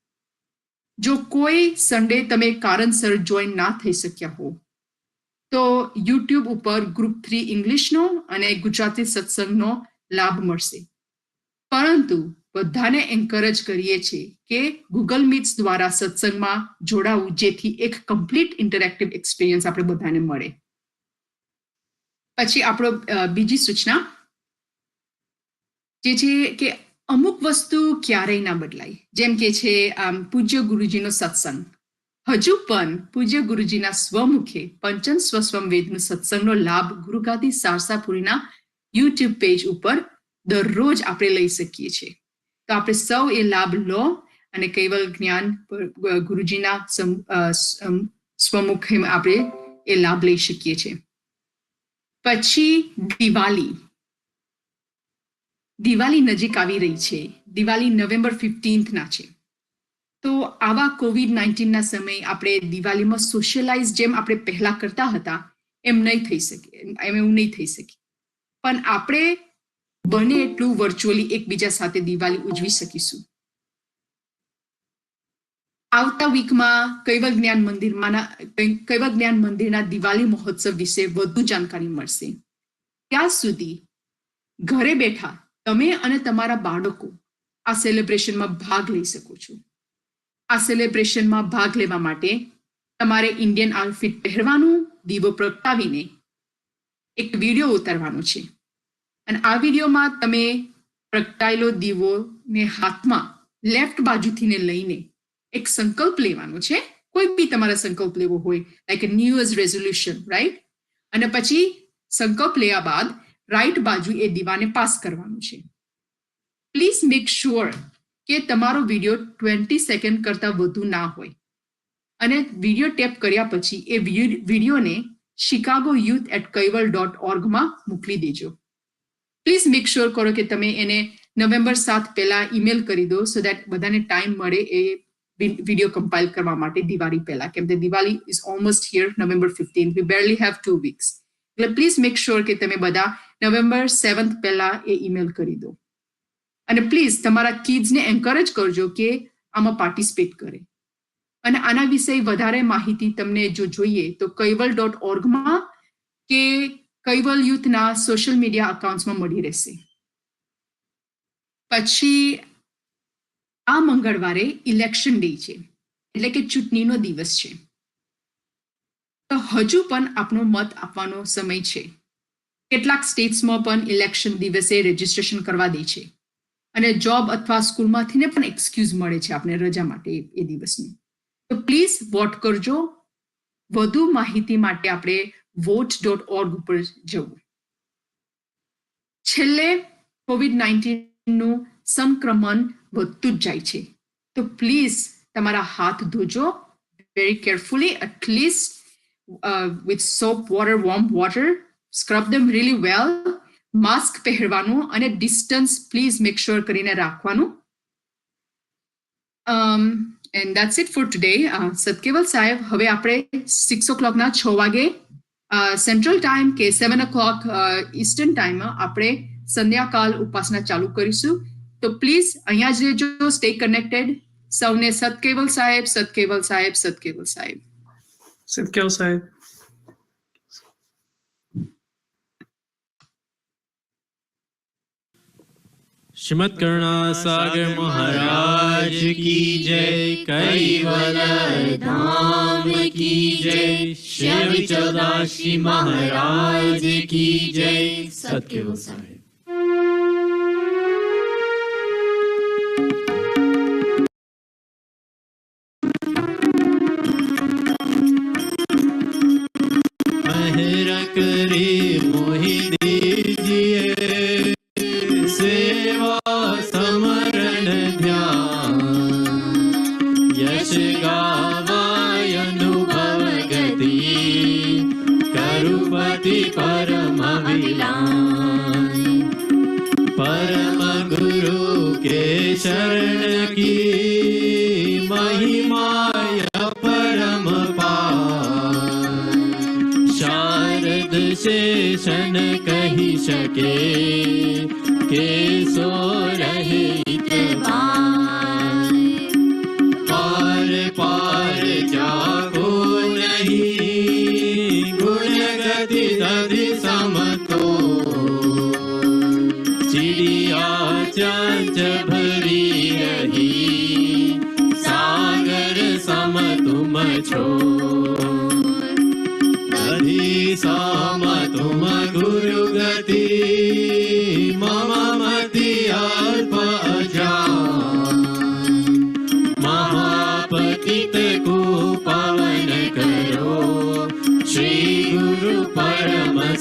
જો કોઈ સન્ડે તમે કારણસર જોઈન ના થઈ શક્યા હો તો યુટ્યુબ ઉપર ગ્રુપ 3 ઇંગ્લિશનો અને ગુજરાતી સત્સંગનો લાભ મળશે. પરંતુ બધાને એન્કરેજ કરીએ છીએ કે ગૂગલ મીટ્સ દ્વારા સત્સંગમાં જોડાવું, જેથી એક કમ્પ્લીટ ઇન્ટરેક્ટિવ એક્સપિરિયન્સ આપણે બધાને મળે. પછી આપણો બીજી સૂચના, જે છે કે અમુક વસ્તુ ક્યારેય ના બદલાય. જેમ કે છે પૂજ્ય ગુરુજીનો સત્સંગ. હજુ પણ પૂજ્ય ગુરુજીના સ્વમુખે પંચન સ્વસ્વમ વેદનું સત્સંગનો લાભ ગુરુગાદી સારસાપુરીના યુટ્યુબ પેજ ઉપર દરરોજ આપણે લઈ શકીએ છીએ. તો આપણે સૌ એ લાભ લો અને કૈવલ જ્ઞાન ગુરુજીના સ્વમુખે આપણે એ લાભ લઈ શકીએ છીએ. પછી દિવાળી નજીક આવી રહી છે. દિવાળી નવેમ્બર 15th ના છે. તો આવા COVID-19 સમયે આપણે દિવાળીમાં સોશિયલાઇઝ જેમ આપણે પહેલા કરતા હતા એમ નહીં થઈ શકે, એવું નહીં થઈ શકે. પણ આપણે બને એટલું વર્ચ્યુઅલી એકબીજા સાથે દિવાળી ઉજવી શકીશું. આવતા વીકમાં કૈવલ જ્ઞાન મંદિરના દિવાળી મહોત્સવ વિશે વધુ જાણકારી મળશે. ત્યાં સુધી ઘરે બેઠા તમે અને તમારા બાળકો આ સેલિબ્રેશનમાં ભાગ લઈ શકો છો. આ સેલિબ્રેશનમાં ભાગ લેવા માટે તમારે ઇન્ડિયન આઉટફિટ પહેરવાનું, દીવો પ્રગટાવીને એક વિડીયો ઉતારવાનો છે. અને આ વિડીયોમાં તમે પ્રગટાયેલો દીવોને હાથમાં લેફ્ટ બાજુથી લઈને એક સંકલ્પ લેવાનો છે. કોઈ બી તમારા સંકલ્પ લેવો હોય, like a new year's resolution, right? અને પછી સંકલ્પ લેવા બાદ રાઈટ બાજુ એ દીવાને પાસ કરવાનું છે. પ્લીઝ મેક શ્યોર કે તમારો વિડીયો 20 સેકન્ડ કરતાં વધુ ના હોય. અને વિડીયો ટેપ કર્યા પછી એ વિડીયોને chicagoyouth@kaival.org માં મોકલી દેજો. પ્લીઝ મેક શ્યોર કરો કે તમે એને નવેમ્બર 7 પહેલા ઈમેલ કરી દો, સો દેટ બધાને ટાઈમ મળે એ વિડીયો કમ્પાઇલ કરવા માટે દિવાળી પહેલા. કેમ કે Diwali is almost here, November 15. We barely have 2 weeks. એટલે પ્લીઝ મેક શ્યોર કે તમે બધા નવેમ્બર 7 પહેલા એ ઈમેલ કરી દો. અને પ્લીઝ તમારા કિડ્સને એન્કરેજ કરજો કે આમાં પાર્ટિસિપેટ કરે. અને આના વિશે વધારે માહિતી તમને જો જોઈએ તો kaival.org માં કે કૈવલ યુથના સોશિયલ મીડિયા અકાઉન્ટ્સમાં મળી રહેશે. પછી આ મંગળવારે ઇલેક્શન ડે છે, એટલે કે ચૂંટણીનો દિવસ છે. તો હજુ પણ આપણો મત આપવાનો સમય છે. કેટલાક સ્ટેટ્સમાં પણ ઇલેક્શન દિવસે રજીસ્ટ્રેશન કરવા દે છે. અને જોબ અથવા સ્કૂલમાંથી પણ એક્સક્યુઝ મળે છે આપણે રજા માટે એ દિવસની. તો પ્લીઝ વોટ કરજો. વધુ માહિતી માટે આપણે vote.org ઉપર જવું. છેલ્લે COVID-19નું સંક્રમણ વધતું જ જાય છે. તો પ્લીઝ તમારા હાથ ધોજો very carefully, at least with soap water, warm water. Scrub them really well. Mask પહેરવાનું અને ડિસ્ટન્સ પ્લીઝ મેક શ્યોર કરીને રાખવાનું. And that's it for today. સતકેવલ સાહેબ, હવે આપણે 6 o'clockના 6 વાગે સેન્ટ્રલ ટાઈમ કે 7 o'clock ઈસ્ટર્ન ટાઈમમાં આપણે સંધ્યાકાલ ઉપાસના ચાલુ કરીશું. તો પ્લીઝ અહીંયા જ રહેજો, સ્ટે કનેક્ટેડ. સૌને સતકેવલ સાહેબ, સતકેવલ સાહેબ, સતકેવલ સાહેબ. સતકેવલ સાહેબ. श्रीमद् करुणा सागर महाराज की जय, कैवल धाम की जय, श्री चौदासी महाराज की जय. सतकेवल साहेब. मेहर करे मोहि दीजिए, सेवा समरण ध्यान, यश गावाय अनुभव गति, करुपति परम विलास. परम गुरु के शरण की महिमाय परम पार, शारद शेषन कही सके, के सो रहित पार पार जाको नहीं, गुण गति दधि समतो, चिड़िया चंच भरी रही, सागर सम तुम छो, दधि सम तुम गुरु गति, मम मति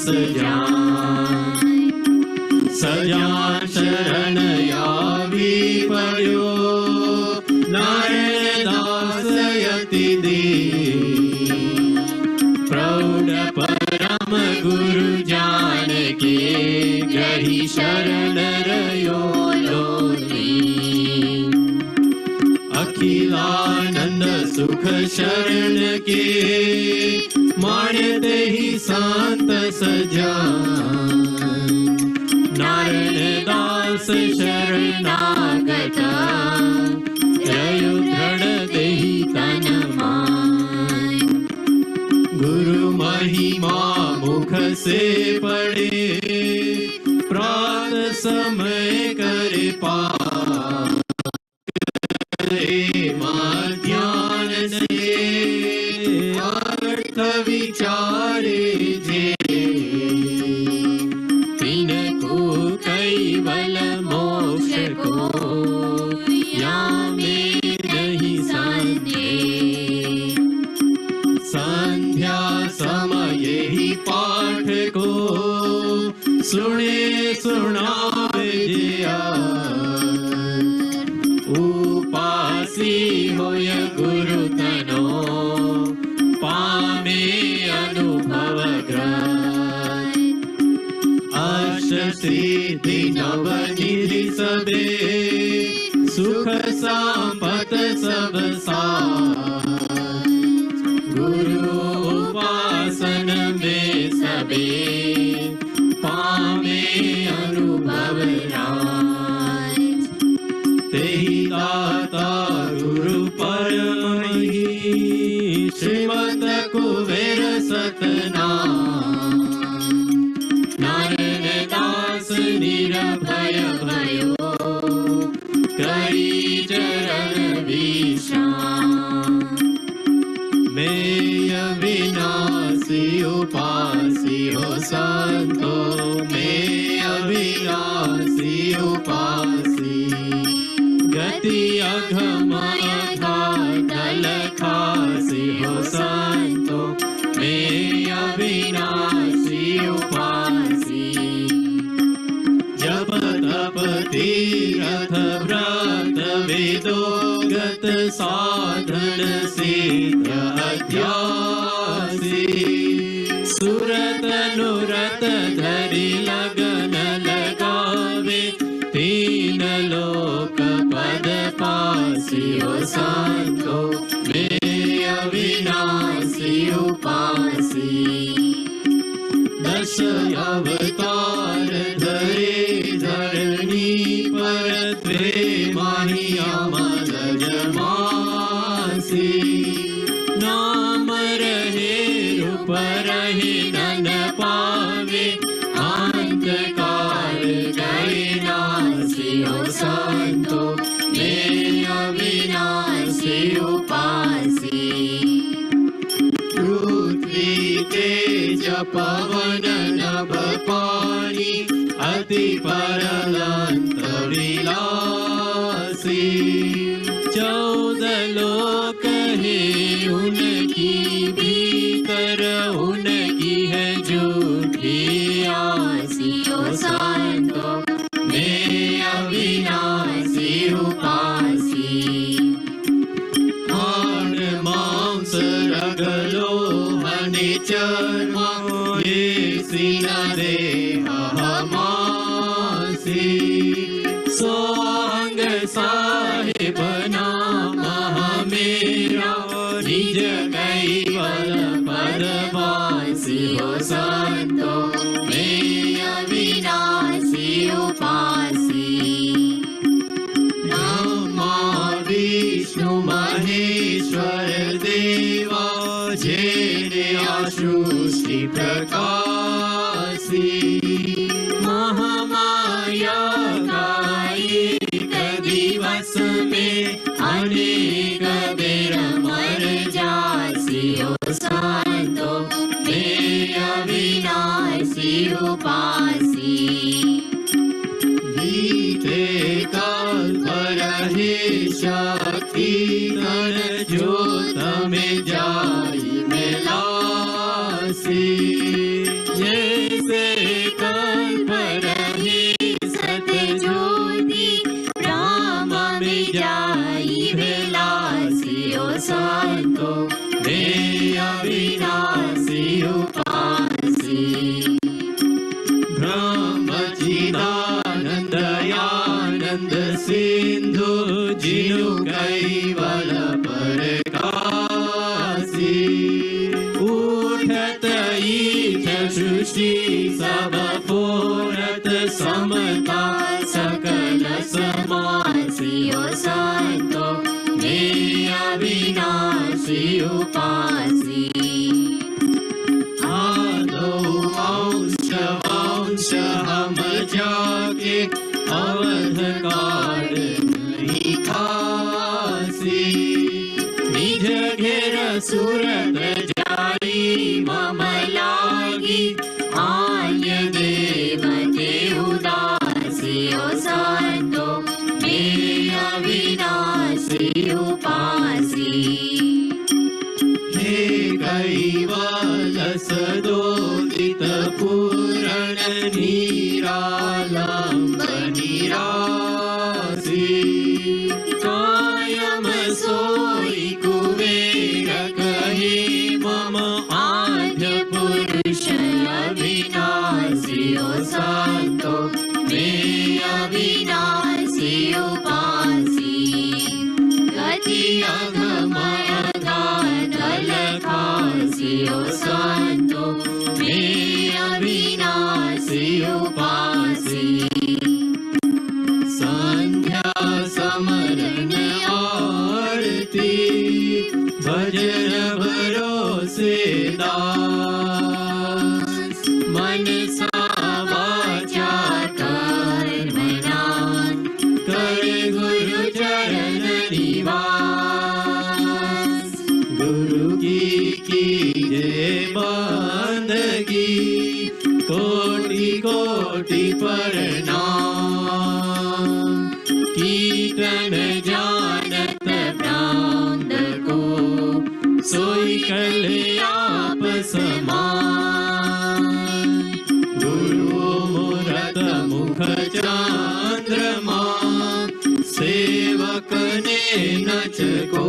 सजान शरण आवी पड्यो नारायण दास यति दे प्रौढ़ परम गुरु जान के ग्रही शरण रयो लोरी अखिलानंद सुख शरण के मानते ही संत सजान नारायण दास शरणागत रयो दृढ़ देहि तन मान गुरु महिमा मुख से पढ़े प्रात समय करे पार ध्यान से अर्थ विचारे जे तिनको कैवल मोक्ष को या में नहीं संदेह संध्या समय ही पाठ को सुने सुनावे जिया उपासी होय गुरु तनो पामे अनुभव ग्रह अष्ट सिद्धि नव निधि सबे सुख संपत सब साथ गुरु उपासन में सबे पामे अनुभव राज तेहि दाता गुरु परमहि श्रीमत कुबेर सतनाम नारायण दास निरभय भयो करी चरण विश्राम मैं अविनाशी उपासी हो संतो मैं अविनाशी उपासी गति अघम अघातल खासी हो संतो मैं अविनाशी उपासी जप तप तीरथ व्रत वेदो गत साधन सिद्ध अध्यासी सुरत नुरत धरि लगन लगावे तीन लोक पद पासी हो संतो मैं अविनाशी उपासी दश अवतार धरे धरणी पर त्वे माहिया मल जमासी नाम रहे रूप रहे नन पावे अंत काल गए नासी हो संतो मैं अविनाशी उपासी पृथ्वी तेज पवन नभ पानी अति परलंत विलासी चौदह लोक है उनकी भीतर उनकी है झूठी आसी ओ संतो मैं अविनाशी उपासी हाड़ मांस रगलो हनि चर्मा ये सीना दे हमासी सोंग साहिब नाम मेरा निज कैवल पद वासी हो संतो मैं अविनाशी उपासी ब्रह्मा विष्णु महेश्वर देवा जेने सृष्टि प्रकाशी महामाया एक दिवस में अनेक बेर मर जासी हो संतो मैं अविनाशी उपासी बीते काल पर हे शक्ति धन जो तमें जाई मिलासी आनंद सिंधु जिनु कैवल परकासी उठत ईठ सृष्टि सब पूरत समता सकल समासियो संतो मे अविनाशी उपासी आदो अंश वंश हम जाके अवध काल नहीं खासी निज घेर सुरत जाई मम लागी आन्य देवते उदासियो संतो मे अविनाशी उपासी हे कैवल सदोदित पूरण निरालंब निरासी कायम सोई कुबेर कहे मम आद्य पुरुष अविनाशियो संतो मे अविनाशी उपासी गति अधम अधातल खासियो संतो मे अविनाशी उपासी संध्या समरण आरती भजन भरोसे दास मन सा वाचा कर्मणा करे गुरु चरण निवास गुरु की जय बंदगी कोटि कोटि प्रणाम कीर्तन जानत ब्राह्मण को सोई कल्याप समान गुरु मूरत मुख चंद्रमा सेवक ने नच को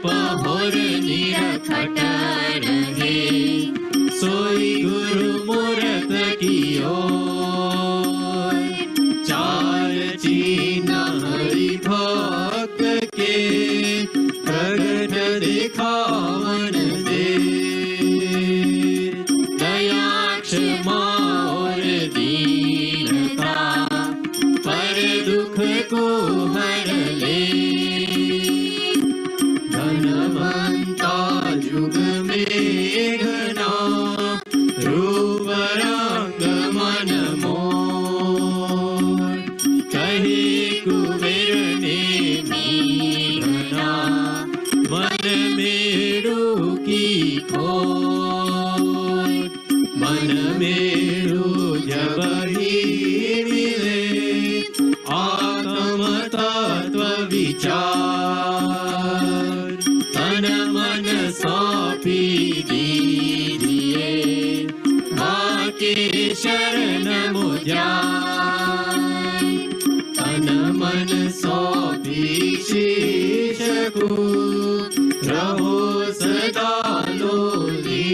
पहोर निरखट रहे सोई गुरु मूरत की ओर चार चीन हरि भक्त के प्रगट दिखावन दे दया क्षमा और दीनता पर दुख को हर ले धनवंता जुग में घना रूप रंग मन मोर कहे कुबेर ने मीना मन मेरू की खोट मन मेरू जब ही मिले आत्म तत्व विचार तन मन सौंपी दीजिए बाके शरण मुझाए तन मन सौंपी शीश को रहो सदा लोली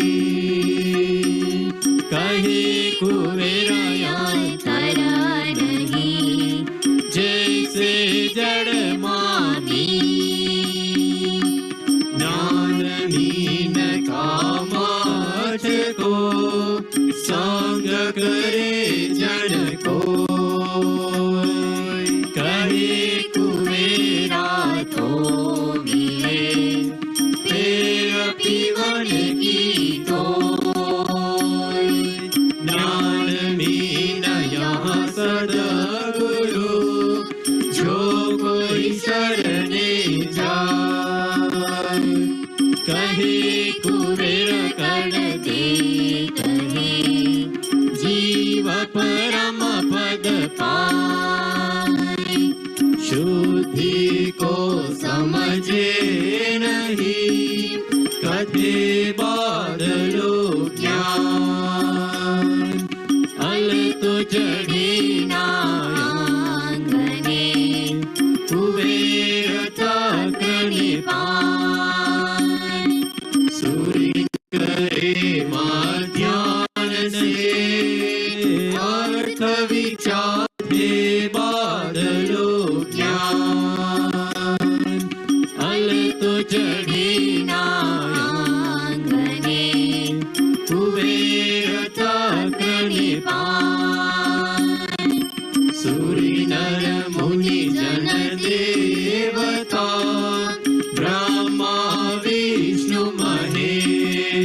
कहे कुबेर अंतर नहीं जैसे जड़ मामी ज्ञानहीन कामाठ को संग करे जन को कहे कुबेरा तो मिले तेरा पीवन की तो ज्ञानहीन यहाँ सदगुरु जो कोई शरणे जाए कहे कुबेर कर दे कहे जीव परम पद पाए शुद्धि को समझे नहीं कथे बादलो ज्ञान अल तो चढ़ी नांगने कुबेर तक निपान सूर्य करे माध्यान से अर्थ कवि चाहे बादलो ज्ञान अल तो चढ़े नायांगने कुबेर तक्रनि पान सूरी नर मुनि जन देवता ब्रह्मा विष्णु महेश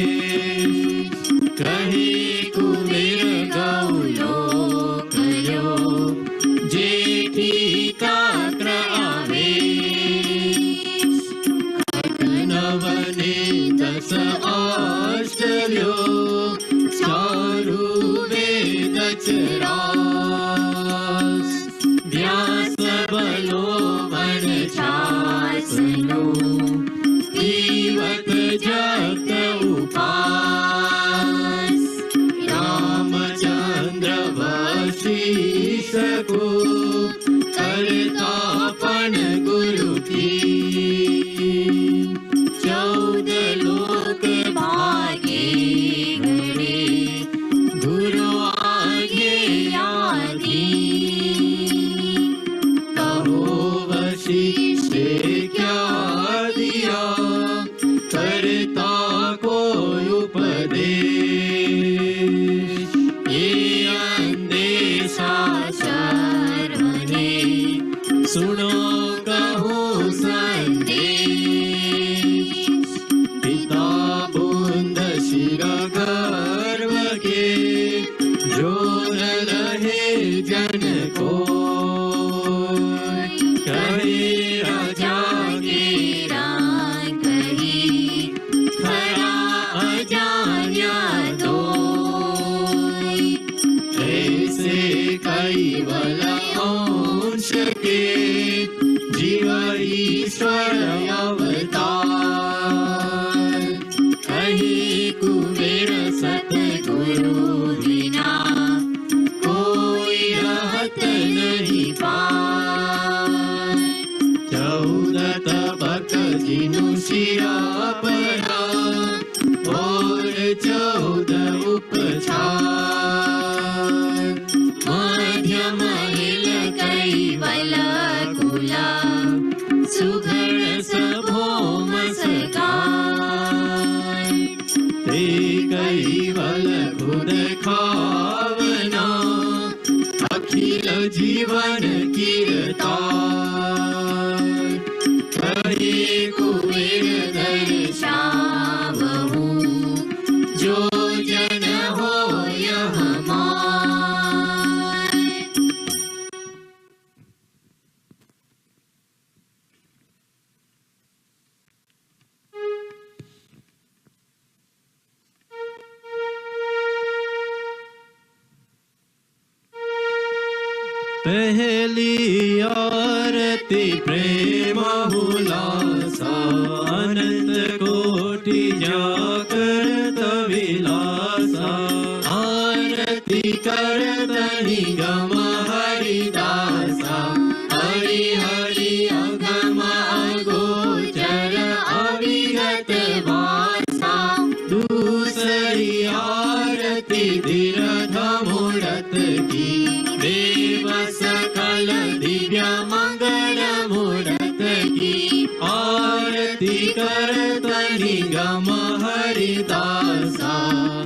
कहे कुबेर गौलोकयो जेठी तक्र आवेश नवने दस आश्चर्यो चारु वेद चरास व्यास बलो वन शासनो जीवत जगत उपास रामचंद्र वशिष्ठ को करतापन गुरु की 14 लोक भागे गणे गुरु आगे आदि कहो वशिष्ठ क्या दिया करता को उपदेश ये अंदेशा सर्वने सुनो कहो संदेश पिता बुंद शिर गर्भ के जोर रहे जन को कहे राजा के राय कही खरा अजान्या दो ऐसे कैवल अंश के जीव ईश्वर अवतार कही कुबेर सतगुरु बिना कोई रहत नहीं पार 14 तबक जिनु शिरा परा और 14 उपचार मध्यम हिल कैवल कुला सुघड़ सभोम सकार ते कैवल खुद खावना अखिल जीवन कीर्तार कहे कुबेर दर्शावहु जो जन हो यह मान पहली आरती प्रेम हुलासा अनंत कोटि जागृत विलासा आरती करत निगम हरिदासा हरि हरि अगम अगोचर अविगत वासा दूसरी आरती धीरध मूढ़त की देव सकल दिव्य मंगल मूढ़त की आरती करत निगम हरिदासा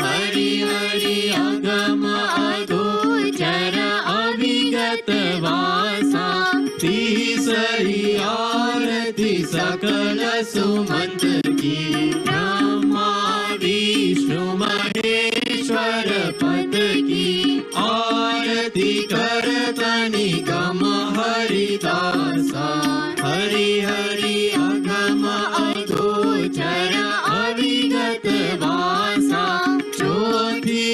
हरि हरि अगम अगोचर अविगत वासा तीसरी आरती सकल सुमंत की ब्रह्मा विष्णु महेश्वर पद की आरती करत निगम हरिदासा हरि हरि अगम अगोचर अविगत वासा चौथी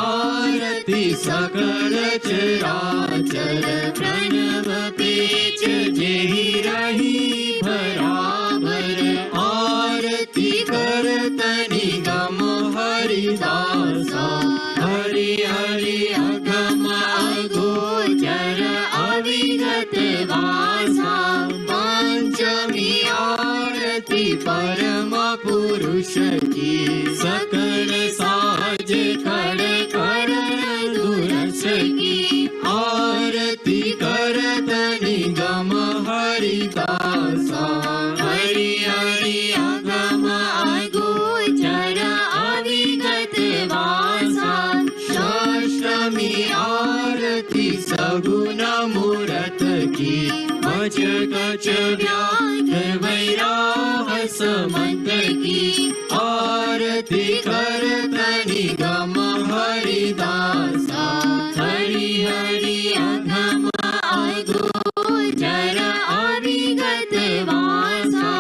आरती सकल चराचर प्रणव पेच जेहि रही बराबर आरती करत निगम हरिदासा हरि हरि अगम अगोचर अविगत वासा पंचमी आरती परम पुरुष की सकल साज खड़ खड़ दुरस की आरती सगुण मूरत की मच कच व्याघ्र वैराह समंत की आरती करतनि गम हरिदासा हरि हरि अघम अगोचर अविगत वासा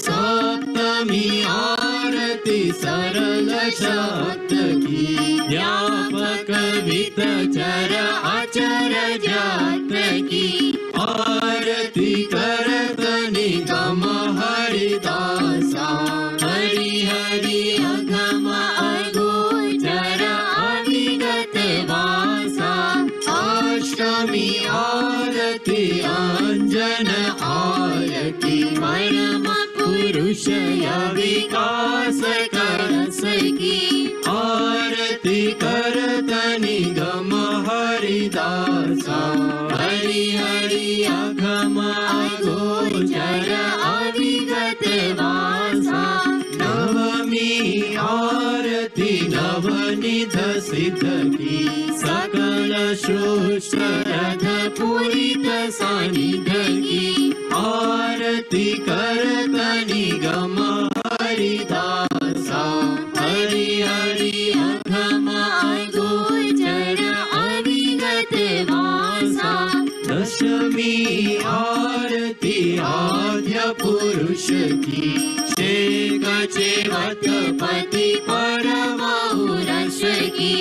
सप्तमी आरती सरल शक्त की व्यापक वित चर अचर जात की आरती करतनि गम हरिदासा हरि हरि अघम अगोचर अविगत वासा अष्टमी आरती अंजन आरती परम पुरुष विकास करस की आरती करतनि गम हरिदासा हरि हरि अघम अगोचर अविगत वासा नवमी आरती नवनिध सिद्ध की सकल श्रेष्ठ रथ पूरित सानिध्य की आरती करतनि गम हरिदासा हरि हरि अघम अगोचर अविगत वासा दशमी आरती आद्य पुरुष की शेख चेवत पति परमौरस की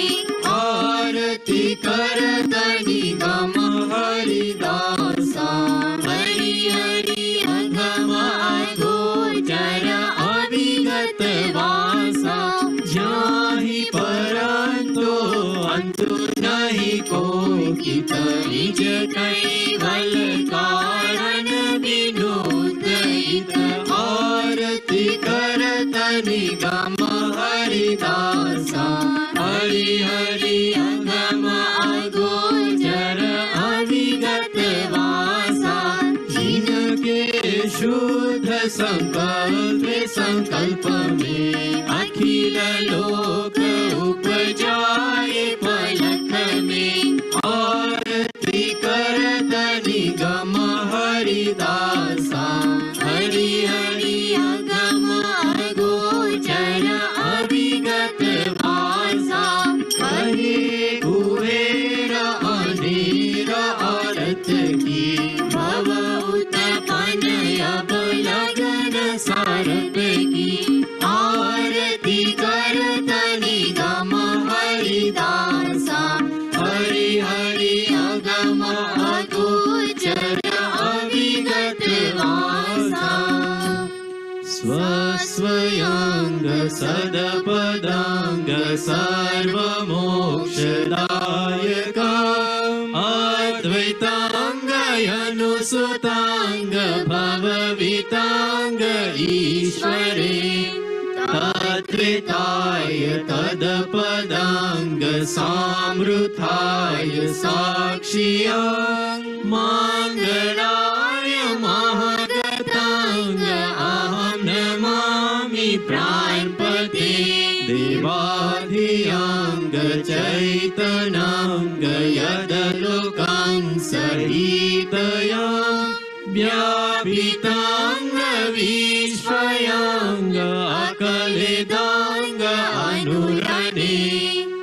आरती करतनि गम हरिदासा हरि हरि अघम अगोचर अविगत वासा जाहि परंतो अंतु नहीं को कित निज कैवल कारण विनोद इत आरती करतनि गम हरिदासा हरि हरि अघम अगोचर अविगत वासा जिनके शुद्ध संकल्प संकल्प में अखिल लोक उपजाए पलक में आरती करतनि गम हरिदासा हरि हरि अघम अगोचर अविगत वासा कहे कुबेर अनेर आरत की भव उत्पन्न अब लगन सारत की आरती करतनि गम हरिदासा हरि हरि अघम अगोचर अविगत वासा स्वस्वयंग सदपदांग सर्वमोक्षदायक अद्वैतांग अनुसुतांग भववितांग ईश्वरे तद्विताय तदपदांग सामृताय साक्षियां मंगलाय महागतांग अहं नमामि प्राणपते देवाधियांग चैतनांग यदलोकं सहितयां व्यापितांग विश्वयांग अकलेदांग अनुरणे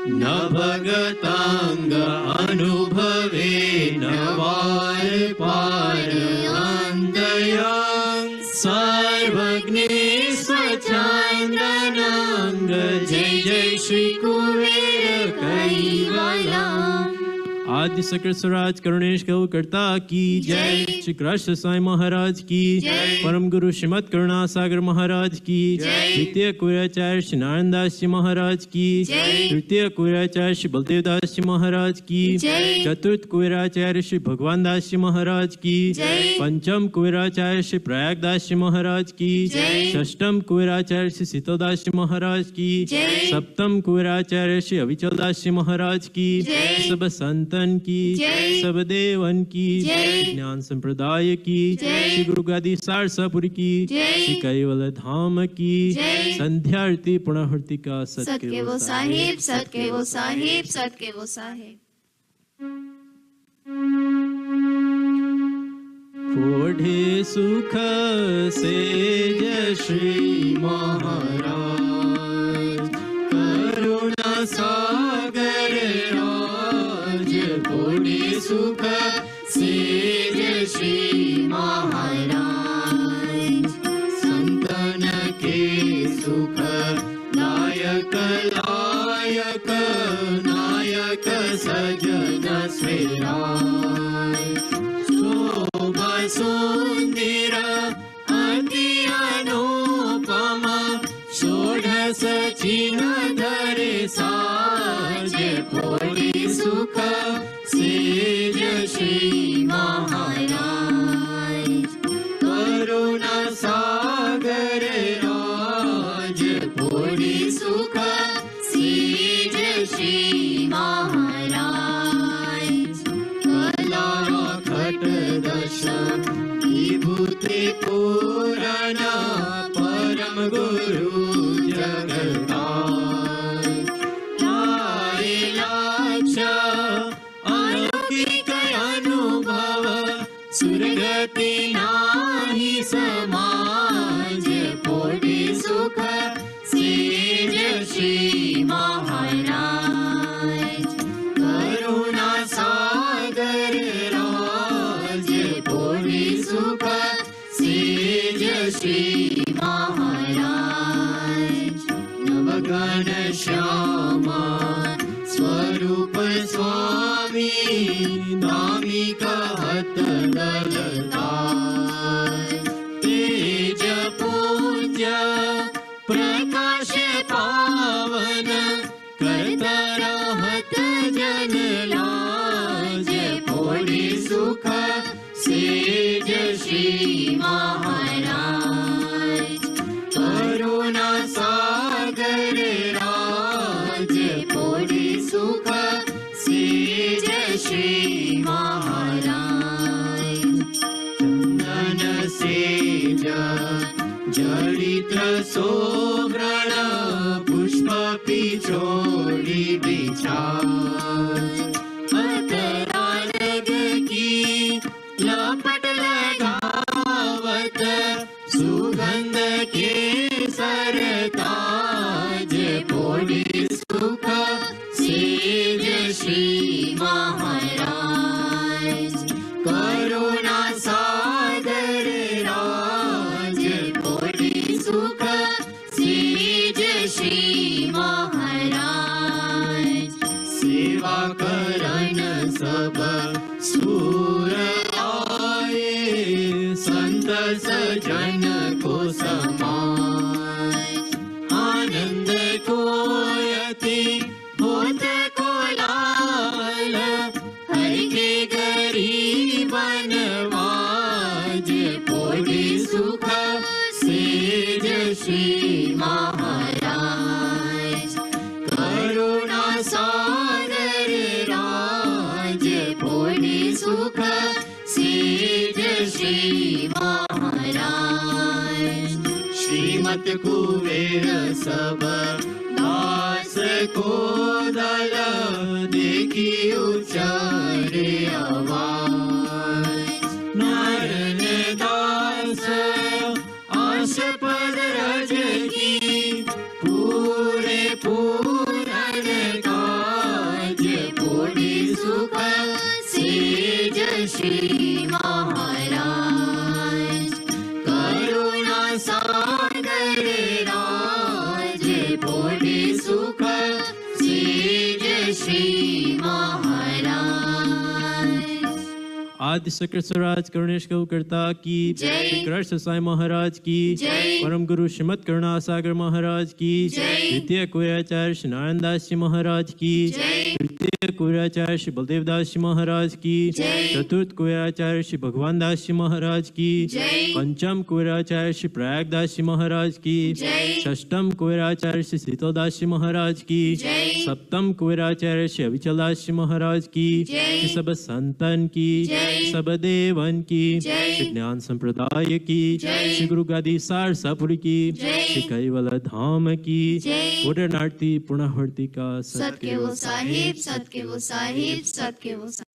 न भगतांग अनुभवे न वार पार अन्तयां सर्वज्ञे स्वच्छाननांग जय जय श्री कुबेर कैवलम् आदि सकल स्वराज करुणेश गौ करता की जय। श्री कृष्ण साई महाराज की जय। परम गुरु श्रीमद करुणा सागर महाराज की जय। द्वितीय कुराचार्य श्री नारायण दास जी महाराज की जय। तृतीय कुराचार्य श्री बलदेव दास जी महाराज की जय। चतुर्थ कुराचार्य श्री भगवान दास जी महाराज की जय। पंचम कुराचार्य श्री प्रयाग दास जी महाराज की जय। षष्टम कुराचार्य श्री शीतलदास जी महाराज की जय। सप्तम कुराचार्य श्री अविचल दास जी महाराज की जय। सब संतन की जय। सब देवन की जय। ज्ञान संप्रदाय की जय। श्री गुरु गादी सारसापुर की जय। श्री कैवल धाम की जय। संध्यारती पुनःहृति का सत्य वो साहिब, सत्य वो साहिब, सत्य वो साहिब। बढ़े सुख सेज श्री महाराज करुणा सागर राज बढ़े सुख सेज श्री महाराज संतन के सुख लायक लायक नायक सजन स्वेराय शोभा सुंदर अति अनुपम षोडश चिन्ह धरे साज पूरी सुख सेज श्री महाराज करुणा सागर राज पूरी सुख सेज श्री महाराज कला खट दश विभूति पूरण परम गुरु जगताय लाच अलौकिक अनुभव सुरगति नाही समाज पोटी सुख सेज श्री महाराज करुणा सागर राज पोटी सुख सेज श्री महाराज नवगण श्यामा स्वरूप स्वामी नामी कहत ललता तेज पूज्य प्रकाश पावन करता रहत जन लाज पूरी सुख सेज श्री महाराज करुणा सागर राज पूरी सुख सेज श्री महाराज चंदन सेज जड़ित सोवर्ण पुष्प पिछोड़ी बिछाय अतरानग की लपट लगावत सुगंध के सरताज पूरी सुख सेज श्री महाराज करुणा सागर राज पूरी सुख सेज श्री महाराज सेवा करन सब सूर आए संत सजन को समाय आनंद को यति होत को लाल हर के गरीबन वाज पूरी सुख सेज श्री महाराज करुणा सागर राज पूरी सुख सेज श्री महाराज श्रीमत कुबेर सब दास को दल देखी उच्चारे आवाज नारायण दास आश पद रज की पूरे पूरन काज पूरी सुख सेज श्री महाराज करुणा सागर राज पूरी सुख सेज श्री महाराज आदि शंकर स्वराज करुणेश गौ करता की जय। कृष्ण साई महाराज की जय। परम गुरु श्रीमद करुणा सागर महाराज की जय। द्वितीय कुराचार्य श्री नारायण दास जी महाराज की जय। तृतीय कुराचार्य श्री बलदेव दास जी महाराज की जय। चतुर्थ कुराचार्य श्री भगवान दास जी महाराज की जय। पंचम कुराचार्य श्री प्रयाग दास जी महाराज की जय। षष्टम कुराचार्य श्री शीतल दास जी महाराज की जय। सप्तम कुराचार्य श्री अविचल दास जी महाराज की जय। श्री सब संतन की जय। सब देवन की जय। श्री ज्ञान संप्रदाय की जय। श्री गुरु गादी सारसापुर की जय। श्री कैवल धाम की जय। पुनरारती पुनःवर्ती का सत के वो साहिब, सत के वो साहिब, सत के वो साहिब।